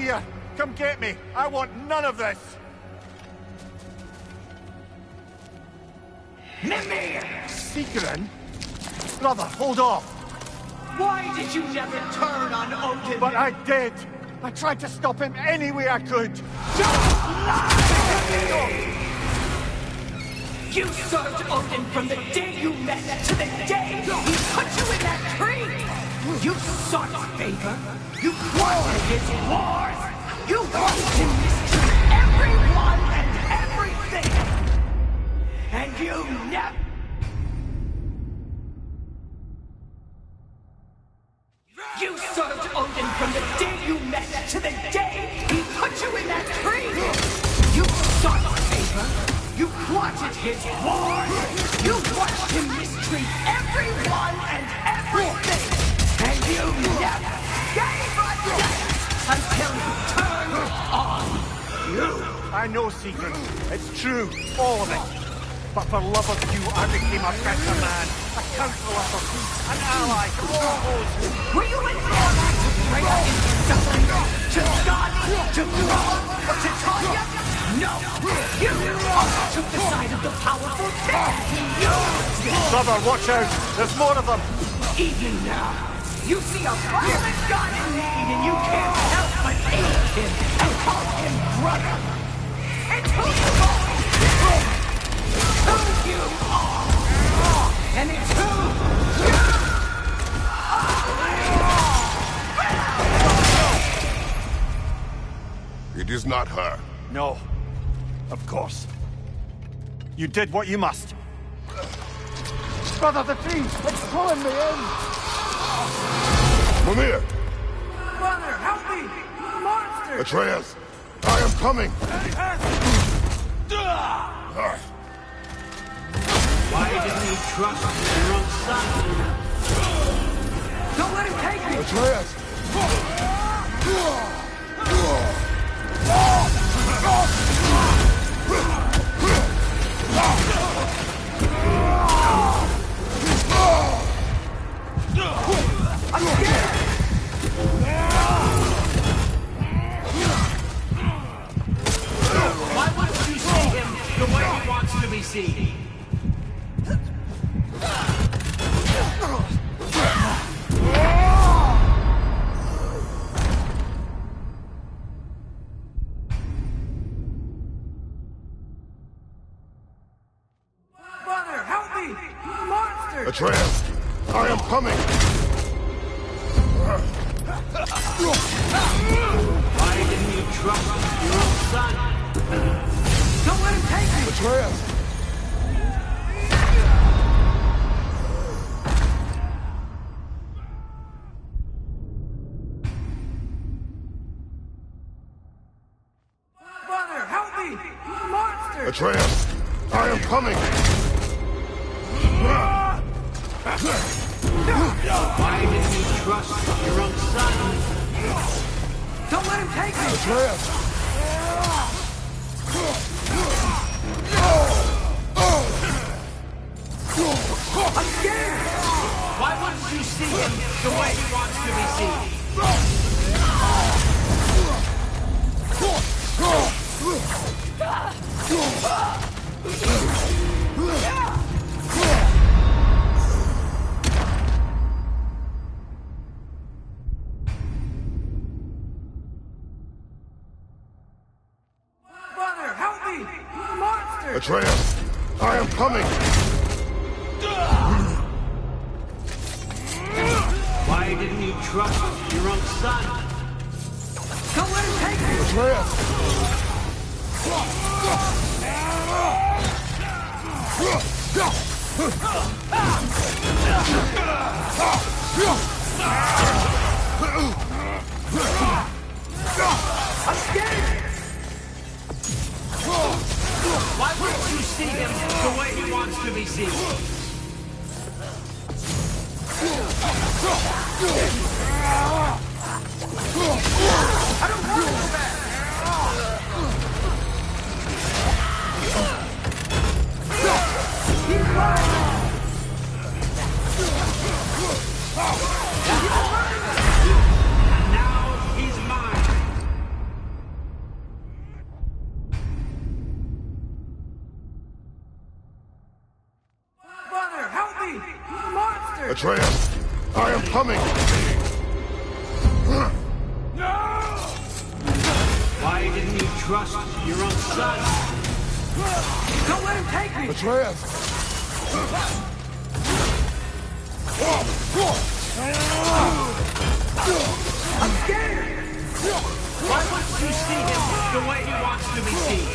S11: here! Come get me! I want none of this!
S17: Mimir!
S11: Secret? Brother, hold off!
S17: Why did you never turn on Odin?
S11: But I did! I tried to stop him any way I could!
S17: You served Odin from the day you met to the day he put you in that tree! You sought his favor, you wanted his wars, you wanted to mistreat everyone and everything! And you never... You served Odin from the day you met to the day he put you in that tree! You sought his favor, you wanted his wars, you watched him mistreat everyone and everything! And you never gave a damn until you turned on you!
S11: I know, Secret. It's true. All of it. But for love of you, I became a better man. A counselor for peace, an ally to all those who...
S17: Were you in order to Freya into suffering? To God? To Thrall? Or to Tanya? No! You also took the side of the powerful dead!
S11: Brother, watch out! There's more of them!
S17: Even now, you see a violent god in need and you can't help but aid him and call him brother! It's who you've always been! Who you are! And it's who you
S12: It is not her.
S11: No. Of course. You did what you must. Brother, the tree! It's pulling me in!
S12: Mimir!
S1: Mother, help me! Monster!
S12: Atreus! I am coming!
S17: Why didn't you trust your own son? Don't let him take me!
S12: Atreus!
S17: I'm scared! Why wouldn't you see him the way he wants to be seen?
S1: Mother, help me! Monster!
S12: Atreus! I am coming!
S17: Why didn't you trust your own son? Don't let him take me!
S12: Atreus!
S1: Mother, help me! Monster!
S12: Atreus! I am coming!
S17: Why didn't you trust your own son? Don't let him take me!
S12: Atreus!
S17: I'm scared! Why wouldn't you see him the way he wants to be seen?
S1: Mother, help me! Monster!
S12: Atreus! I am coming!
S17: Why didn't you trust your own son? Don't let him take me!
S12: Atreus!
S17: I'm scared! Why wouldn't you see him the way he wants to be seen? I don't want to go back! He's mine! And now he's mine!
S12: Atreus, I am coming!
S17: Why didn't you trust your own son?
S1: Don't let him take me!
S12: Atreus!
S1: I'm scared!
S17: Why wouldn't you see him the way he wants to be seen?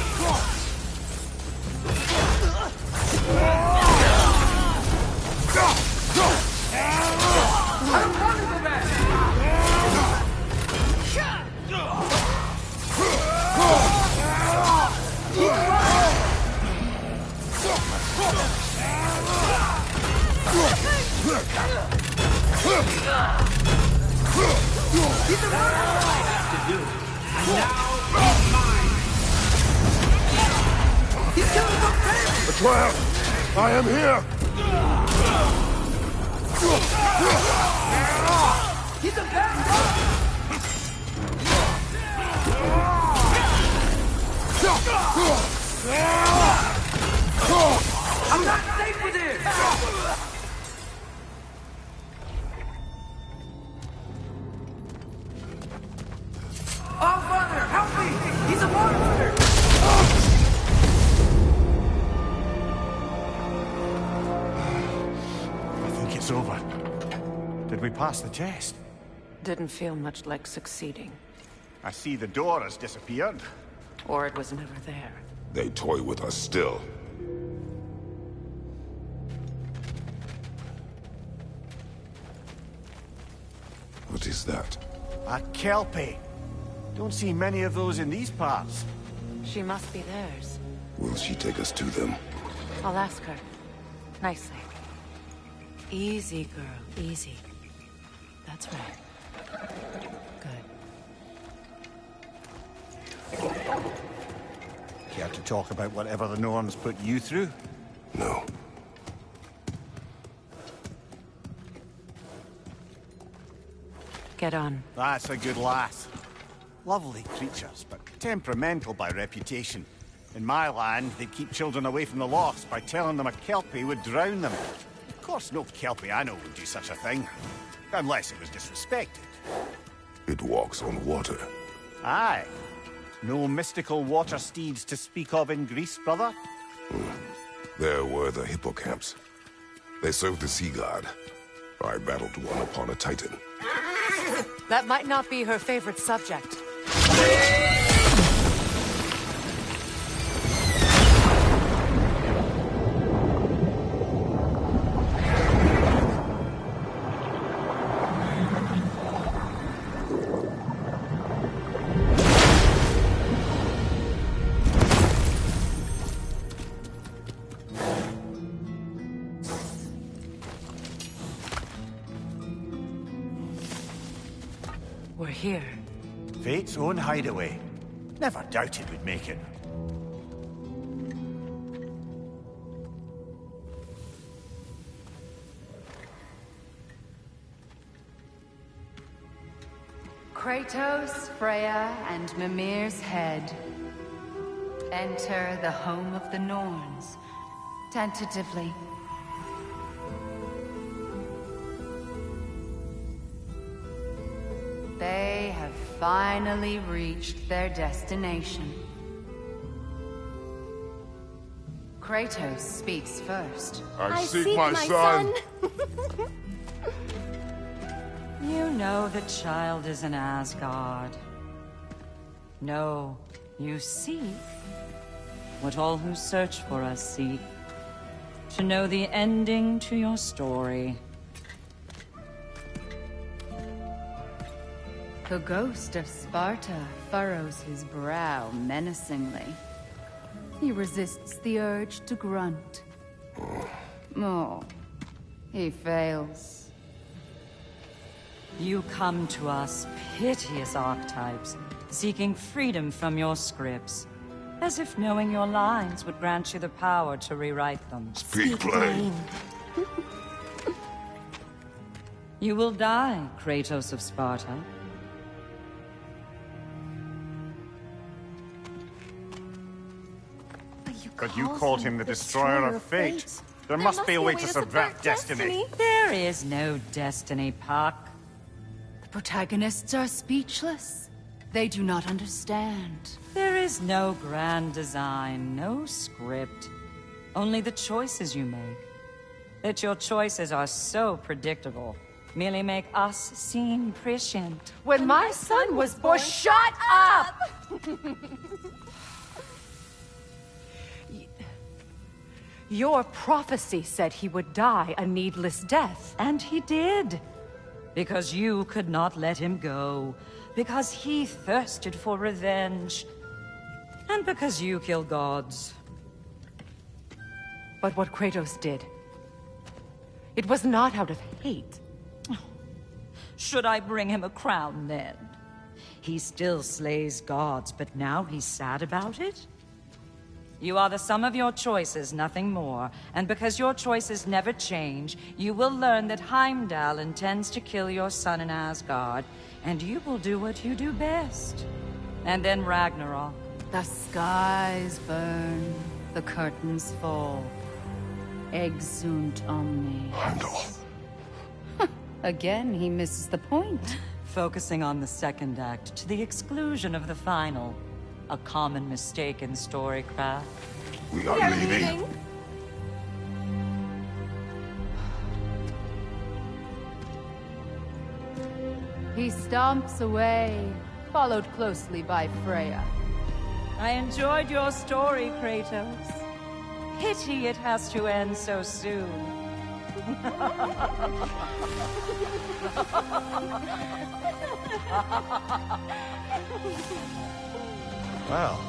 S1: I don't want to go back!
S17: He's a murderer! All I have to do. And now he's mine.
S1: He's killing my family!
S12: Atreus, I am here!
S1: He's a bad guy! I'm not safe with him! Oh, Father, help me! He's a monster!
S11: I think it's over. Did we pass the test?
S14: Didn't feel much like succeeding.
S11: I see the door has disappeared.
S14: Or it was never there.
S12: They toy with us still. What is that?
S11: A Kelpie. Don't see many of those in these parts.
S14: She must be theirs.
S12: Will she take us to them?
S14: I'll ask her. Nicely. Easy, girl. Easy. That's right. Good.
S11: Care to talk about whatever the Norns put you through?
S12: No.
S14: Get on.
S11: That's a good lass. Lovely creatures, but temperamental by reputation. In my land, they'd keep children away from the lochs by telling them a Kelpie would drown them. Of course, no Kelpie I know would do such a thing. Unless it was disrespected.
S12: It walks on water.
S11: Aye. No mystical water steeds to speak of in Greece, brother?
S12: There were the hippocamps. They served the sea god. I battled one upon a titan.
S14: That might not be her favorite subject. We're here.
S11: Fate's own hideaway. Never doubted we'd make it.
S15: Kratos, Freya, and Mimir's head. Enter the home of the Norns. Tentatively. They have finally reached their destination. Kratos speaks first.
S12: I seek my son.
S18: You know the child is in Asgard. No, you seek what all who search for us seek. To know the ending to your story.
S15: The ghost of Sparta furrows his brow menacingly. He resists the urge to grunt. Oh, he fails.
S18: You come to us, piteous archetypes, seeking freedom from your scripts. As if knowing your lines would grant you the power to rewrite them.
S12: Speak plain.
S18: You will die, Kratos of Sparta.
S11: But you called him the Destroyer of Fate. There must be a way to subvert destiny.
S18: There There is no destiny, Puck.
S16: The protagonists are speechless. They do not understand.
S18: There is no grand design, no script. Only the choices you make. That your choices are so predictable merely make us seem prescient.
S16: When my son was born, shut up! Your prophecy said he would die a needless death.
S18: And he did. Because you could not let him go. Because he thirsted for revenge. And because you kill gods.
S16: But what Kratos did, it was not out of hate.
S18: Should I bring him a crown then? He still slays gods, but now he's sad about it? You are the sum of your choices, nothing more. And because your choices never change, you will learn that Heimdall intends to kill your son in Asgard, and you will do what you do best. And then Ragnarok.
S16: The skies burn, the curtains fall. Exunt omni.
S2: Heimdall.
S16: Again, he misses the point.
S18: Focusing on the second act to the exclusion of the final. A common mistake in storycraft.
S2: We are leaving.
S16: He stomps away, followed closely by Freya.
S18: I enjoyed your story, Kratos. Pity it has to end so soon.
S11: Well,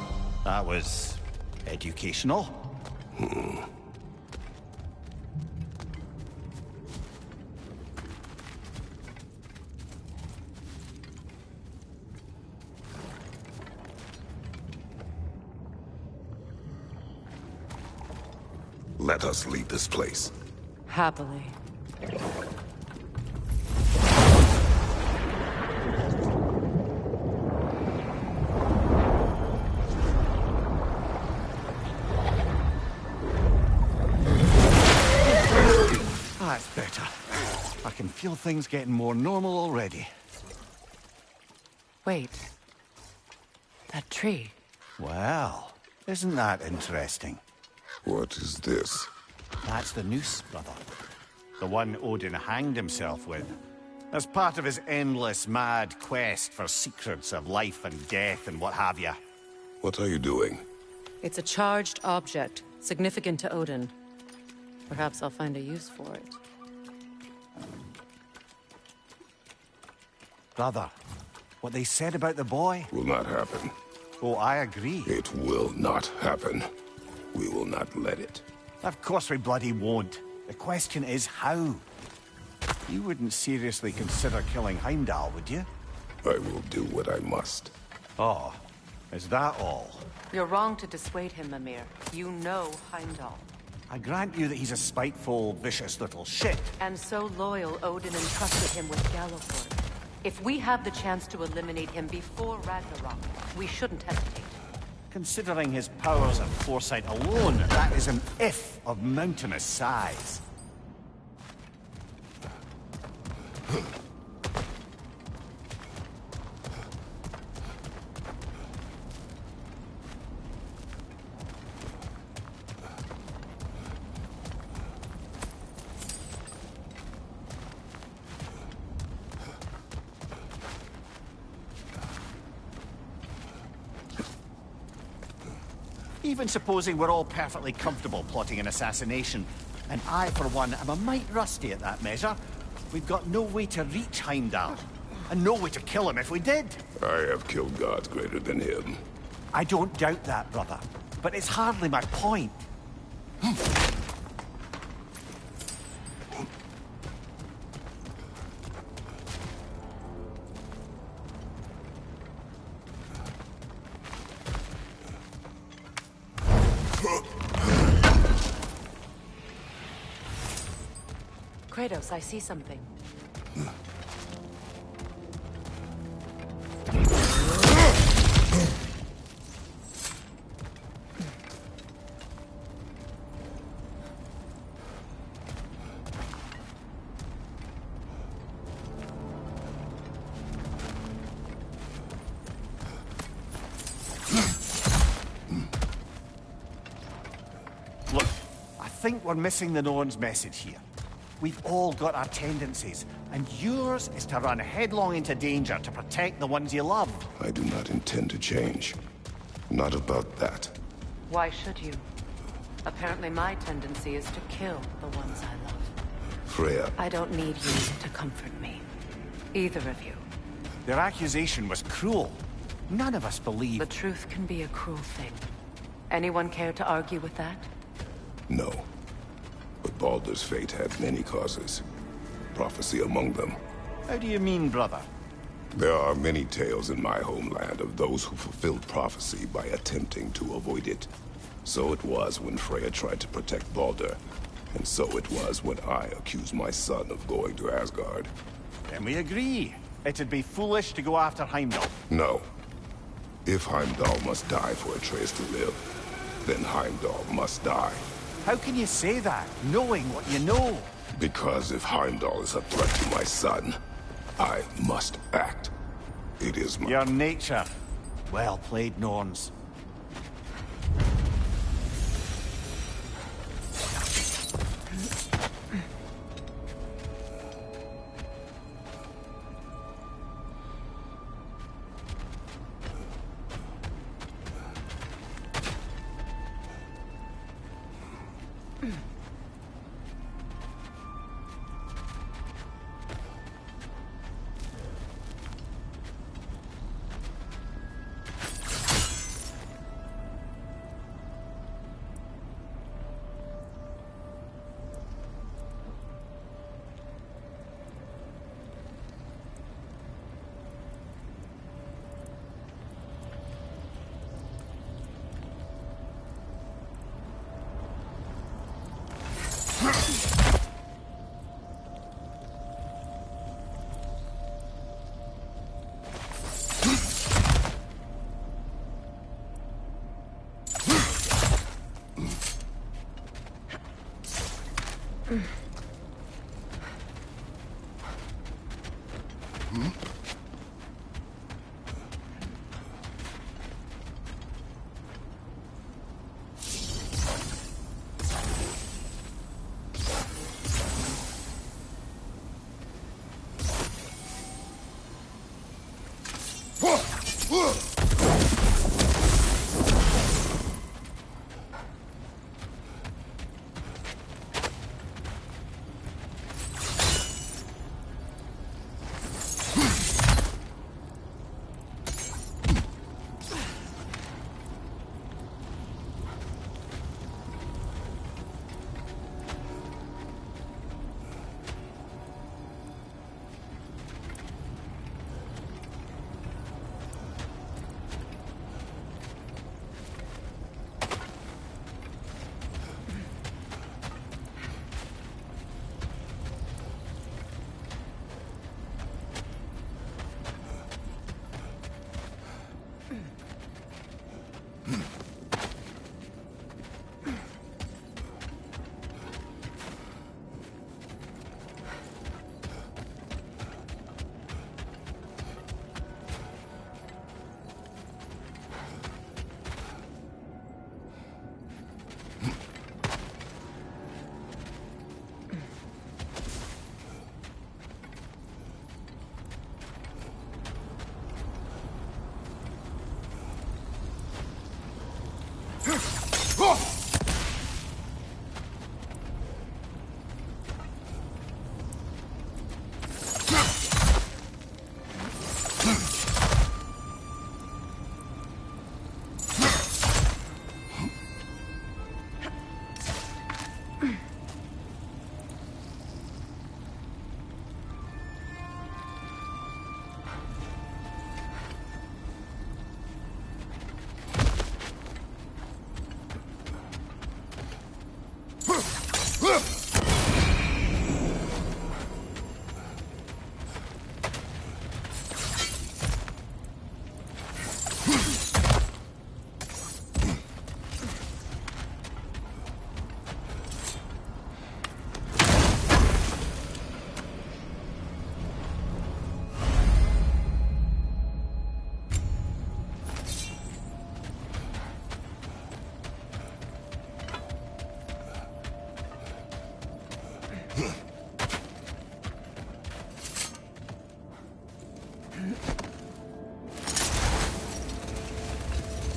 S11: that was educational.
S12: Let us leave this place.
S14: Happily.
S11: That's better. I can feel things getting more normal already.
S14: Wait. That tree.
S11: Well, isn't that interesting?
S12: What is this?
S11: That's the noose, brother. The one Odin hanged himself with. As part of his endless, mad quest for secrets of life and death and what have you.
S12: What are you doing?
S14: It's a charged object, significant to Odin. Perhaps I'll find a use for it.
S11: Brother, what they said about the boy?
S12: Will not happen.
S11: Oh, I agree.
S12: It will not happen. We will not let it.
S11: Of course we bloody won't. The question is how. You wouldn't seriously consider killing Heimdall, would you?
S12: I will do what I must.
S11: Oh, is that all?
S14: You're wrong to dissuade him, Mimir. You know Heimdall.
S11: I grant you that he's a spiteful, vicious little shit.
S14: And so loyal, Odin entrusted him with Galliford. If we have the chance to eliminate him before Ragnarok, we shouldn't hesitate.
S11: Considering his powers and foresight alone, that is an if of mountainous size. Even supposing we're all perfectly comfortable plotting an assassination, and I, for one, am a mite rusty at that measure, we've got no way to reach Heimdall, and no way to kill him if we did.
S12: I have killed gods greater than him.
S11: I don't doubt that, brother, but it's hardly my point.
S14: Kratos, I see something.
S11: think we're missing the Norn's message here. We've all got our tendencies, and yours is to run headlong into danger to protect the ones you love.
S12: I do not intend to change. Not about that.
S14: Why should you? Apparently my tendency is to kill the ones I love.
S12: Freya.
S14: I don't need you to comfort me. Either of you.
S11: Their accusation was cruel. None of us believe...
S14: The truth can be a cruel thing. Anyone care to argue with that?
S12: No. But Baldur's fate had many causes. Prophecy among them.
S11: How do you mean, brother?
S12: There are many tales in my homeland of those who fulfilled prophecy by attempting to avoid it. So it was when Freya tried to protect Baldur. And so it was when I accused my son of going to Asgard.
S11: Then we agree. It'd be foolish to go after Heimdall.
S12: No. If Heimdall must die for Atreus to live, then Heimdall must die.
S11: How can you say that, knowing what you know?
S12: Because if Heimdall is a threat to my son, I must act. It is my...
S11: Your nature. Well played, Norns.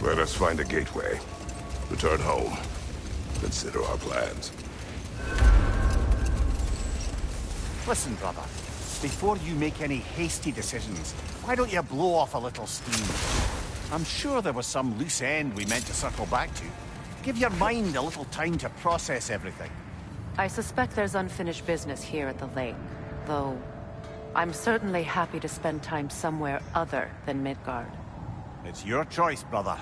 S12: Let us find a gateway. Return home. Consider our plans.
S11: Listen, brother. Before you make any hasty decisions, why don't you blow off a little steam? I'm sure there was some loose end we meant to circle back to. Give your mind a little time to process everything.
S14: I suspect there's unfinished business here at the lake, though I'm certainly happy to spend time somewhere other than Midgard.
S11: It's your choice, brother.